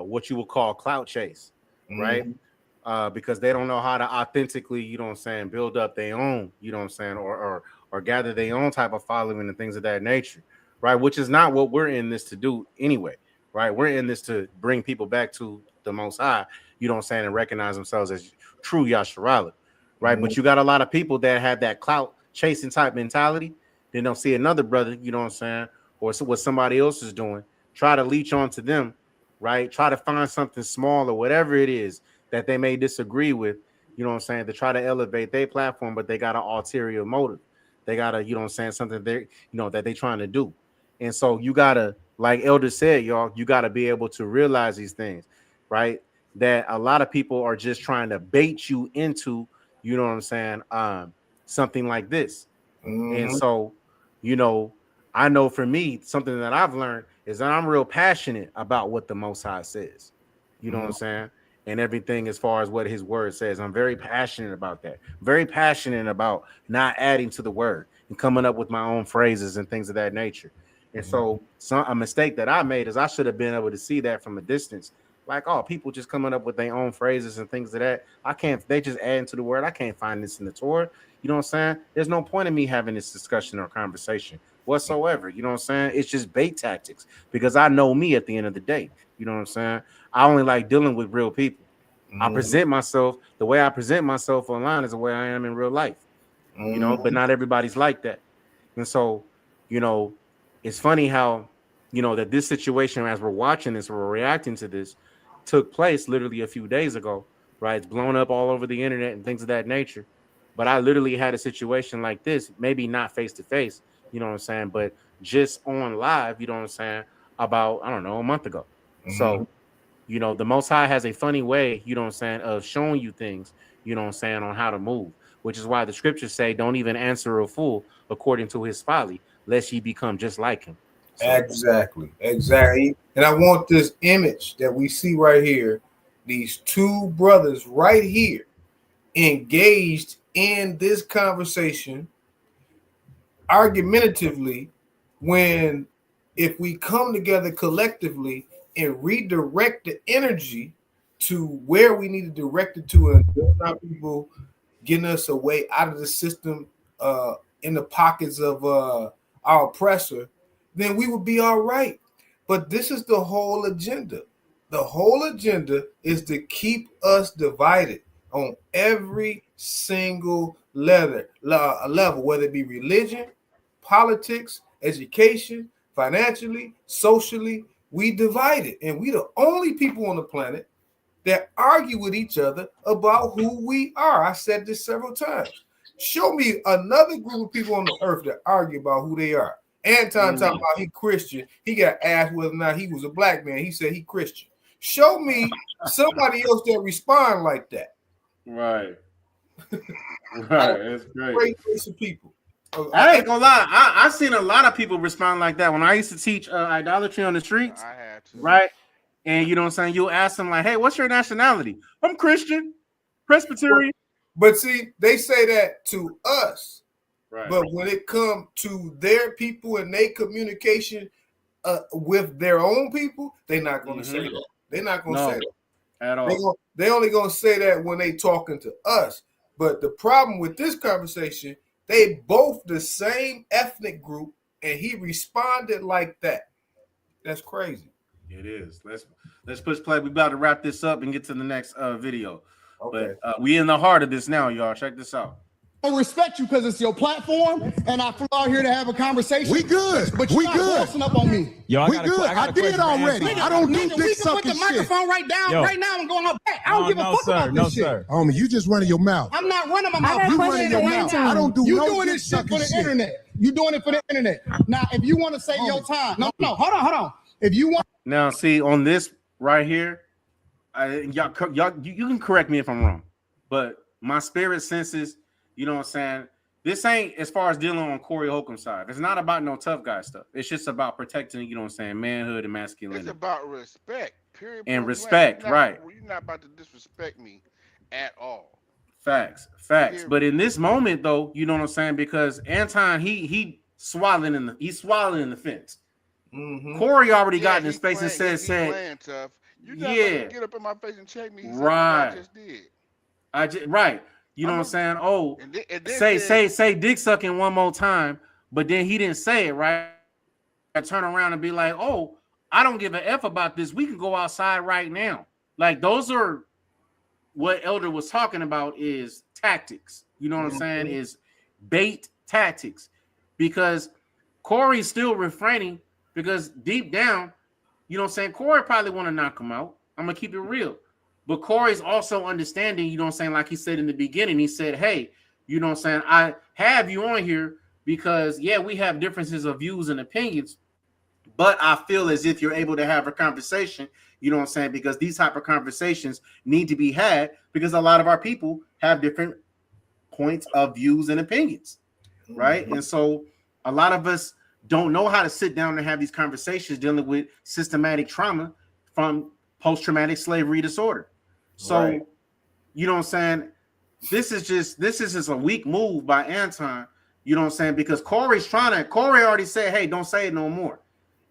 Speaker 3: what you would call clout chase, right? Because they don't know how to authentically, you know what I'm saying, build up their own, you know what I'm saying, or gather their own type of following and things of that nature, right? Which is not what we're in this to do anyway, right? We're in this to bring people back to the Most High, you know what I'm saying, and recognize themselves as true Yasharala, right? But you got a lot of people that have that clout chasing type mentality. Then they'll see another brother, you know what I'm saying, or what somebody else is doing, try to leech onto them, right? Try to find something small or whatever it is that they may disagree with, you know what I'm saying, to try to elevate their platform, but they got an ulterior motive. They got to, you know what I'm saying, something they, you know, that they trying to do. And so you got to, like Elder said, y'all, you got to be able to realize these things, right? That a lot of people are just trying to bait you into, you know what I'm saying, something like this. And so, you know, I know for me, something that I've learned is that I'm real passionate about what the Most High says, you know what I'm saying? And everything as far as what his word says. I'm very passionate about that. Very passionate about not adding to the word and coming up with my own phrases and things of that nature. And so a mistake that I made is I should have been able to see that from a distance. Like, oh, people just coming up with their own phrases and things of that. I can't, they just add into the word. I can't find this in the Torah. You know what I'm saying? There's no point in me having this discussion or conversation whatsoever. You know what I'm saying? It's just bait tactics because I know me at the end of the day. You know what I'm saying? I only like dealing with real people. I present myself, the way I present myself online is the way I am in real life, you know, but not everybody's like that. And so, you know, it's funny how, you know, that this situation, as we're watching this, we're reacting to this, took place literally a few days ago, right? It's blown up all over the internet and things of that nature. But I literally had a situation like this, maybe not face to face, you know what I'm saying, but just on live, you know what I'm saying, about, I don't know, a month ago. So, you know, the Most High has a funny way, you know what I'm saying, of showing you things, you know what I'm saying, on how to move, which is why the scriptures say, don't even answer a fool according to his folly, lest ye become just like him. So,
Speaker 4: exactly. And I want this image that we see right here, these two brothers right here engaged in this conversation argumentatively, when if we come together collectively and redirect the energy to where we need to direct it to, and not people getting us away out of the system in the pockets of our oppressor, then we would be all right. But this is the whole agenda. The whole agenda is to keep us divided on every single level, whether it be religion, politics, education, financially, socially. We divided, and we the only people on the planet that argue with each other about who we are. I said this several times. Show me another group of people on the earth that argue about who they are. Anton talking about he Christian. He got asked whether or not he was a black man. He said he Christian. Show me somebody else that respond like that.
Speaker 3: Right. Right. That's great.
Speaker 4: Great race of people.
Speaker 3: I ain't gonna lie. I've seen a lot of people respond like that. When I used to teach idolatry on the streets,
Speaker 5: I had to.
Speaker 3: right? And you know what I'm saying? You'll ask them like, hey, what's your nationality? I'm Christian, Presbyterian.
Speaker 4: But see, they say that to us.
Speaker 3: Right.
Speaker 4: But when it comes to their people and their communication with their own people, they're not going to say that. They're not going to say that
Speaker 3: at all.
Speaker 4: They only going to say that when they talking to us. But the problem with this conversation, they both the same ethnic group, and he responded like that. That's crazy.
Speaker 3: It is. Let's push play. We about to wrap this up and get to the next video.
Speaker 4: Okay.
Speaker 3: But we in the heart of this now, y'all. Check this out.
Speaker 7: I respect you because it's your platform, and I flew out here to have a conversation.
Speaker 6: We good.
Speaker 7: But you're not forcing up on me.
Speaker 6: Yo, we good. I did already. I don't do dick sucking
Speaker 7: put the microphone right down right now and go on her back. I don't give a fuck about this shit.
Speaker 6: Homie, you just running your mouth.
Speaker 7: I'm not running my mouth.
Speaker 6: You running your mouth. I don't do
Speaker 7: You
Speaker 6: no
Speaker 7: doing
Speaker 6: dick
Speaker 7: this shit for
Speaker 6: sucking
Speaker 7: the
Speaker 6: shit.
Speaker 7: internet. You doing it for the internet. Now, if you want to say your time, no, hold on. If you want,
Speaker 3: Now, see on this right here, y'all, you can correct me if I'm wrong, but my spirit senses, you know what I'm saying. This ain't as far as dealing on Corey Holcomb's side. It's not about no tough guy stuff. It's just about protecting, you know what I'm saying, manhood and masculinity.
Speaker 5: It's about respect, period.
Speaker 3: And respect, right.
Speaker 5: You're not about to disrespect me at all.
Speaker 3: Facts.
Speaker 5: Period.
Speaker 3: But in this moment, though, you know what I'm saying, because Anton, he swallowing in the fence. Corey already got in his face and said,
Speaker 5: playing tough. You're not about to get up in my face and check me.
Speaker 3: Right.
Speaker 5: I just did.
Speaker 3: Right. You know what I'm saying? Oh, say dick sucking one more time, but then he didn't say it, right? I turn around and be like, oh, I don't give a F about this. We can go outside right now. Like those are what Elder was talking about is tactics. You know what I'm saying? Is bait tactics. Because Corey's still refraining because deep down, you know what I'm saying? Corey probably want to knock him out. I'm going to keep it real. But Corey's also understanding, you know what I'm saying? Like he said in the beginning, he said, hey, you know what I'm saying? I have you on here because, yeah, we have differences of views and opinions, but I feel as if you're able to have a conversation, you know what I'm saying? Because these type of conversations need to be had because a lot of our people have different points of views and opinions, right? And so a lot of us don't know how to sit down and have these conversations dealing with systematic trauma from post-traumatic slavery disorder. So, you know what I'm saying? This is just a weak move by Anton, you know what I'm saying? Because Corey already said, hey, don't say it no more.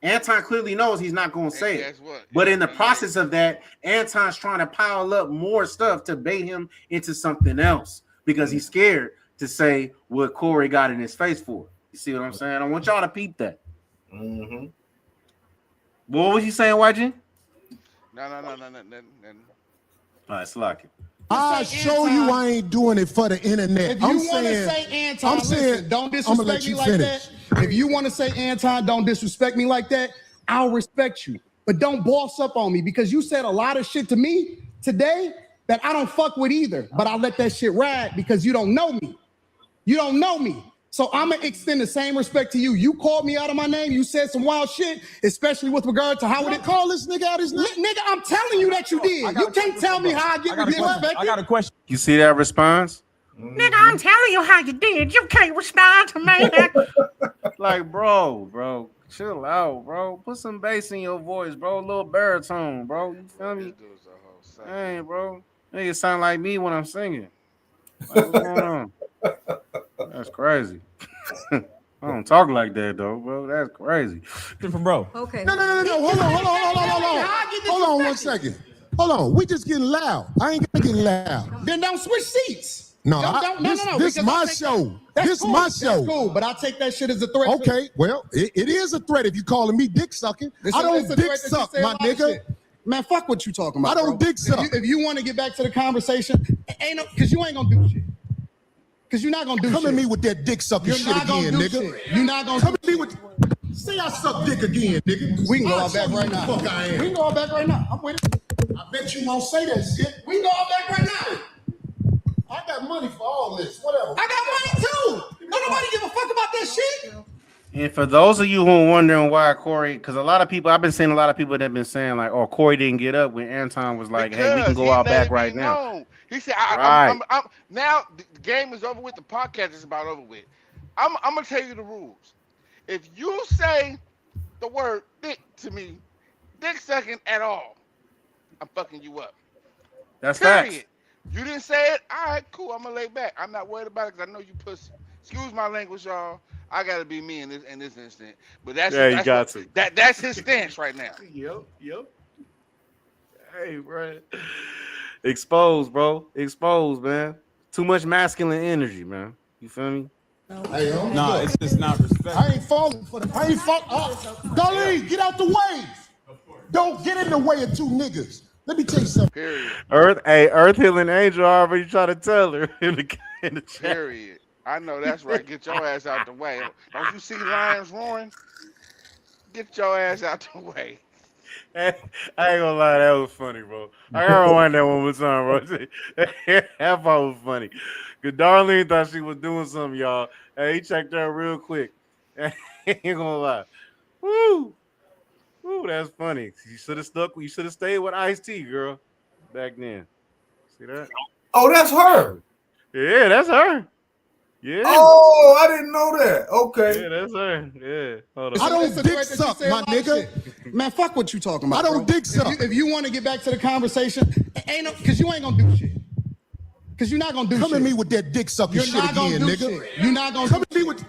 Speaker 3: Anton clearly knows he's not going to say it. But in the process of that, Anton's trying to pile up more stuff to bait him into something else because he's scared to say what Corey got in his face for. You see what I'm saying? I want y'all to peep that. What was you saying, YG?
Speaker 5: No.
Speaker 3: All right, Slocky.
Speaker 6: I show you I ain't doing it for the internet.
Speaker 7: If you want to say Anton, listen, don't disrespect me like that. If you want to say Anton, don't disrespect me like that, I'll respect you. But don't boss up on me because you said a lot of shit to me today that I don't fuck with either. But I let that shit ride because you don't know me. You don't know me. So I'm going to extend the same respect to you. You called me out of my name. You said some wild shit, especially with regard to how would it call this nigga out his name? Nigga, I'm telling you that you did. You can't tell me how I get disrespected.
Speaker 11: I got a question.
Speaker 3: You see that response?
Speaker 10: Nigga, I'm telling you how you did. You can't respond to me.
Speaker 3: Like, bro, chill out, bro. Put some bass in your voice, bro. A little baritone, bro. You feel me? Hey, bro. Nigga sound like me when I'm singing. Like, what's going on? That's crazy. I don't talk like that though, bro. That's crazy.
Speaker 11: From bro.
Speaker 8: Okay.
Speaker 6: No. Hold on 1 second. Hold on. We just getting loud. I ain't gonna get loud.
Speaker 7: Then don't switch seats.
Speaker 6: No, this my
Speaker 7: because
Speaker 6: show.
Speaker 7: That's
Speaker 6: This
Speaker 7: cool.
Speaker 6: my show.
Speaker 7: That's cool, but I take that shit as a threat.
Speaker 6: Okay, well, it is a threat if you calling me dick sucking. I don't dick suck, my nigga.
Speaker 7: Man, fuck what you talking about.
Speaker 6: I don't dick suck.
Speaker 7: If you want to get back to the conversation, because you ain't gonna do shit. Because you're not gonna do shit.
Speaker 6: Come at me with that dick sucking shit again, nigga.
Speaker 7: You're not gonna
Speaker 6: come at me with. Say I suck dick again, nigga.
Speaker 7: We can go all back right now.
Speaker 6: Fuck I am.
Speaker 7: We can go all back right now. I'm with it.
Speaker 6: I bet you won't say that shit.
Speaker 7: We can go all back right now.
Speaker 6: I got money for all this. Whatever.
Speaker 7: I got money too. Don't nobody give a fuck about that shit.
Speaker 3: And for those of you who are wondering why Corey, because a lot of people, I've been seeing a lot of people that have been saying like, "Oh, Corey didn't get up when Anton was like, hey, we can go out back right now."
Speaker 5: He said, I'm now the game is over with. The podcast is about over with. I'm gonna tell you the rules. If you say the word dick to me, dick sucking at all, I'm fucking you up.
Speaker 3: That's
Speaker 5: period.
Speaker 3: facts.
Speaker 5: You didn't say it. All right, cool. I'm gonna lay back. I'm not worried about it because I know you pussy. Excuse my language, y'all. I gotta be me in this instant. But that's that's his stance right now.
Speaker 3: Yep. Hey, bro. Exposed, bro. Exposed, man. Too much masculine energy, man. You feel me?
Speaker 6: Hey,
Speaker 11: No, it's just not respect.
Speaker 6: I ain't falling for the. I ain't falling. Darlene, get out the way. Don't get in the way of two niggas. Let me tell you something.
Speaker 5: Period.
Speaker 3: Earth Healing Angel already tried to tell her in the chat.
Speaker 5: Period. I know that's right. Get your ass out the way. Don't you see lions roaring? Get your ass out the way.
Speaker 3: I ain't gonna lie, that was funny, bro. I gotta rewind that one more time, bro. That part was funny. Cause Darlene thought she was doing something, y'all. Hey, he checked her real quick. Ain't gonna lie. Woo, that's funny. You should have stuck. You should have stayed with Ice-T, girl, back then. See that?
Speaker 4: Oh, that's her.
Speaker 3: Yeah, that's her. Yeah.
Speaker 4: Oh, I didn't know that. Okay.
Speaker 3: Yeah, that's her. Yeah. Hold on.
Speaker 6: I don't dick suck, my nigga.
Speaker 7: Man, fuck what you talking about.
Speaker 6: I don't dick suck.
Speaker 7: If you want to get back to the conversation, because you ain't gonna do shit. Because you're not gonna do shit.
Speaker 6: Come at me with that dick sucking shit again, nigga.
Speaker 7: You're not gonna
Speaker 6: come at me with.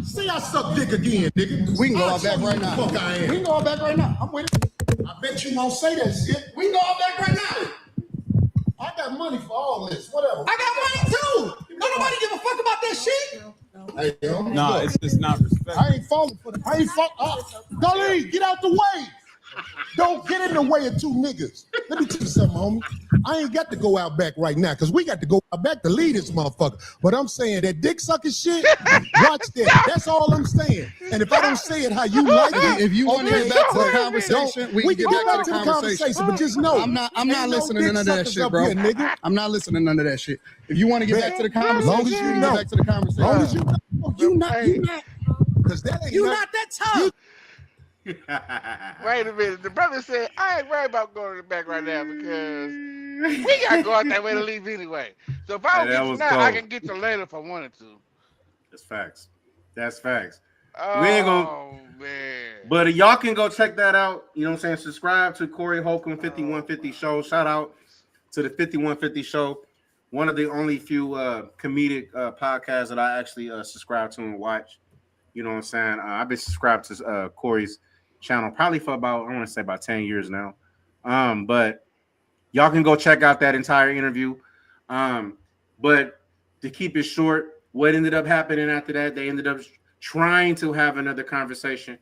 Speaker 6: Say I suck dick again, nigga.
Speaker 7: We can go all back right now.
Speaker 6: Fuck I am.
Speaker 7: We can go all back right now. I'm with it.
Speaker 6: I bet you won't say that shit.
Speaker 7: We can go all back right now.
Speaker 6: I got money for all this. Whatever.
Speaker 7: I got money too. Don't nobody give a fuck about that shit.
Speaker 6: Hey,
Speaker 11: No, it's just not respect.
Speaker 6: I ain't falling for the. I ain't falling. Darlene, get out the way. Don't get in the way of two niggas. Let me tell you something, homie. I ain't got to go out back right now because we got to go out back to lead this motherfucker. But I'm saying that dick sucking shit, watch that. That's all I'm saying. And if I don't say it how you like it,
Speaker 7: If you want to get back to the conversation, we can get back to the
Speaker 6: conversation. But just know,
Speaker 7: I'm not listening to none of that shit, bro.
Speaker 6: Here, nigga.
Speaker 7: I'm not listening to none of that shit. If you want to get back to the conversation,
Speaker 6: long as you know.
Speaker 7: get back to the conversation.
Speaker 6: Long as you know, you not, because that ain't
Speaker 7: You not that tough.
Speaker 5: Wait a minute. The brother said, I ain't worried about going to the back right now because we got to go out that way to leave anyway. So if I don't get to now, I can get to later if I wanted to.
Speaker 3: That's facts. That's facts.
Speaker 5: Oh,
Speaker 3: We ain't gonna,
Speaker 5: man.
Speaker 3: but y'all can go check that out. You know what I'm saying? Subscribe to Corey Holcomb 5150 Show. Shout out to the 5150 Show. One of the only few comedic podcasts that I actually subscribe to and watch. You know what I'm saying? I've been subscribed to Corey's channel probably for about, I want to say about 10 years now. But y'all can go check out that entire interview. But to keep it short, what ended up happening after that, they ended up trying to have another conversation,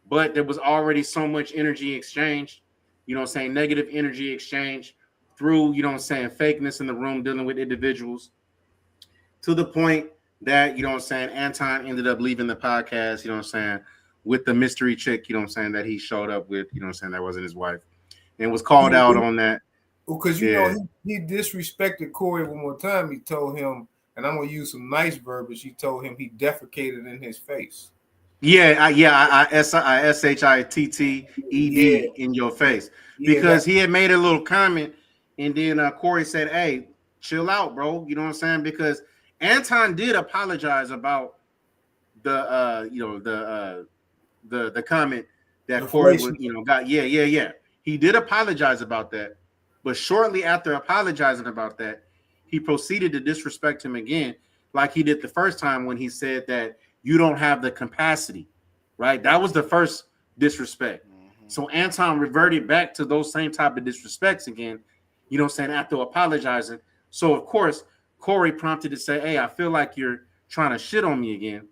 Speaker 3: but there was already so much energy exchange, you know what I'm saying, negative energy exchange through, you know what I'm saying, fakeness in the room dealing with individuals to the point that, you know what I'm saying, Anton ended up leaving the podcast, you know what I'm saying, with the mystery chick, you know what I'm saying, that he showed up with, you know what I'm saying, that wasn't his wife, and was called out on that.
Speaker 4: Because, you know, he disrespected Corey one more time. He told him, and I'm going to use some nice verbiage, he told him he defecated in his face.
Speaker 3: I SHITTED in your face, because he had made a little comment, and then Corey said, hey, chill out, bro. You know what I'm saying? Because Anton did apologize about the the comment that Corey would, you know, got. He did apologize about that, but shortly after apologizing about that, he proceeded to disrespect him again, like he did the first time when he said that you don't have the capacity, right? That was the first disrespect. Mm-hmm. So Anton reverted back to those same type of disrespects again, you know what I'm saying, after apologizing. So, of course, Corey prompted to say, hey, I feel like you're trying to shit on me again.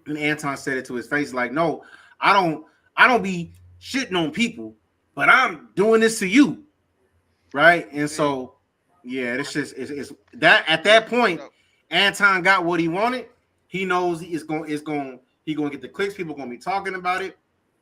Speaker 3: And Anton said it to his face like, no, I don't be shitting on people, but I'm doing this to you, right? And so, yeah, it's just it's that at that point, Anton got what he wanted. He knows he gonna get the clicks. People gonna be talking about it.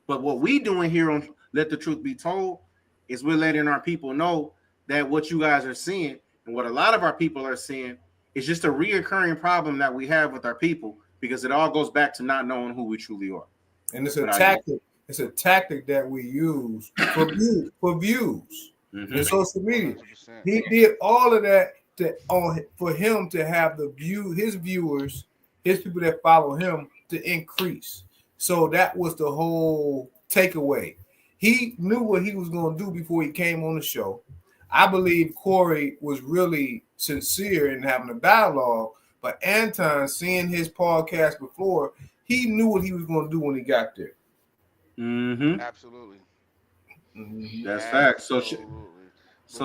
Speaker 3: But what we doing here on Let the Truth Be Told is we're letting our people know that what you guys are seeing and what a lot of our people are seeing is just a reoccurring problem that we have with our people, because it all goes back to not knowing who we truly are.
Speaker 4: And it's a tactic. It's a tactic that we use for views. Mm-hmm. In social media. 100%. He did all of that for him to have his viewers, his people that follow him to increase. So that was the whole takeaway. He knew what he was going to do before he came on the show. I believe Corey was really sincere in having a dialogue, but Anton, seeing his podcast before, he knew what he was going to do when he got there.
Speaker 3: Mm-hmm.
Speaker 5: Absolutely.
Speaker 3: Mm-hmm. That's fact. So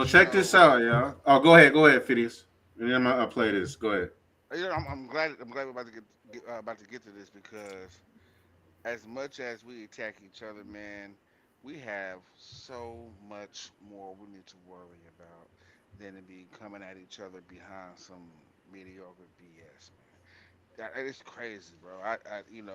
Speaker 3: check this out, y'all. Oh, go ahead, Phineas. And then I'll play this. Go ahead.
Speaker 5: I'm glad we're about to get to this, because as much as we attack each other, man, we have so much more we need to worry about than to be coming at each other behind some mediocre BS, man. That is crazy, bro.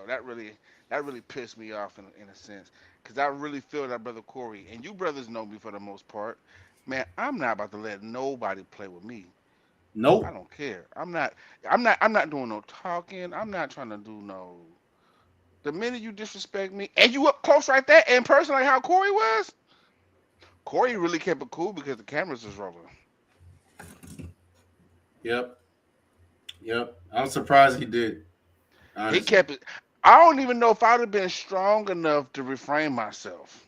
Speaker 5: That really pissed me off in a sense, because I really feel that brother Corey, and you brothers know me for the most part, man. I'm not about to let nobody play with me.
Speaker 3: Nope.
Speaker 5: I don't care. I'm not doing no talking. I'm not trying to do no. The minute you disrespect me and you up close like that in person, like how Corey was, Corey really kept it cool because the cameras was rolling.
Speaker 3: Yep. I'm surprised he did. Honestly.
Speaker 5: He kept it. I don't even know if I'd have been strong enough to refrain myself.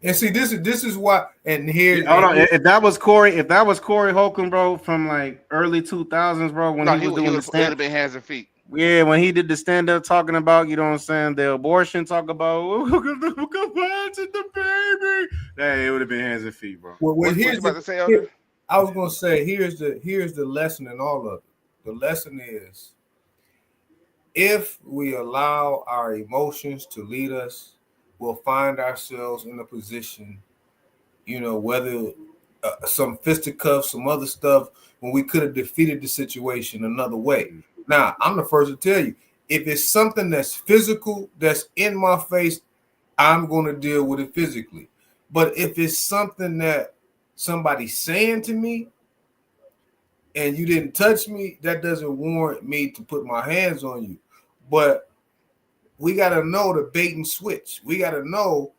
Speaker 4: And see, this is why. And here,
Speaker 3: hold on. If that was Corey Holcomb, bro, from like early 2000s, bro, when he was doing the stand,
Speaker 5: it would have been hands and feet.
Speaker 3: Yeah, when he did the stand-up talking about, you know what I'm saying, the abortion, talk about the baby. Hey, it would have been hands and feet, bro.
Speaker 4: Well, what you about to say, Elder? I was gonna say, here's the lesson in all of it. The lesson is, if we allow our emotions to lead us, will find ourselves in a position, whether some fisticuffs, some other stuff, when we could have defeated the situation another way. Now, I'm the first to tell you, if it's something that's physical, that's in my face, I'm going to deal with it physically. But if it's something that somebody's saying to me and you didn't touch me, that doesn't warrant me to put my hands on you. But we got to know the bait and switch. We got to know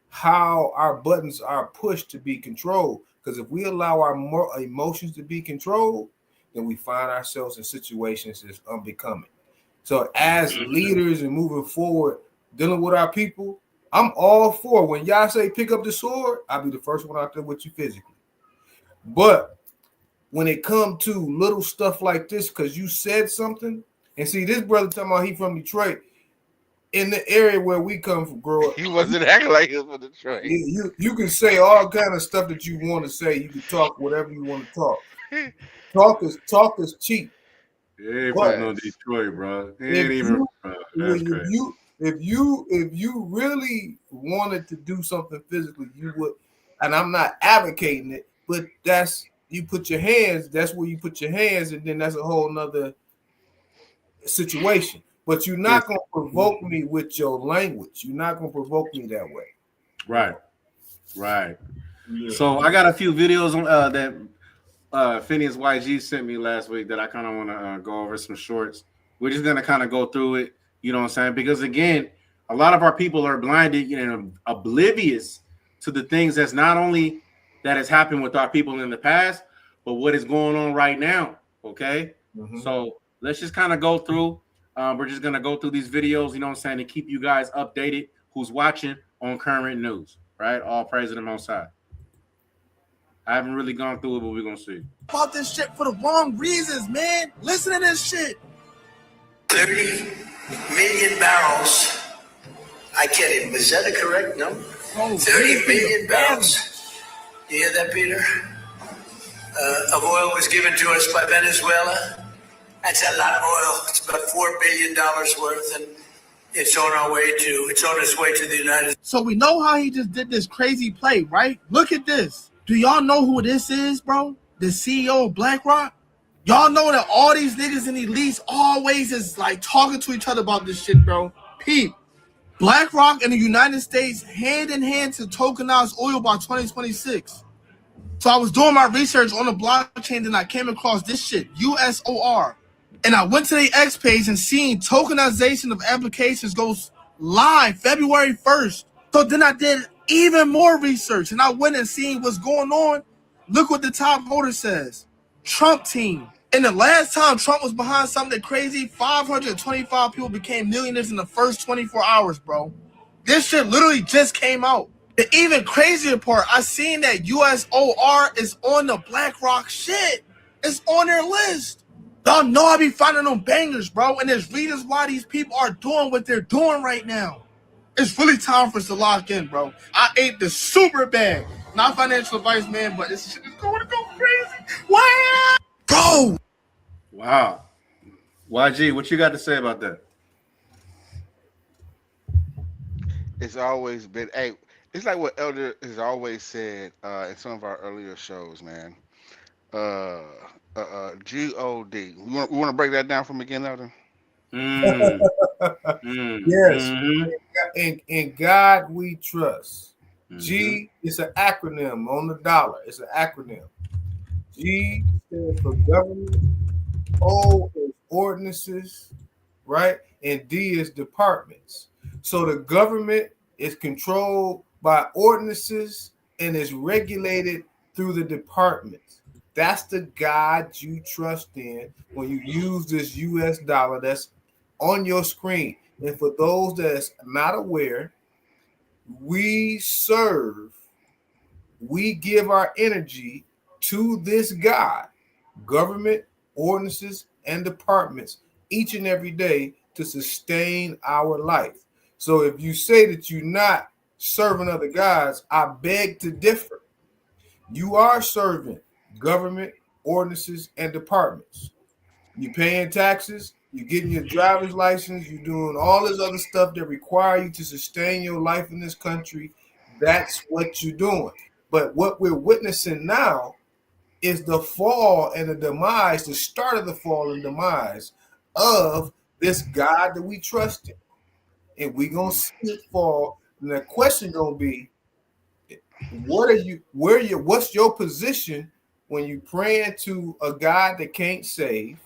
Speaker 4: how our buttons are pushed to be controlled. Because if we allow our emotions to be controlled, then we find ourselves in situations that's unbecoming. So as leaders and moving forward, dealing with our people, I'm all for when y'all say pick up the sword, I'll be the first one out there with you physically. But when it comes to little stuff like this, because you said something, and see, this brother talking about he from Detroit, in the area where we come from, grow up.
Speaker 5: He wasn't acting like he was from Detroit.
Speaker 4: You can say all kind of stuff that you want to say. You can talk whatever you want to talk. Talk is cheap.
Speaker 3: Yeah, from no Detroit, bro. He ain't even. That's crazy.
Speaker 4: If you really wanted to do something physically, you would. And I'm not advocating it, but you put your hands. That's where you put your hands, and then that's a whole nother situation. But you're not going to provoke me with your language. You're not going to provoke me that way.
Speaker 3: Right. Yeah. So I got a few videos on that Phineas YG sent me last week that I kind of want to go over some shorts. We're just going to kind of go through it. You know what I'm saying? Because again, a lot of our people are blinded, oblivious to the things that's not only that has happened with our people in the past, but what is going on right now. Okay. Mm-hmm. So let's just kind of go through. We're just going to go through these videos, you know what I'm saying, to keep you guys updated who's watching on current news, right? All praise to the Most High. I haven't really gone through it, but we're going to see.
Speaker 2: About this shit for the wrong reasons, man. Listen to this shit.
Speaker 12: 30 million barrels. I can't even, is that a correct number? 30 million barrels. You hear that, Peter? Of oil was given to us by Venezuela. That's a lot of oil. It's about $4 billion worth, and it's on its way to the United States.
Speaker 2: So we know how he just did this crazy play, right? Look at this. Do y'all know who this is, bro? The CEO of BlackRock? Y'all know that all these niggas in elites always is like talking to each other about this shit, bro. Peep. BlackRock and the United States hand in hand to tokenize oil by 2026. So I was doing my research on the blockchain and I came across this shit, USOR. And I went to the X page and seen tokenization of applications goes live February 1st. So then I did even more research and I went and seen what's going on. Look what the top voter says. Trump team. And the last time Trump was behind something crazy, 525 people became millionaires in the first 24 hours, bro. This shit literally just came out. The even crazier part, I seen that USOR is on the BlackRock shit. It's on their list. Y'all know I be finding them bangers, bro. And there's reasons why these people are doing what they're doing right now. It's really time for us to lock in, bro. I ate the super bag. Not financial advice, man, but this shit is going to go crazy. Wow! Bro!
Speaker 3: Wow. YG, what you got to say about that?
Speaker 5: It's always been, it's like what Elder has always said in some of our earlier shows, man. G-O-D. We want to break that down from again, Elder?
Speaker 4: Yes. Mm-hmm. In God we trust. Mm-hmm. G is an acronym on the dollar. It's an acronym. G stands for government. O is ordinances, right? And D is departments. So the government is controlled by ordinances and is regulated through the departments. That's the God you trust in when you use this US dollar that's on your screen. And for those that's not aware, we give our energy to this God, government, ordinances, and departments each and every day to sustain our life. So if you say that you're not serving other gods, I beg to differ. You are serving government, ordinances, and departments. You're paying taxes, You're getting your driver's license. You're doing all this other stuff that require you to sustain your life in this country. That's what you're doing. But what we're witnessing now is the fall and the demise, the start of the fall and demise of this God that we trust in. And we're gonna see it fall. And the question gonna be, what's your position when you praying to a God that can't save,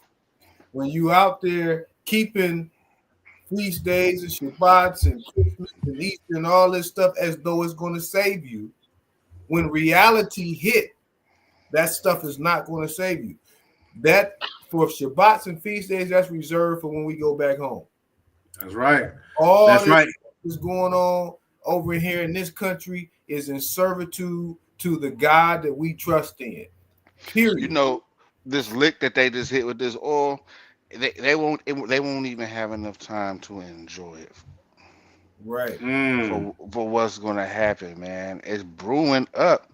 Speaker 4: when you out there keeping feast days and Shabbats and Christmas and Easter and all this stuff as though it's going to save you, when reality hit, that stuff is not going to save you. That for Shabbats and feast days, that's reserved for when we go back home.
Speaker 3: That's right.
Speaker 4: All
Speaker 3: That's
Speaker 4: this
Speaker 3: right.
Speaker 4: is going on over here in this country is in servitude to the God that we trust in. Period.
Speaker 5: You know, this lick that they just hit with this oil, they won't even have enough time to enjoy it.
Speaker 4: Right.
Speaker 5: For what's gonna happen, man. It's brewing up.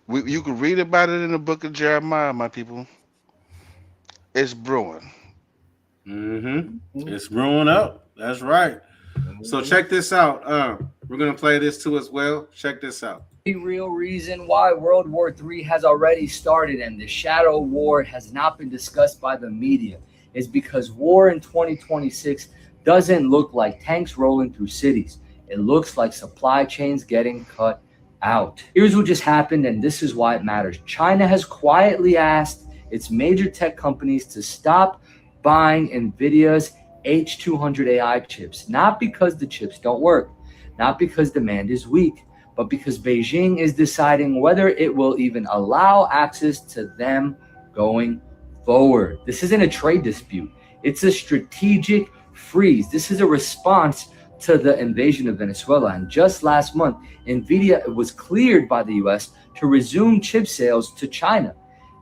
Speaker 5: You can read about it in the book of Jeremiah, my people. It's brewing.
Speaker 3: It's brewing up. That's right. So check this out. We're gonna play this too as well. Check this out.
Speaker 13: The real reason why World War III has already started and the shadow war has not been discussed by the media is because war in 2026 doesn't look like tanks rolling through cities. It looks like supply chains getting cut out. Here's what just happened, and this is why it matters. China has quietly asked its major tech companies to stop buying NVIDIA's H200 AI chips, not because the chips don't work, not because demand is weak, but because Beijing is deciding whether it will even allow access to them going forward. This isn't a trade dispute. It's a strategic freeze. This is a response to the invasion of Venezuela. And just last month, NVIDIA was cleared by the US to resume chip sales to China.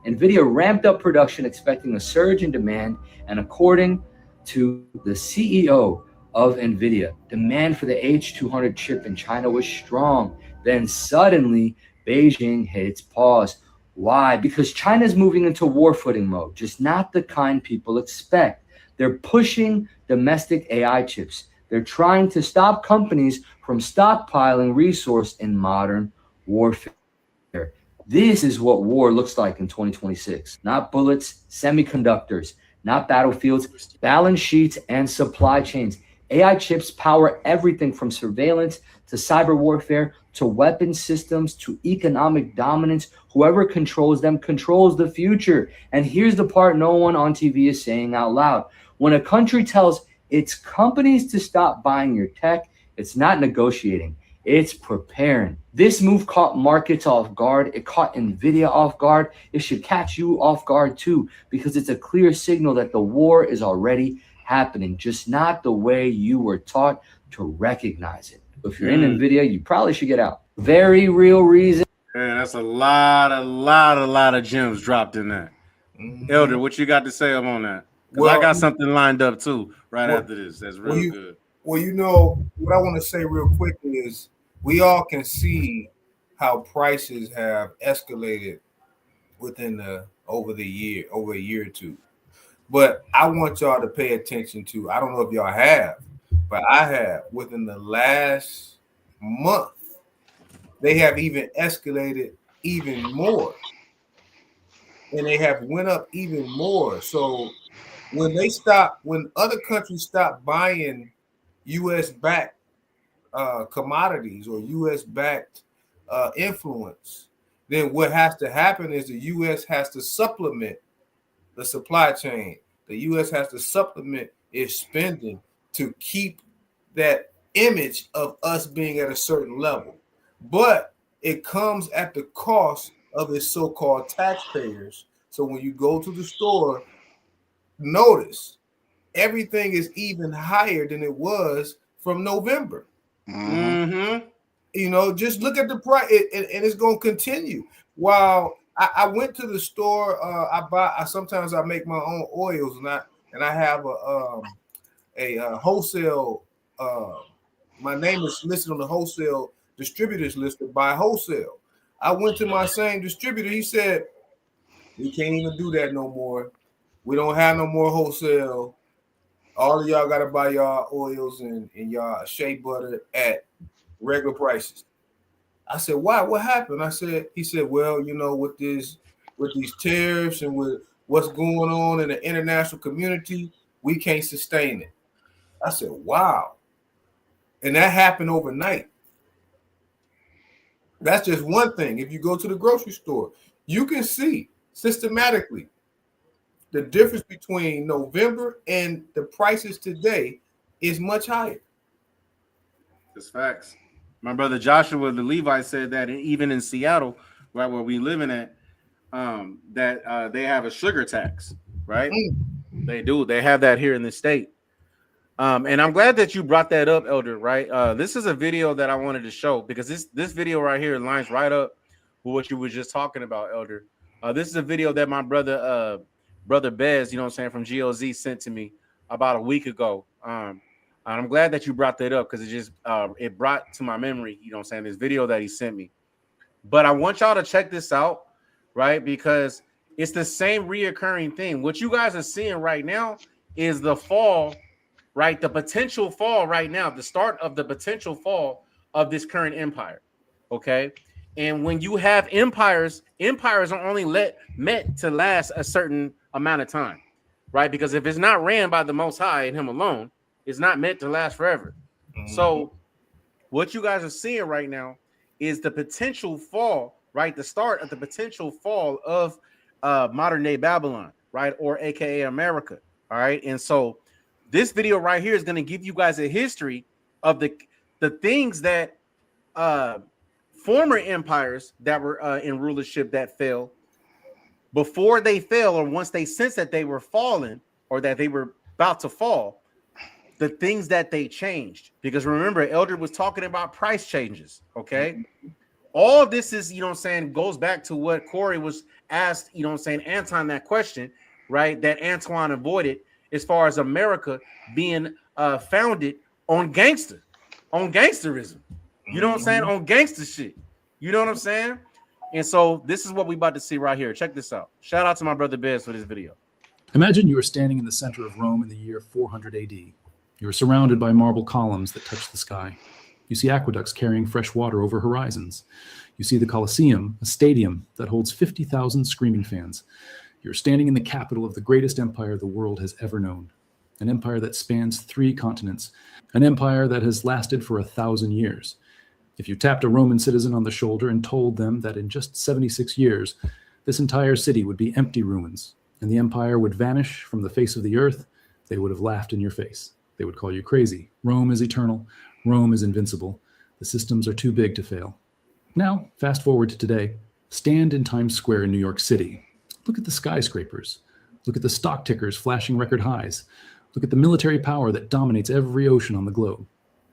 Speaker 13: NVIDIA ramped up production, expecting a surge in demand. And according to the CEO of NVIDIA, demand for the H200 chip in China was strong. Then suddenly, Beijing hits pause. Why? Because China's moving into war footing mode, just not the kind people expect. They're pushing domestic AI chips. They're trying to stop companies from stockpiling resource in modern warfare. This is what war looks like in 2026. Not bullets, semiconductors, not battlefields, balance sheets, and supply chains. AI chips power everything from surveillance to cyber warfare to weapon systems to economic dominance. Whoever controls them controls the future. And here's the part no one on TV is saying out loud. When a country tells its companies to stop buying your tech, it's not negotiating, it's preparing. This move caught markets off guard. It caught NVIDIA off guard. It should catch you off guard too, because it's a clear signal that the war is already happening, just not the way you were taught to recognize it. If you're in NVIDIA, you probably should get out. Very real reason.
Speaker 3: Man, that's a lot of gems dropped in that. Elder, what you got to say on that? Because I got something lined up too after this. That's real good.
Speaker 4: Well, you know, what I want to say real quick is we all can see how prices have escalated within over a year or two. But I want y'all to pay attention to, I don't know if y'all have, but I have, within the last month, they have even escalated even more. And they have went up even more. So when other countries stop buying US-backed commodities or US-backed influence, then what has to happen is the US has to supplement the supply chain. The US has to supplement its spending to keep that image of us being at a certain level. But it comes at the cost of its so-called taxpayers. So when you go to the store, notice everything is even higher than it was from November. You know, just look at the price, and it's going to continue. While I went to the store, sometimes I make my own oils, and I have a wholesale. My name is listed on the wholesale distributors list to buy wholesale. I went to my same distributor. He said, "We can't even do that no more. We don't have no more wholesale. All of y'all gotta buy y'all oils and y'all shea butter at regular prices. I said, why? What happened? He said, well, with these tariffs and with what's going on in the international community, we can't sustain it. I said, wow. And that happened overnight. That's just one thing. If you go to the grocery store, you can see systematically the difference between November and the prices today is much higher.
Speaker 3: It's facts. My brother Joshua, the Levite, said that even in Seattle, right where we living at, that they have a sugar tax, right? They do. They have that here in the state. And I'm glad that you brought that up, Elder, right? This is a video that I wanted to show because this video right here lines right up with what you were just talking about, Elder. This is a video that my brother Bez, from GOZ sent to me about a week ago. And I'm glad that you brought that up because it brought to my memory, this video that he sent me. But I want y'all to check this out, right? Because it's the same reoccurring thing. What you guys are seeing right now is the fall, right? The potential fall right now, the start of the potential fall of this current empire. Okay. And when you have empires are only meant to last a certain amount of time, right? Because if it's not ran by the Most High and Him alone, it's not meant to last forever. Mm-hmm. So what you guys are seeing right now is the potential fall, right? The start of the potential fall of modern day Babylon, right? Or AKA America. All right. And so this video right here is going to give you guys a history of the things that former empires that were in rulership that fell, before they fell, or once they sensed that they were falling or that they were about to fall, the things that they changed. Because remember, Elder was talking about price changes. Okay. All of this is, goes back to what Corey was asked, Anton that question, right? That Antoine avoided, as far as America being founded on gangsterism. You know what I'm saying? On gangster shit. You know what I'm saying? And so this is what we about to see right here. Check this out. Shout out to my brother Bez for this video.
Speaker 14: Imagine you are standing in the center of Rome in the year 400 AD. You are surrounded by marble columns that touch the sky. You see aqueducts carrying fresh water over horizons. You see the Colosseum, a stadium that holds 50,000 screaming fans. You're standing in the capital of the greatest empire the world has ever known. An empire that spans 3 continents. An empire that has lasted for 1,000 years. If you tapped a Roman citizen on the shoulder and told them that in just 76 years, this entire city would be empty ruins, and the empire would vanish from the face of the earth, they would have laughed in your face. They would call you crazy. Rome is eternal. Rome is invincible. The systems are too big to fail. Now, fast forward to today. Stand in Times Square in New York City. Look at the skyscrapers. Look at the stock tickers flashing record highs. Look at the military power that dominates every ocean on the globe.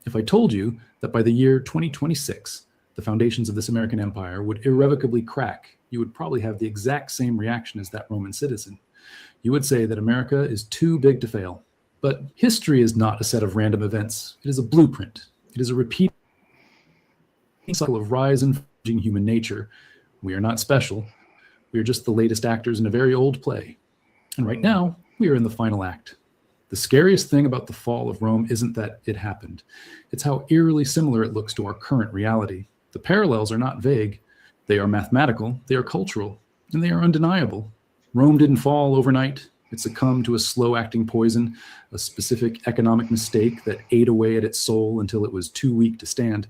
Speaker 14: If I told you that by the year 2026, the foundations of this American empire would irrevocably crack, you would probably have the exact same reaction as that Roman citizen. You would say that America is too big to fail. But history is not a set of random events. It is a blueprint. It is a repeating cycle of rise and falling human nature. We are not special. We are just the latest actors in a very old play. And right now, we are in the final act. The scariest thing about the fall of Rome isn't that it happened. It's how eerily similar it looks to our current reality. The parallels are not vague. They are mathematical, they are cultural, and they are undeniable. Rome didn't fall overnight. It succumbed to a slow-acting poison, a specific economic mistake that ate away at its soul until it was too weak to stand.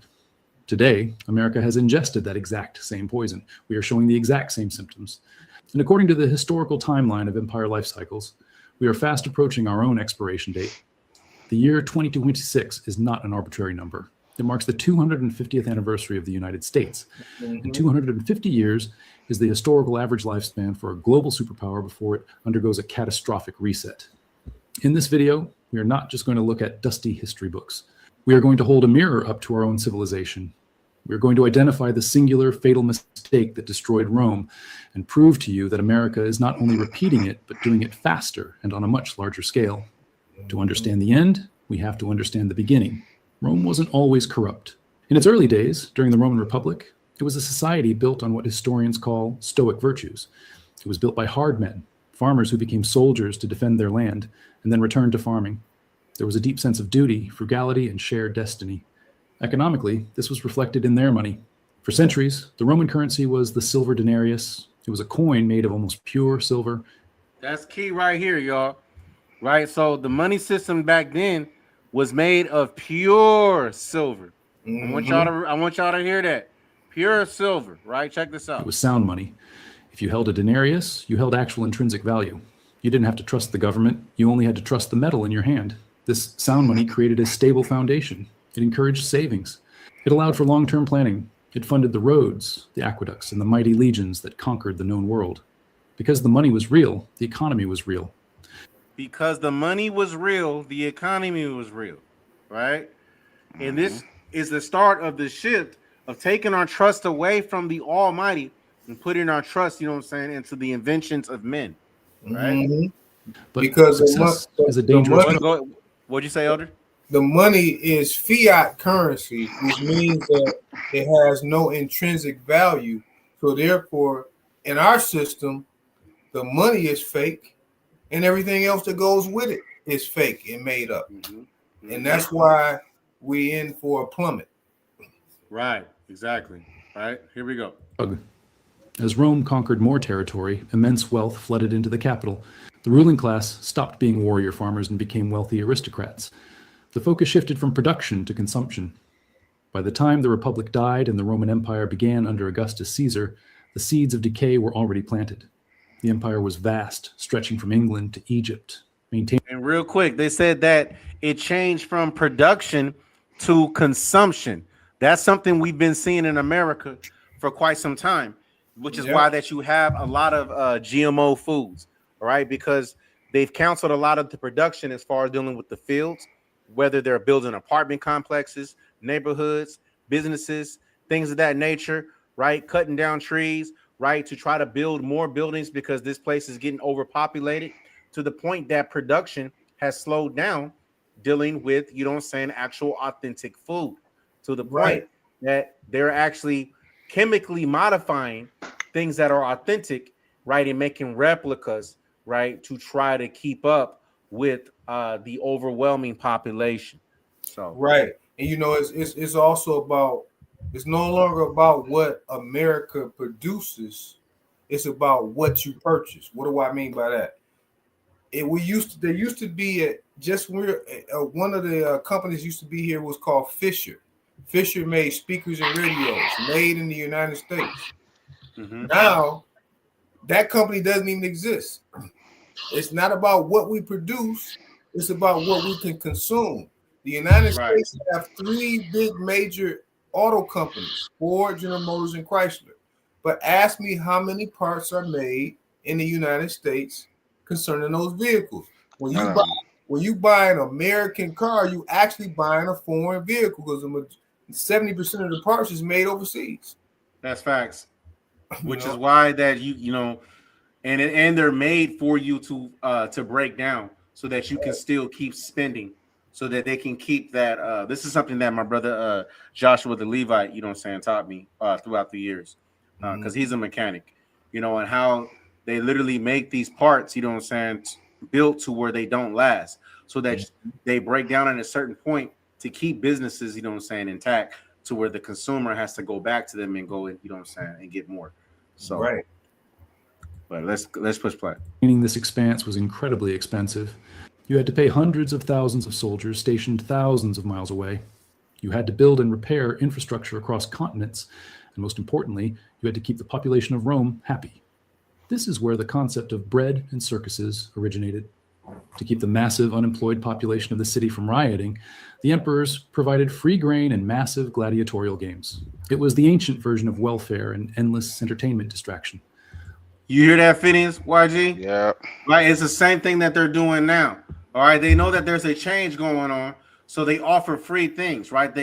Speaker 14: Today, America has ingested that exact same poison. We are showing the exact same symptoms. And according to the historical timeline of empire life cycles, we are fast approaching our own expiration date. The year 2026 is not an arbitrary number. It marks the 250th anniversary of the United States. And 250 years is the historical average lifespan for a global superpower before it undergoes a catastrophic reset. In this video, we are not just going to look at dusty history books. We are going to hold a mirror up to our own civilization. We are going to identify the singular fatal mistake that destroyed Rome and prove to you that America is not only repeating it, but doing it faster and on a much larger scale. To understand the end, we have to understand the beginning. Rome wasn't always corrupt. In its early days, during the Roman Republic, it was a society built on what historians call stoic virtues. It was built by hard men, farmers who became soldiers to defend their land and then returned to farming. There was a deep sense of duty, frugality, and shared destiny. Economically, this was reflected in their money. For centuries, the Roman currency was the silver denarius. It was a coin made of almost pure silver.
Speaker 3: That's key right here, y'all. Right? So the money system back then was made of pure silver. I want y'all to hear that. Pure silver, right? Check this out.
Speaker 14: It was sound money. If you held a denarius, you held actual intrinsic value. You didn't have to trust the government. You only had to trust the metal in your hand. This sound money created a stable foundation. It encouraged savings. It allowed for long-term planning. It funded the roads, the aqueducts, and the mighty legions that conquered the known world. Because the money was real, the economy was real.
Speaker 3: Because the money was real, the economy was real, right? And this is the start of the shift of taking our trust away from the Almighty and putting our trust, you know what I'm saying, into the inventions of men, right?
Speaker 14: But
Speaker 4: Because
Speaker 14: success is a dangerous.
Speaker 3: What'd you say, Elder?
Speaker 4: The money is fiat currency, which means that it has no intrinsic value. So therefore, in our system, the money is fake, and everything else that goes with it is fake and made up. And that's why we in for a plummet.
Speaker 3: Right, exactly. Right, here we go.
Speaker 14: As Rome conquered more territory, immense wealth flooded into the capital. The ruling class stopped being warrior farmers and became wealthy aristocrats. The focus shifted from production to consumption. By the time the Republic died and the Roman Empire began under Augustus Caesar, the seeds of decay were already planted. The empire was vast, stretching from England to Egypt. And
Speaker 3: real quick, they said that it changed from production to consumption. That's something we've been seeing in America for quite some time, which is why that you have a lot of GMO foods, all right? Because they've canceled a lot of the production as far as dealing with the fields, whether they're building apartment complexes, neighborhoods, businesses, things of that nature, right? Cutting down trees, right? To try to build more buildings because this place is getting overpopulated to the point that production has slowed down dealing with, you know what I'm saying, actual authentic food to the point that they're actually chemically modifying things that are authentic, right? And making replicas, right? To try to keep up with the overwhelming population. So
Speaker 4: and you know, it's also about, it's no longer about what America produces, it's about what you purchase. What do I mean by that? There used to be one of the companies used to be here was called Fisher. Fisher made speakers and radios made in the United States. Now that company doesn't even exist. It's not about what we produce, it's about what we can consume. The United States have three big major auto companies, Ford, General Motors, and Chrysler. But ask me how many parts are made in the United States concerning those vehicles. When you buy an American car, you actually buying a foreign vehicle because 70% of the parts is made overseas.
Speaker 3: That's facts. Which is why that you know, and they're made for you to break down so that you can still keep spending, so that they can keep that. This is something that my brother Joshua the Levite, you know what I'm saying, taught me throughout the years, because he's a mechanic, you know, and how they literally make these parts, you know what I'm saying, built to where they don't last, so that they break down at a certain point to keep businesses, you know what I'm saying, intact, to where the consumer has to go back to them and go and, you know what I'm saying, and get more. So but let's push play.
Speaker 14: Maintaining this expanse was incredibly expensive. You had to pay hundreds of thousands of soldiers stationed thousands of miles away. You had to build and repair infrastructure across continents, and most importantly, you had to keep the population of Rome happy. This is where the concept of bread and circuses originated. To keep the massive unemployed population of the city from rioting, the emperors provided free grain and massive gladiatorial games. It was the ancient version of welfare and endless entertainment distraction.
Speaker 3: You hear that, Phineas, YG?
Speaker 5: Yeah.
Speaker 3: Right, it's the same thing that they're doing now. All right, they know that there's a change going on, so they offer free things, right?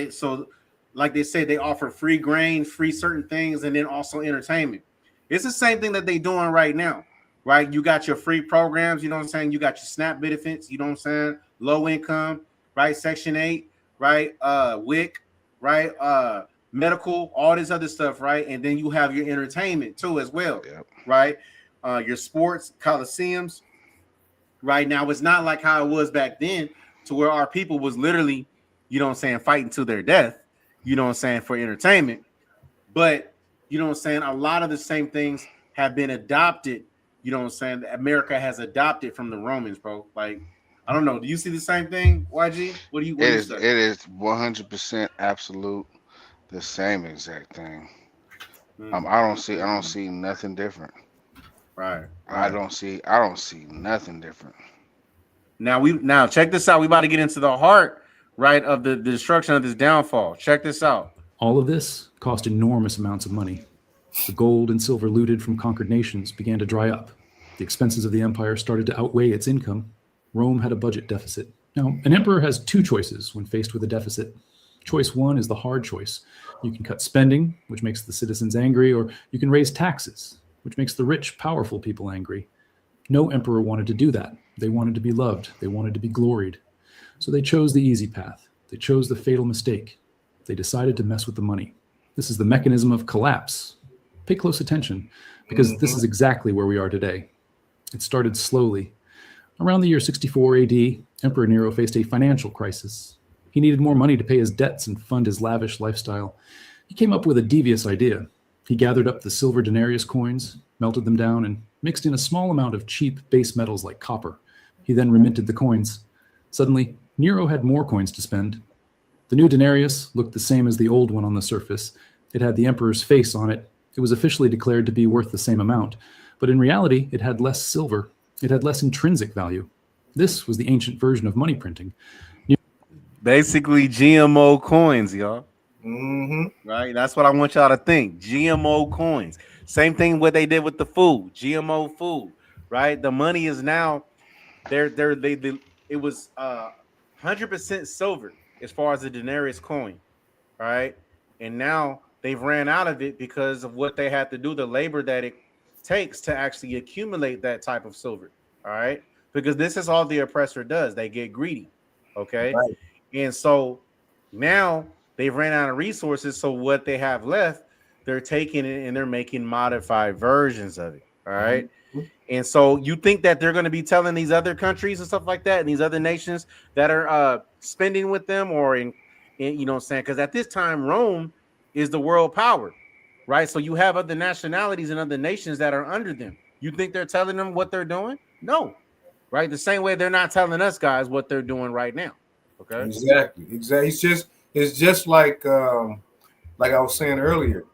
Speaker 3: Like they say, they offer free grain, free certain things, and then also entertainment. It's the same thing that they're doing right now, right? You got your free programs, you know what I'm saying? You got your SNAP benefits, you know what I'm saying? Low income, right? Section 8, right? WIC, right? Medical, all this other stuff, right? And then you have your entertainment too as well, right? Your sports, coliseums. Right now, it's not like how it was back then, to where our people was literally, you know what I'm saying, fighting to their death, you know what I'm saying, for entertainment. But, you know what I'm saying, a lot of the same things have been adopted, you know what I'm saying, that America has adopted from the Romans, bro. Like, I don't know. Do you see the same thing, YG? What do you say?
Speaker 5: It is 100% absolute the same exact thing. I don't see nothing different.
Speaker 3: Right.
Speaker 5: I don't see nothing different.
Speaker 3: Now check this out. We about to get into the heart, right, of the destruction of this downfall. Check this out.
Speaker 14: All of this cost enormous amounts of money. The gold and silver looted from conquered nations began to dry up. The expenses of the empire started to outweigh its income. Rome had a budget deficit. Now, an emperor has two choices when faced with a deficit. Choice one is the hard choice. You can cut spending, which makes the citizens angry, or you can raise taxes, which makes the rich, powerful people angry. No emperor wanted to do that. They wanted to be loved. They wanted to be gloried. So they chose the easy path. They chose the fatal mistake. They decided to mess with the money. This is the mechanism of collapse. Pay close attention, because this is exactly where we are today. It started slowly. Around the year 64 AD, Emperor Nero faced a financial crisis. He needed more money to pay his debts and fund his lavish lifestyle. He came up with a devious idea. He gathered up the silver denarius coins, melted them down, and mixed in a small amount of cheap base metals like copper. He then reminted the coins. Suddenly, Nero had more coins to spend. The new denarius looked the same as the old one on the surface. It had the emperor's face on it. It was officially declared to be worth the same amount, but in reality, it had less silver. It had less intrinsic value. This was the ancient version of money printing.
Speaker 3: Basically, GMO coins, y'all. Right? That's what I want y'all to think. GMO coins. Same thing what they did with the food, GMO food, right? The money is now it was 100% silver as far as the denarius coin, right? And now they've ran out of it because of what they had to do, the labor that it takes to actually accumulate that type of silver, all right? Because this is all the oppressor does. They get greedy, okay? Right. And so now they've ran out of resources, so what they have left, they're taking it and they're making modified versions of it, all right? And so you think that they're going to be telling these other countries and stuff like that, and these other nations that are spending with them, or in you know what I'm saying? Because at this time, Rome is the world power, right? So you have other nationalities and other nations that are under them. You think they're telling them what they're doing? No, right? The same way they're not telling us guys what they're doing right now. Okay.
Speaker 4: Exactly. It's just like I was saying earlier,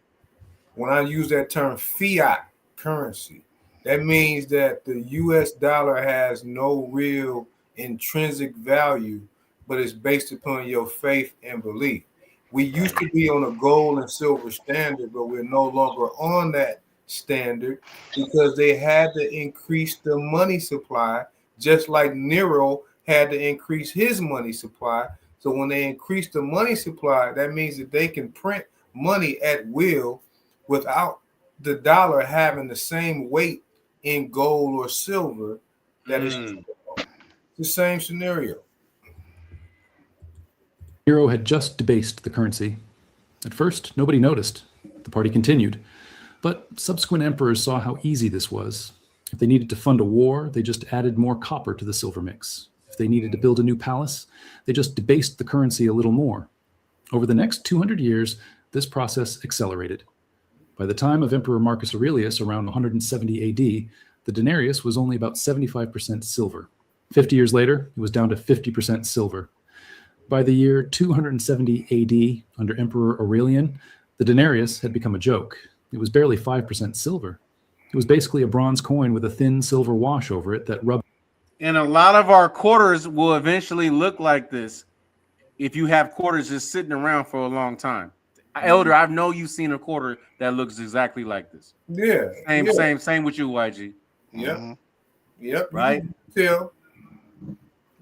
Speaker 4: when I use that term fiat currency, that means that the US dollar has no real intrinsic value, but it's based upon your faith and belief. We used to be on a gold and silver standard, but we're no longer on that standard because they had to increase the money supply, just like Nero had to increase his money supply. So when they increase the money supply, that means that they can print money at will without the dollar having the same weight in gold or silver. That is the same scenario.
Speaker 14: Nero had just debased the currency. At first, nobody noticed. The party continued. But subsequent emperors saw how easy this was. If they needed to fund a war, they just added more copper to the silver mix. If they needed to build a new palace, they just debased the currency a little more. Over the next 200 years, this process accelerated. By the time of Emperor Marcus Aurelius, around 170 AD, the denarius was only about 75% silver. 50 years later, it was down to 50% silver. By the year 270 AD, under Emperor Aurelian, the denarius had become a joke. It was barely 5% silver. It was basically a bronze coin with a thin silver wash over it that rubbed.
Speaker 3: And a lot of our quarters will eventually look like this if you have quarters just sitting around for a long time. Elder, I know you've seen a quarter that looks exactly like this.
Speaker 4: Yeah.
Speaker 3: Same with you, YG.
Speaker 4: Yep. Yep.
Speaker 3: Right?
Speaker 4: You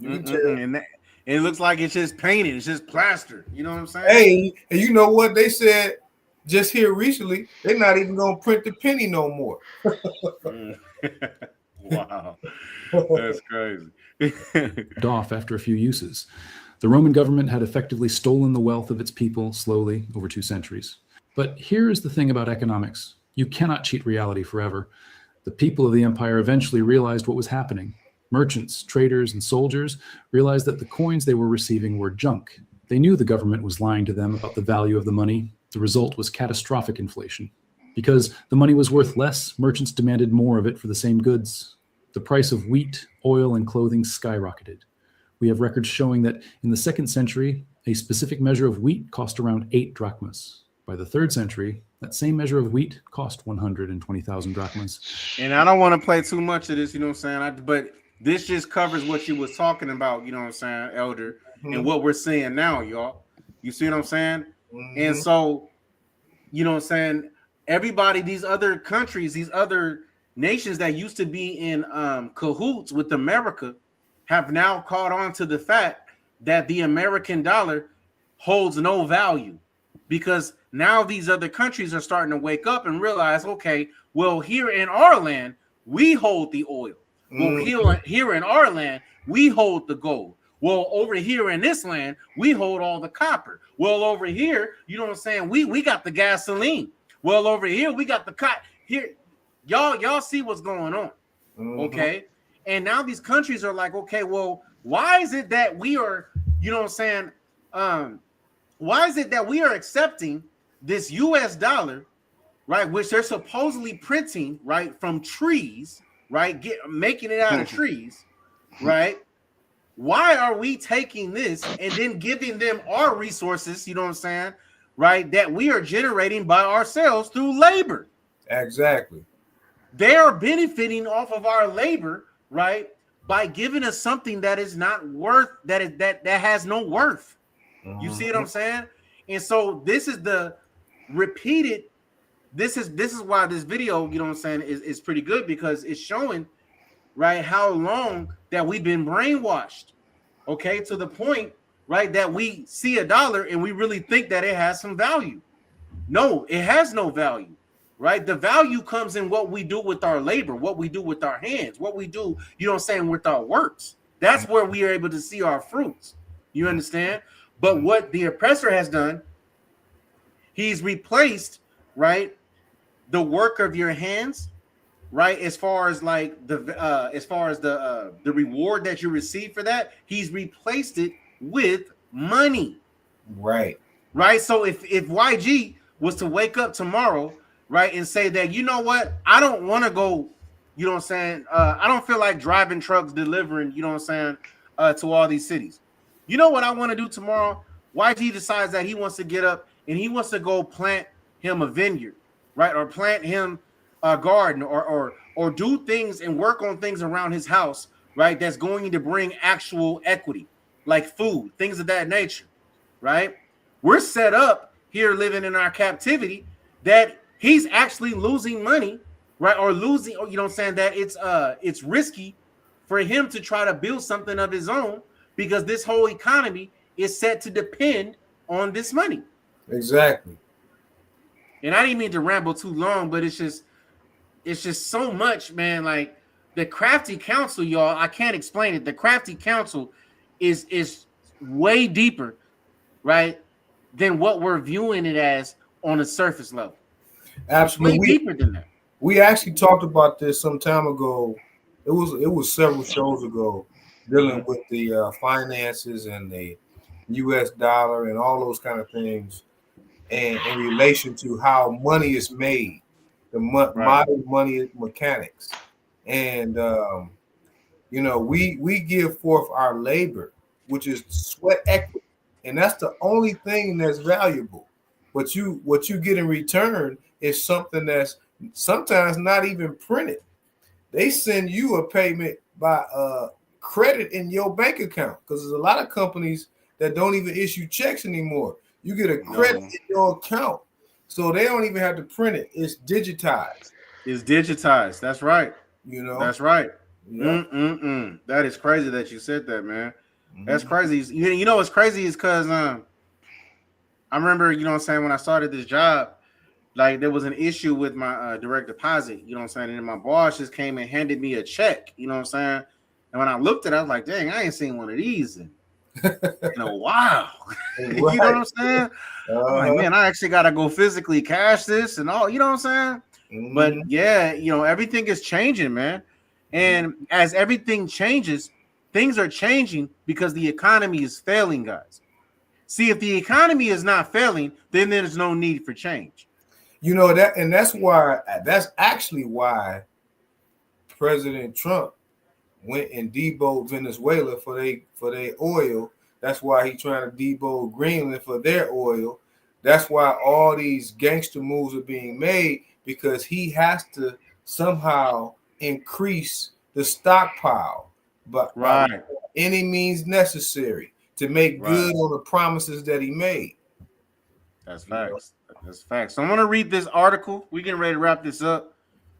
Speaker 4: can tell.
Speaker 3: And it looks like it's just painted. It's just plastered. You know what I'm saying?
Speaker 4: Hey, and you know what they said just here recently? They're not even going to print the penny no more.
Speaker 3: Wow. That's crazy.
Speaker 14: Off after a few uses. The Roman government had effectively stolen the wealth of its people slowly over 2 centuries. But here is the thing about economics. You cannot cheat reality forever. The people of the empire eventually realized what was happening. Merchants, traders, and soldiers realized that the coins they were receiving were junk. They knew the government was lying to them about the value of the money. The result was catastrophic inflation. Because the money was worth less, merchants demanded more of it for the same goods. The price of wheat, oil, and clothing skyrocketed. We have records showing that in the 2nd century, a specific measure of wheat cost around 8 drachmas. By the 3rd century, that same measure of wheat cost 120,000 drachmas.
Speaker 3: And I don't want to play too much of this, you know what I'm saying? But this just covers what you was talking about, you know what I'm saying, Elder, and what we're seeing now, y'all. You see what I'm saying? And so, you know what I'm saying, everybody, these other countries, these other nations that used to be in cahoots with America have now caught on to the fact that the American dollar holds no value, because now these other countries are starting to wake up and realize, okay, well, here in our land, we hold the oil. Well, here in our land, we hold the gold. Well, over here in this land, we hold all the copper. Well, over here, you know what I'm saying, we got the gasoline. Well, over here, we got the cotton. Here, y'all see what's going on, okay? And now these countries are like, okay, well, why is it that we are, you know what I'm saying, why is it that we are accepting this U.S. dollar, right, which they're supposedly printing, right, from trees, right, making it out of trees, right? Why are we taking this and then giving them our resources, you know what I'm saying, right, that we are generating by ourselves through labor?
Speaker 4: Exactly.
Speaker 3: They are benefiting off of our labor, right, by giving us something that is not worth, that has no worth. You see what I'm saying? And so this is the repeated, this is why this video, you know what I'm saying, is pretty good, because it's showing, right, how long that we've been brainwashed, okay, to the point, right, that we see a dollar and we really think that it has some value. No, it has no value, right? The value comes in what we do with our labor, what we do with our hands, what we do, you know what I'm saying, with our works. That's where we are able to see our fruits. You understand? But what the oppressor has done, he's replaced, right, the work of your hands, right, as far as like the reward that you receive for that, he's replaced it with money. Right. So if YG was to wake up tomorrow, right, and say that, you know what, I don't want to go, you know what I'm saying, I don't feel like driving trucks delivering, you know what I'm saying, to all these cities. You know what I want to do tomorrow? YG decides that he wants to get up and he wants to go plant him a vineyard, right, or plant him a garden, or do things and work on things around his house, right, that's going to bring actual equity, like food, things of that nature, right? We're set up here living in our captivity that he's actually losing money, right, or losing, you know what I'm saying, that it's risky for him to try to build something of his own, because this whole economy is set to depend on this money.
Speaker 4: Exactly.
Speaker 3: And I didn't mean to ramble too long, but it's just so much, man. Like the crafty council, y'all, I can't explain it. The crafty council is way deeper, right, than what we're viewing it as on a surface level.
Speaker 4: Absolutely.
Speaker 3: Way deeper than that.
Speaker 4: We actually talked about this some time ago. It was several shows ago, dealing with the finances and the U.S. dollar and all those kind of things, and in relation to how money is made, the modern money mechanics. And you know, we give forth our labor, which is sweat equity, and that's the only thing that's valuable. What you get in return is something that's sometimes not even printed. They send you a payment by credit in your bank account, because there's a lot of companies that don't even issue checks anymore. You get a credit in your account, so they don't even have to print it. It's digitized.
Speaker 3: It's digitized. That's right.
Speaker 4: You know,
Speaker 3: that's right.
Speaker 4: Yeah.
Speaker 3: That is crazy that you said that, man. That's crazy. You know what's crazy is because I remember, you know what I'm saying, when I started this job, like there was an issue with my direct deposit, you know what I'm saying, and my boss just came and handed me a check, you know what I'm saying, and when I looked at it, I was like, dang, I ain't seen one of these in a while. You know what I'm saying? I'm like, man, I actually got to go physically cash this and all, you know what I'm saying? But yeah, you know, everything is changing, man. And as everything changes, things are changing because the economy is failing, guys. See, if the economy is not failing, then there's no need for change.
Speaker 4: You know that, and that's actually why President Trump went and deboed Venezuela for their oil. That's why he's trying to deboed Greenland for their oil. That's why all these gangster moves are being made, because he has to somehow increase the stockpile, but by any means necessary to make good on the promises that he made.
Speaker 3: That's facts. That's facts. So I'm gonna read this article. We getting ready to wrap this up.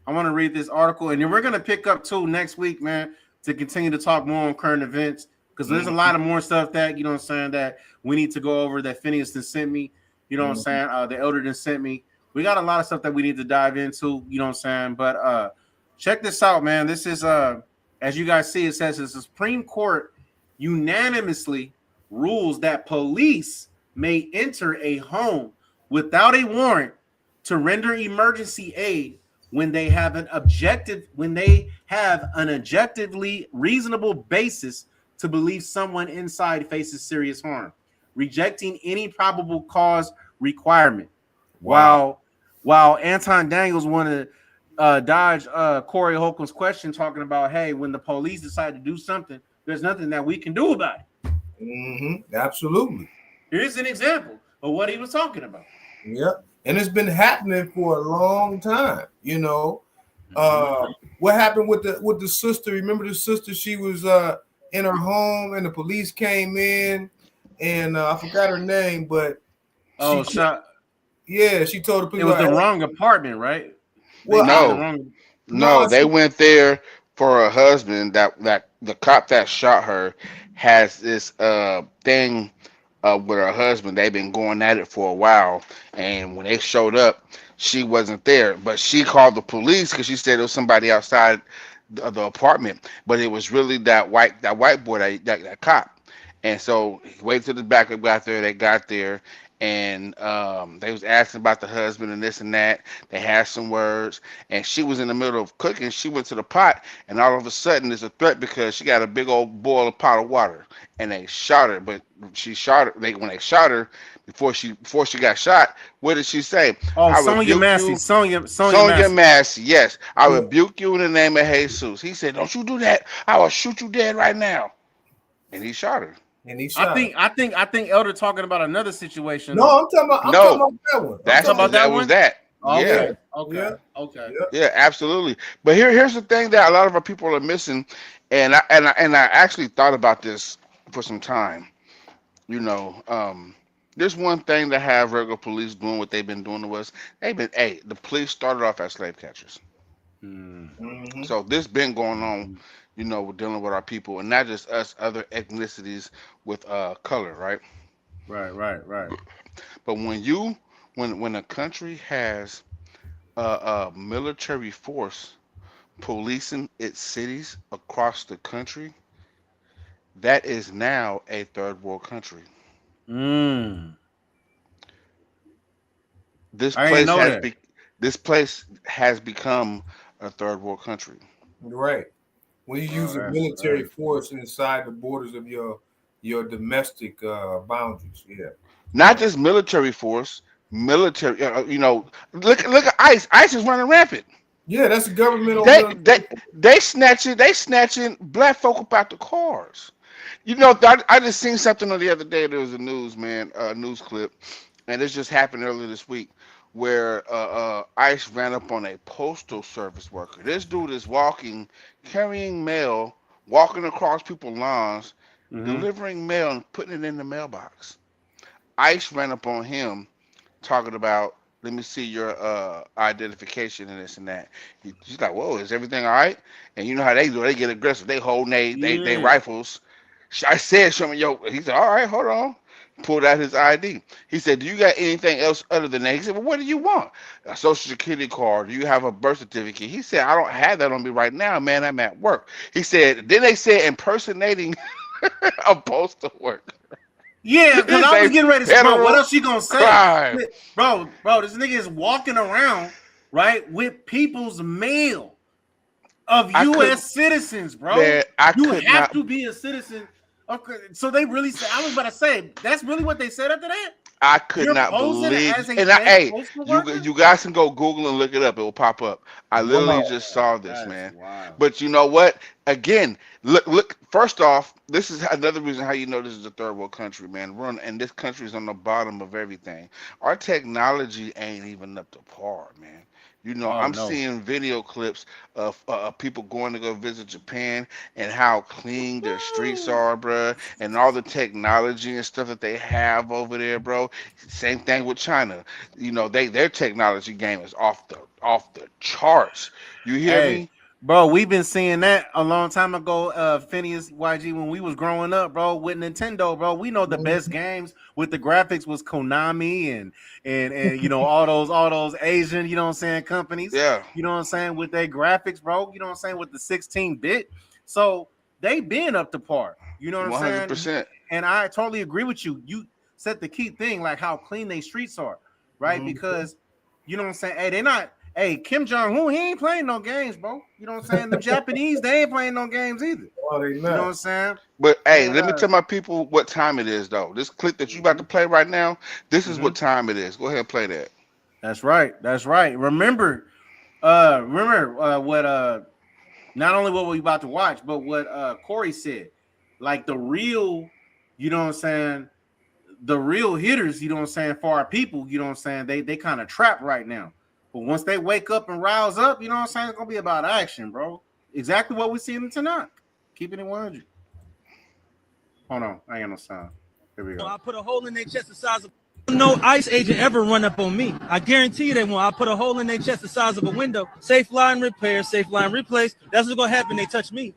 Speaker 3: I want to read this article, and then we're gonna pick up too next week, man, to continue to talk more on current events, because there's a lot of more stuff that, you know what I'm saying, that we need to go over that Phineas done sent me. You know what I'm saying? The elder done sent me. We got a lot of stuff that we need to dive into, you know what I'm saying? But check this out, man. This is as you guys see, it says the Supreme Court unanimously rules that police may enter a home without a warrant to render emergency aid when they have an objectively reasonable basis to believe someone inside faces serious harm, rejecting any probable cause requirement. Wow. While Anton Daniels wanted to dodge Corey Holcomb's question, talking about, hey, when the police decide to do something, there's nothing that we can do about it.
Speaker 4: Absolutely.
Speaker 3: Here's an example of what he was talking about.
Speaker 4: Yep. And it's been happening for a long time. You know, what happened with the sister? Remember the sister? She was in her home, and the police came in, and I forgot her name, but she told the police
Speaker 3: it was the wrong apartment, right?
Speaker 5: Well, no, they went there for her husband. That the cop that shot her has this thing with her husband. They've been going at it for a while, and when they showed up, she wasn't there. But she called the police because she said there was somebody outside the apartment, but it was really that white boy, that cop. And so he waited till the backup got there. They got there, and they was asking about the husband and this and that. They had some words, and she was in the middle of cooking. She went to the pot, and all of a sudden there's a threat because she got a big old boiling pot of water, and they shot her. But she shot her. When they shot her, before she got shot, what did she say?
Speaker 3: Sonya Massey. Sonya
Speaker 5: Massey. Yes, I rebuke you in the name of Jesus. He said, "Don't you do that. I will shoot you dead right now." And he shot her.
Speaker 3: I think Elder talking about another situation.
Speaker 4: No, I'm talking about that one.
Speaker 5: That was that.
Speaker 3: Okay.
Speaker 5: Yeah.
Speaker 3: Okay.
Speaker 5: Yeah, absolutely. But here's the thing that a lot of our people are missing, and I actually thought about this for some time. You know, there's one thing that have regular police doing what they've been doing to us. The police started off as slave catchers. So this been going on. You know, we're dealing with our people, and not just us, other ethnicities with color, right?
Speaker 3: Right.
Speaker 5: But when a country has a military force policing its cities across the country, that is now a third world country. This place has become a third world country.
Speaker 4: Right. When you use a military force inside the borders of your domestic boundaries,
Speaker 5: not just military force, military. You know, look at ICE. ICE is running rampant.
Speaker 4: Yeah, that's the government.
Speaker 5: They snatching black folk up out the cars. You know, I just seen something on the other day. There was a news clip, and this just happened earlier this week, where ICE ran up on a postal service worker. This dude is carrying mail, walking across people's lawns, delivering mail and putting it in the mailbox. ICE ran up on him, talking about, let me see your identification and this and that. He's like, whoa, is everything all right? And you know how they do. They get aggressive. They hold they rifles. I said, show me your. He said, all right, hold on. Pulled out his ID. He said, do you got anything else other than that? He said, well, what do you want? A social security card? Do you have a birth certificate? He said, I don't have that on me right now, man. I'm at work. He said, then they said impersonating a postal worker.
Speaker 3: Yeah, because I was getting ready to say, bro, what else she gonna say?
Speaker 5: Crime.
Speaker 3: Bro, this nigga is walking around, right, with people's mail. of
Speaker 5: I could,
Speaker 3: U.S. citizens, bro.
Speaker 5: man, I
Speaker 3: You
Speaker 5: could
Speaker 3: have
Speaker 5: not.
Speaker 3: to be a citizen. Okay, so they really said. I was about to say that's really what they said after that.
Speaker 5: I could
Speaker 3: You're
Speaker 5: not
Speaker 3: posing
Speaker 5: believe,
Speaker 3: as a
Speaker 5: and I,
Speaker 3: fake
Speaker 5: hey,
Speaker 3: postal
Speaker 5: you
Speaker 3: worker.
Speaker 5: you guys can go Google and look it up. It will pop up. I literally
Speaker 3: Wow,
Speaker 5: just saw this,
Speaker 3: that's
Speaker 5: man.
Speaker 3: wild.
Speaker 5: But you know what? Again, look. First off, this is another reason how you know this is a third world country, man. And this country is on the bottom of everything. Our technology ain't even up to par, man. You know,
Speaker 3: Oh
Speaker 5: I'm
Speaker 3: no.
Speaker 5: seeing video clips of people going to go visit Japan and how clean their streets are, bruh, and all the technology and stuff that they have over there, bro. Same thing with China. You know, their technology game is off the charts. You hear
Speaker 3: Hey,
Speaker 5: me?
Speaker 3: bro, we've been seeing that a long time ago. Phineas YG, when we was growing up, bro, with Nintendo, bro, we know the best games with the graphics was Konami and all those Asian, you know what I'm saying, companies,
Speaker 5: Yeah,
Speaker 3: you know what I'm saying, with their graphics, bro, you know what I'm saying, with the 16-bit. So they been up to par, you know what I'm saying?
Speaker 5: 100%.
Speaker 3: And I totally agree with you. You said the key thing, like how clean they streets are, right? Because you know what I'm saying? Hey, they not. Hey, Kim Jong Un, he ain't playing no games, bro. You know what I'm saying? Them Japanese, they ain't playing no games either.
Speaker 4: Oh, they
Speaker 3: You know what I'm
Speaker 4: not.
Speaker 3: saying?
Speaker 5: But hey, let me
Speaker 3: Yeah.
Speaker 5: tell my people what time it is, though. This clip that you about to play right now, this is
Speaker 3: Mm-hmm.
Speaker 5: what time it is. Go ahead and play that.
Speaker 3: That's right. That's right. Remember what not only what we about to watch, but what Corey said. Like the real, you know what I'm saying, the real hitters, you know what I'm saying, for our people, you know what I'm saying, they kind of trapped right now. But once they wake up and rouse up, you know what I'm saying, it's gonna be about action, bro. Exactly what we see in tonight. Keeping it 100. Hold on, I ain't got no sound. Here we go.
Speaker 15: I put a hole in their chest the size of no ICE agent ever run up on me. I guarantee you they won't. I put a hole in their chest the size of a window. Safe line repair, safe line replace. That's what's gonna happen. They touch me.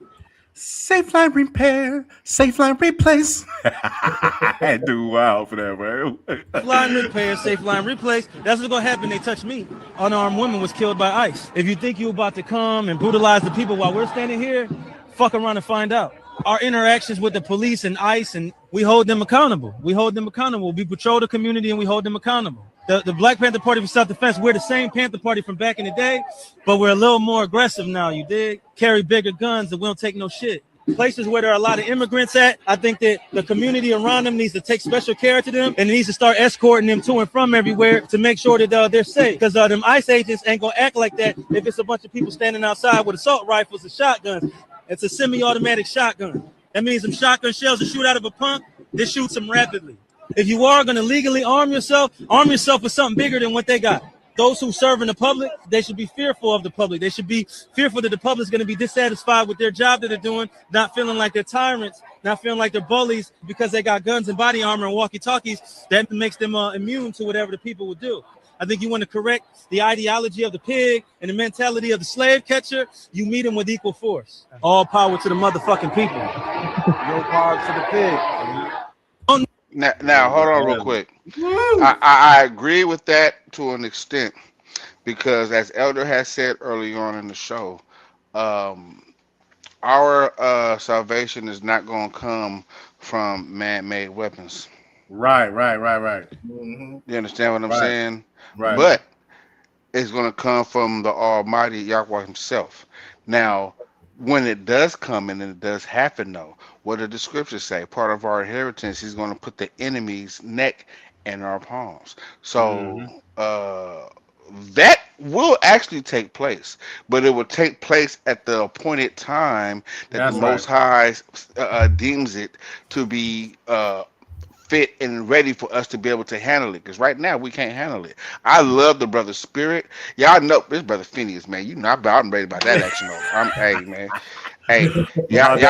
Speaker 3: Safe line repair, safe line replace. I do wow for that, bro.
Speaker 15: Safe line repair, safe line replace. That's what's gonna happen. They touch me. Unarmed woman was killed by ICE. If you think you about to come and brutalize the people while we're standing here, fuck around and find out. Our interactions with the police and ICE, and we hold them accountable. We hold them accountable. We patrol the community and we hold them accountable. The Black Panther Party for Self-Defense, we're the same Panther Party from back in the day, but we're a little more aggressive now, you dig? Carry bigger guns and we don't take no shit. Places where there are a lot of immigrants at, I think that the community around them needs to take special care to them and needs to start escorting them to and from everywhere to make sure that they're safe. Because them ICE agents ain't gonna act like that if it's a bunch of people standing outside with assault rifles and shotguns. It's a semi-automatic shotgun. That means some shotgun shells that shoot out of a pump, they shoot them rapidly. If you are gonna legally arm yourself with something bigger than what they got. Those who serve in the public, they should be fearful of the public. They should be fearful that the public is going to be dissatisfied with their job that they're doing, not feeling like they're tyrants, not feeling like they're bullies because they got guns and body armor and walkie-talkies. That makes them immune to whatever the people would do. I think you want to correct the ideology of the pig and the mentality of the slave catcher. You meet them with equal force. All power to the motherfucking people.
Speaker 16: No power to the pig.
Speaker 5: Now hold on real quick. I agree with that to an extent because, as Elder has said early on in the show, our salvation is not going to come from man-made weapons.
Speaker 3: Right.
Speaker 5: You understand what I'm saying?
Speaker 3: Right.
Speaker 5: But it's going to come from the Almighty Yahweh Himself. Now, when it does come and it does happen, though, what did the scriptures say? Part of our inheritance, He's going to put the enemy's neck in our palms. So that will actually take place, but it will take place at the appointed time that
Speaker 3: That's
Speaker 5: the
Speaker 3: right.
Speaker 5: Most High deems it to be fit and ready for us to be able to handle it. Because right now we can't handle it. I love the brother spirit. Y'all know this brother Phineas, man. You know I'm ready about that action. Hey man, hey y'all know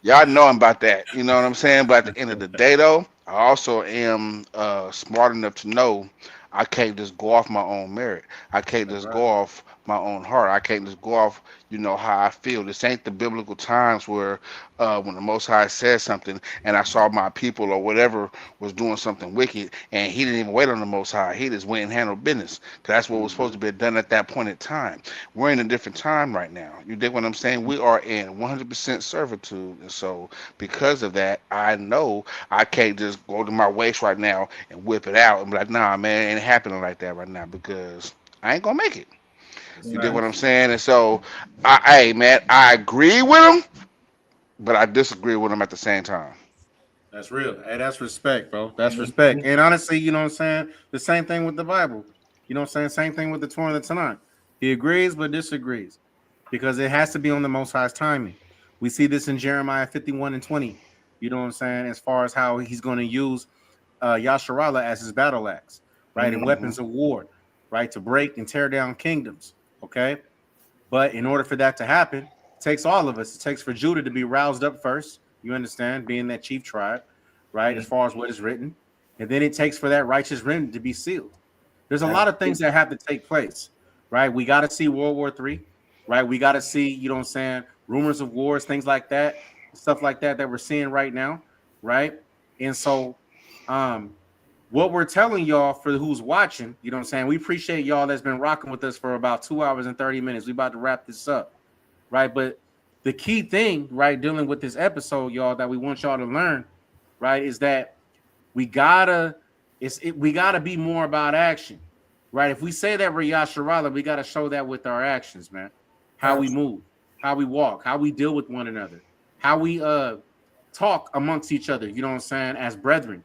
Speaker 5: y'all know I'm about that. You know what I'm saying? But at the end of the day, though, I also am smart enough to know I can't just go off my own merit. I can't just go off my own heart. I can't just go off, how I feel. This ain't the biblical times where when the Most High says something and I saw my people or whatever was doing something wicked and He didn't even wait on the Most High. He just went and handled business. Because that's what was supposed to be done at that point in time. We're in a different time right now. You dig what I'm saying? We are in 100% servitude. And so because of that, I know I can't just go to my waist right now and whip it out and be like, nah, man, it ain't happening like that right now because I ain't going to make it. You dig what I'm saying? And so, hey man, I agree with him, but I disagree with him at the same time.
Speaker 3: That's real. Hey, that's respect, bro. That's respect. And honestly, you know what I'm saying? The same thing with the Bible. You know what I'm saying? Same thing with the Torah and the Tanakh. He agrees but disagrees because it has to be on the Most High's timing. We see this in Jeremiah 51 and 20. You know what I'm saying? As far as how he's going to use Yasharallah as his battle axe, right? And weapons of war, right? To break and tear down kingdoms, okay? But in order for that to happen, it takes all of us. It takes for Judah to be roused up first. You understand, being that chief tribe, right? As far as what is written, and then it takes for that righteous remnant to be sealed. There's a lot of things that have to take place, right? We got to see World War III, right? We got to see, you know what I'm saying, rumors of wars, things like that, stuff like that we're seeing right now, right? And so, what we're telling y'all for who's watching, you know what I'm saying, we appreciate y'all that's been rocking with us for about 2 hours and 30 minutes. We about to wrap this up, right? But the key thing, right, dealing with this episode, y'all, that we want y'all to learn, right, is that we gotta be more about action, right? If we say that we're Yasharallah, we gotta show that with our actions, man. How we move, how we walk, how we deal with one another, how we talk amongst each other, you know what I'm saying, as brethren,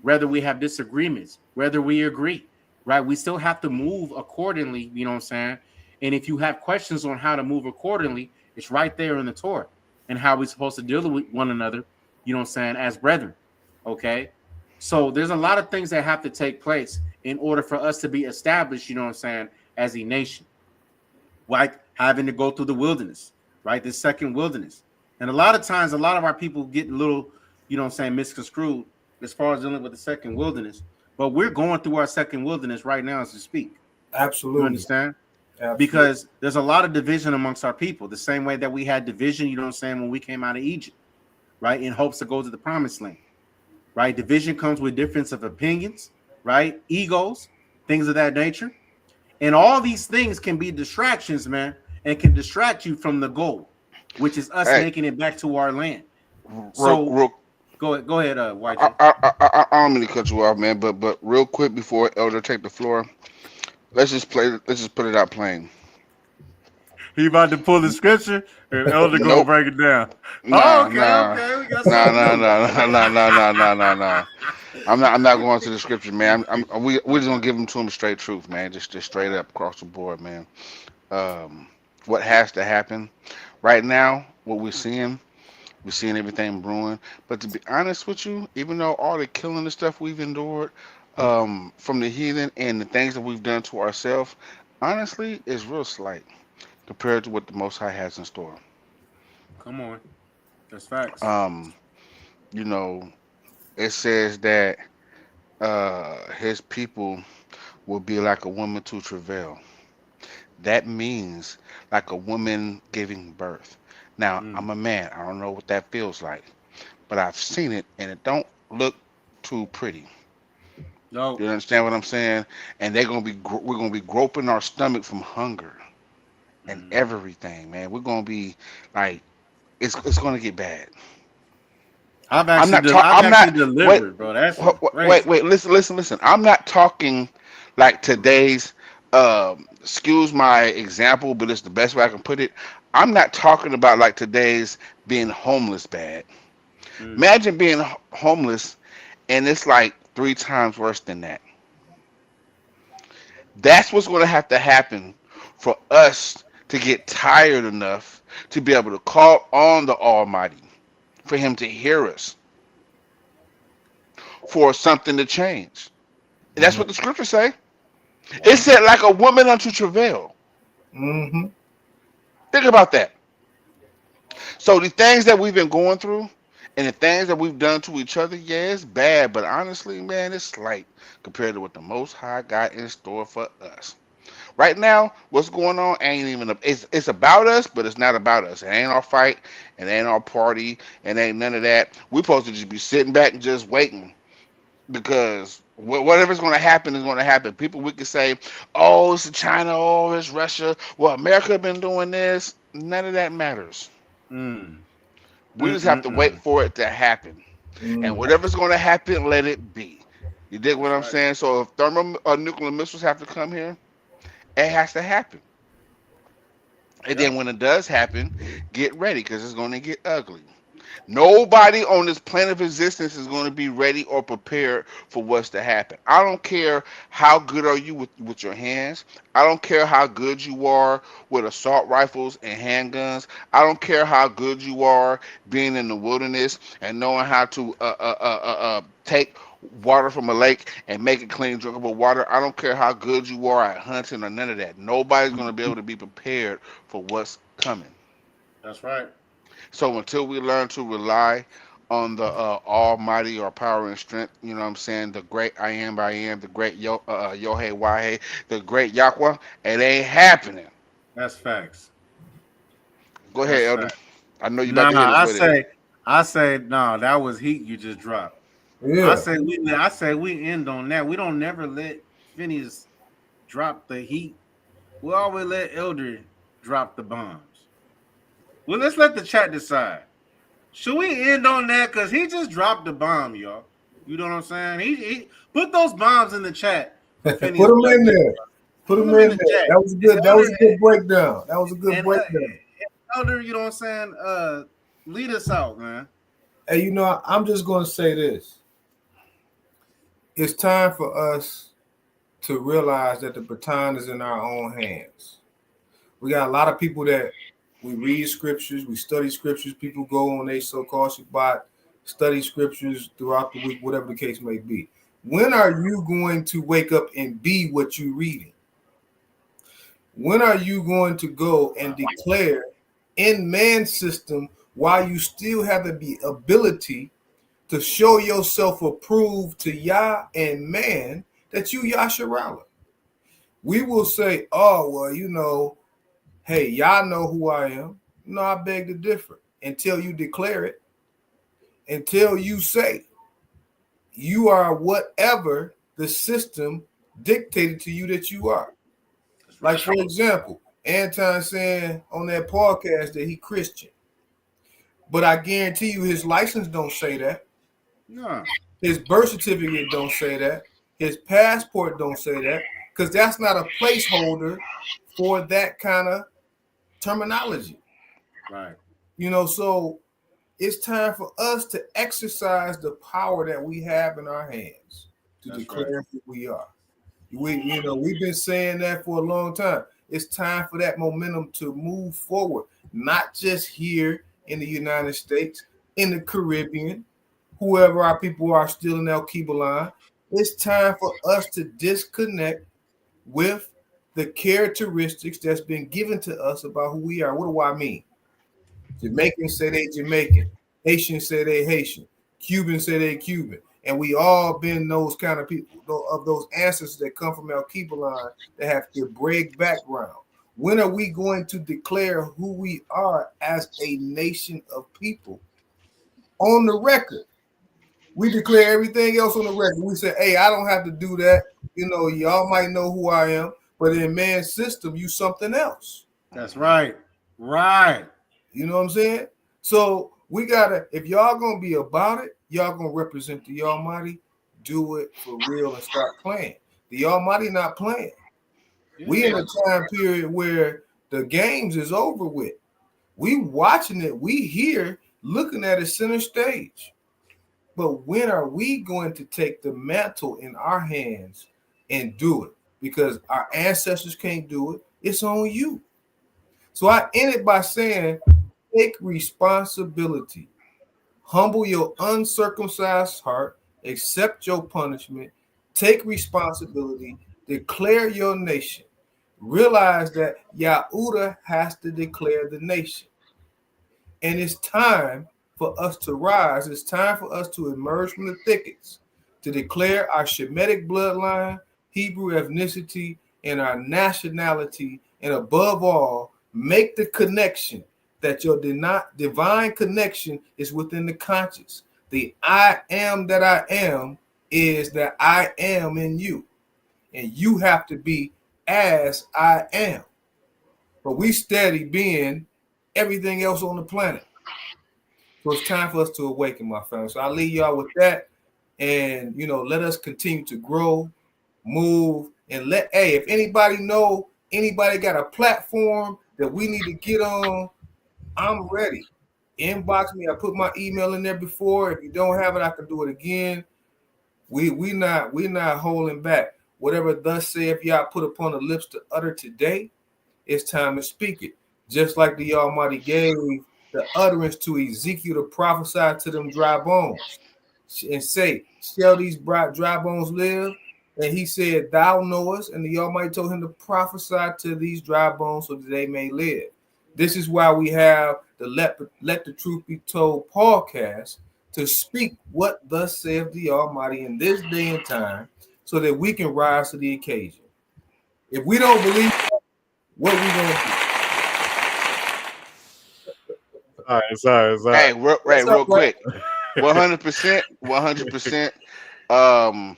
Speaker 3: whether we have disagreements, whether we agree, right? We still have to move accordingly, you know what I'm saying? And if you have questions on how to move accordingly, it's right there in the Torah and how we're supposed to deal with one another, you know what I'm saying, as brethren, okay? So there's a lot of things that have to take place in order for us to be established, you know what I'm saying, as a nation, like having to go through the wilderness, right? This second wilderness. And a lot of times, a lot of our people get a little, you know what I'm saying, misconstrued as far as dealing with the second wilderness. But we're going through our second wilderness right now as we speak.
Speaker 4: Absolutely.
Speaker 3: You understand?
Speaker 4: Absolutely.
Speaker 3: Because there's a lot of division amongst our people, the same way that we had division, you know what I'm saying, when we came out of Egypt, right, in hopes to go to the promised land, right? Division comes with difference of opinions, right, egos, things of that nature. And all these things can be distractions, man, and can distract you from the goal, which is us making it back to our land. So go ahead, White.
Speaker 5: I don't mean to cut you off, man, but real quick before Elder take the floor, let's just put it out plain.
Speaker 3: He about to pull the scripture, and Elder gonna break it down.
Speaker 5: Nah.
Speaker 3: We got
Speaker 5: Nah. I'm not going to the scripture, man. We're just gonna give them to him straight truth, man. Just straight up across the board, man. What has to happen right now? What we're seeing everything brewing. But to be honest with you, even though all the killing and stuff we've endured from the heathen and the things that we've done to ourselves, honestly, is real slight compared to what the Most High has in store.
Speaker 3: Come on, that's facts.
Speaker 5: You know, it says that his people will be like a woman to travail. That means like a woman giving birth. Now, I'm a man. I don't know what that feels like, but I've seen it, and it don't look too pretty.
Speaker 3: No,
Speaker 5: you understand what I'm saying? And we're gonna be groping our stomach from hunger and everything, man. We're gonna be like, it's gonna get bad.
Speaker 3: I've actually delivered, bro. That's crazy.
Speaker 5: Wait. Listen. I'm not talking like today's. Excuse my example, but it's the best way I can put it. I'm not talking about like today's being homeless bad. Imagine being homeless, and it's like 3 times worse than that. That's what's going to happen for us to get tired enough to be able to call on the Almighty, for Him to hear us, for something to change. And that's what the scriptures say. It said, like a woman unto travail. Think about that. So the things that we've been going through and the things that we've done to each other, yeah, it's bad, but honestly, man, it's slight compared to what the Most High got in store for us. Right now, what's going on ain't even it's about us, but it's not about us. It ain't our fight, it ain't our party, it ain't none of that. We're supposed to just be sitting back and just waiting, because whatever's going to happen is going to happen. People, we could say, oh, it's China, oh, it's Russia. Well, America been doing this. None of that matters. We just have to wait for it to happen. And whatever's going to happen, let it be. You dig what I'm saying? So if nuclear missiles have to come here, it has to happen. And then when it does happen, get ready because it's going to get ugly. Nobody on this plane of existence is going to be ready or prepared for what's to happen. I don't care how good are you with your hands. I don't care how good you are with assault rifles and handguns. I don't care how good you are being in the wilderness and knowing how to take water from a lake and make it clean, drinkable water. I don't care how good you are at hunting or none of that. Nobody's going to be able to be prepared for what's coming.
Speaker 3: That's right.
Speaker 5: So until we learn to rely on the Almighty or power and strength, you know what I'm saying? The great I am, the great Yohei Wahe, the great Yahweh, it ain't happening.
Speaker 3: That's facts.
Speaker 5: Go
Speaker 3: That's
Speaker 5: ahead, Elder.
Speaker 3: facts.
Speaker 5: I know you about
Speaker 3: Nah,
Speaker 5: to hit us with it.
Speaker 3: I say, no, that was heat you just dropped.
Speaker 4: Yeah.
Speaker 3: I say we end on that. We don't never let Phineas drop the heat. We always let Elder drop the bombs. Well, let's let the chat decide. Should we end on that? Because he just dropped the bomb, y'all. You know what I'm saying? He put those bombs in the chat.
Speaker 4: Put them in there. Put them in there.
Speaker 3: Chat.
Speaker 4: That was good. That was a good breakdown. That was a good
Speaker 3: And,
Speaker 4: breakdown.
Speaker 3: Elder, you know what I'm saying? Lead us out, man.
Speaker 4: Hey, you know, I'm just going to say this. It's time for us to realize that the baton is in our own hands. We got a lot of people that we read scriptures, we study scriptures. People go on a so-called Shabbat, study scriptures throughout the week, whatever the case may be. When are you going to wake up and be what you're reading? When are you going to go and declare in man's system while you still have the ability to show yourself approved to Yah and man that you Yasharala? We will say, oh, well, you know, hey, y'all know who I am. No, I beg to differ. Until you declare it, until you say you are whatever the system dictated to you that you are. Like, for example, Anton saying on that podcast that he Christian. But I guarantee you his license don't say that.
Speaker 3: No.
Speaker 4: His birth certificate don't say that. His passport don't say that. Because that's not a placeholder for that kind of terminology.
Speaker 3: Right.
Speaker 4: You know, so it's time for us to exercise the power that we have in our hands to declare who we are. We've been saying that for a long time. It's time for that momentum to move forward, not just here in the United States, in the Caribbean, whoever our people are still in El Kibalan. It's time for us to disconnect with the characteristics that's been given to us about who we are. What do I mean? Jamaicans say they Jamaican. Haitians say they Haitian. Cubans say they Cuban. And we all been those kind of people, of those ancestors that come from El Kibalan that have the Hebraic background. When are we going to declare who we are as a nation of people? On the record. We declare everything else on the record. We say, hey, I don't have to do that. You know, y'all might know who I am, but in man's system, you something else.
Speaker 3: That's right. Right.
Speaker 4: You know what I'm saying? So we gotta, if y'all gonna be about it, y'all gonna represent the Almighty, do it for real and start playing. The Almighty not playing. We in a time period where the games is over with. We watching it, we here looking at it center stage. But when are we going to take the mantle in our hands and do it? Because our ancestors can't do it. It's on you. So I end it by saying, take responsibility. Humble your uncircumcised heart. Accept your punishment. Take responsibility. Declare your nation. Realize that Yahudah has to declare the nation. And it's time for us to rise. It's time for us to emerge from the thickets, to declare our Shemitic bloodline, Hebrew ethnicity, and our nationality, and above all, make the connection that your divine connection is within the conscious. The I am that I am is that I am in you. And you have to be as I am. But we steady being everything else on the planet. So it's time for us to awaken, my family. So I'll leave y'all with that. And, you know, let us continue to grow, move, and if anybody got a platform that we need to get on, I'm ready. Inbox me. I put my email in there before. If you don't have it, I can do it again. We not holding back. Whatever thus saith Yah put upon the lips to utter today, it's time to speak it. Just like the Almighty gave the utterance to Ezekiel to prophesy to them dry bones and say, shall these dry bones live? And he said, thou knowest. And the Almighty told him to prophesy to these dry bones so that they may live. This is why we have the Let the Truth Be Told podcast to speak what thus saith the Almighty in this day and time so that we can rise to the occasion. If we don't believe that, what we going to do?
Speaker 16: All right, sorry.
Speaker 5: Hey, real quick. 100%.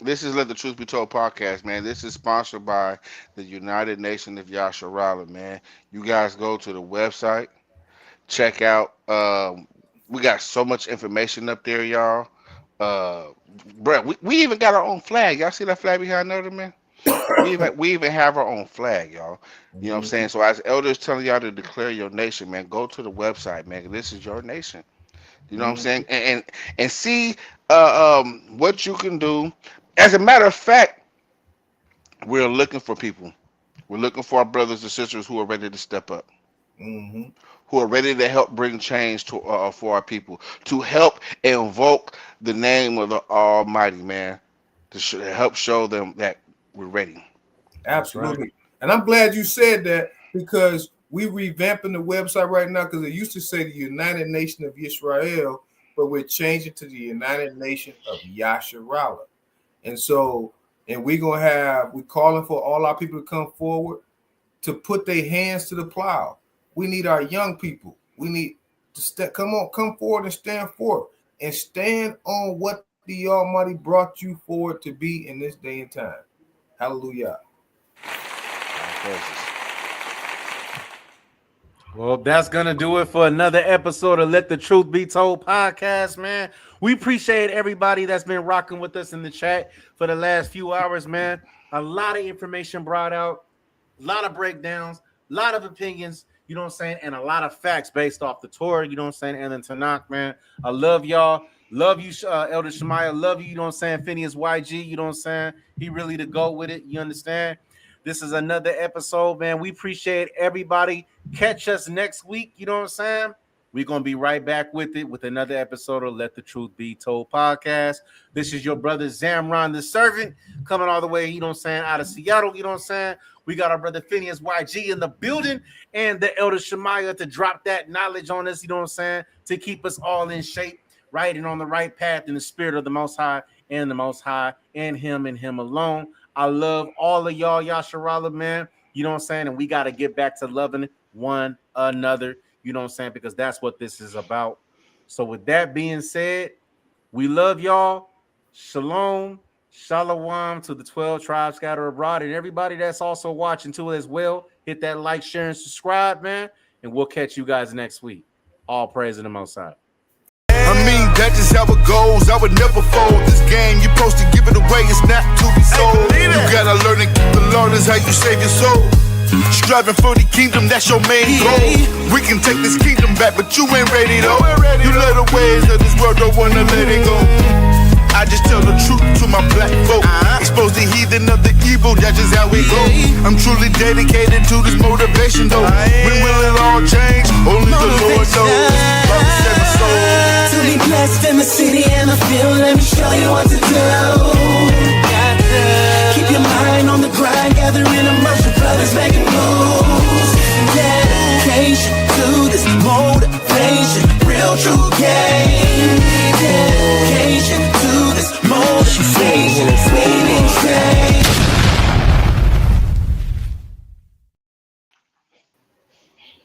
Speaker 5: This is Let the Truth Be Told podcast, man. This is sponsored by the United Nation of Yasharala, man. You guys go to the website, check out. We got so much information up there, y'all. Bro, we even got our own flag. Y'all see that flag behind there, man? We even have our own flag, y'all. You know what I'm saying? So as elders telling y'all to declare your nation, man, go to the website, man. This is your nation. You know what I'm saying? And see what you can do. As a matter of fact, we're looking for people. We're looking for our brothers and sisters who are ready to step up, who are ready to help bring change to for our people, to help invoke the name of the Almighty, man, to help show them that we're ready.
Speaker 4: Absolutely. Right. And I'm glad you said that because we revamping the website right now because it used to say the United Nation of Israel, but we're changing to the United Nation of Yasharala. And so, and we're calling for all our people to come forward to put their hands to the plow. We need our young people. We need to come forward and stand forth and stand on what the Almighty brought you forward to be in this day and time. Hallelujah.
Speaker 3: Well, that's going to do it for another episode of Let the Truth Be Told podcast, man. We appreciate everybody that's been rocking with us in the chat for the last few hours, man. A lot of information brought out, a lot of breakdowns, a lot of opinions, you know what I'm saying, and a lot of facts based off the Torah, you know what I'm saying, and the Tanakh, man. I love y'all. Love you, Elder Shemaiah. Love you, you know what I'm saying, Phineas YG, you know what I'm saying. He really to go with it, you understand? This is another episode, man. We appreciate everybody. Catch us next week, you know what I'm saying? We're going to be right back with it with another episode of Let the Truth Be Told podcast. This is your brother Zamron the Servant coming all the way, you know what I'm saying, out of Seattle, you know what I'm saying? We got our brother Phineas YG in the building and the Elder Shemaiah to drop that knowledge on us, you know what I'm saying, to keep us all in shape, right, and on the right path in the spirit of the Most High and the Most High and Him alone. I love all of y'all, Yasharala, man. You know what I'm saying? And we got to get back to loving one another. You know what I'm saying? Because that's what this is about. So with that being said, we love y'all. Shalom, shalom to the 12 tribes scattered abroad and everybody that's also watching too as well. Hit that like, share, and subscribe, man. And we'll catch you guys next week. All praise in the Most High.
Speaker 1: I mean, that's just how it goes. I would never fold this game. You're supposed to give it away. It's not to be sold. You gotta learn to keep the Lord is how you save your soul. Striving for the kingdom, that's your main goal. We can take this kingdom back, but you ain't ready though. You let the ways of this world, don't wanna let it go. I just tell the truth to my black folk. Expose the heathen of the evil, that's just how we go. I'm truly dedicated to this motivation though. When will it all change?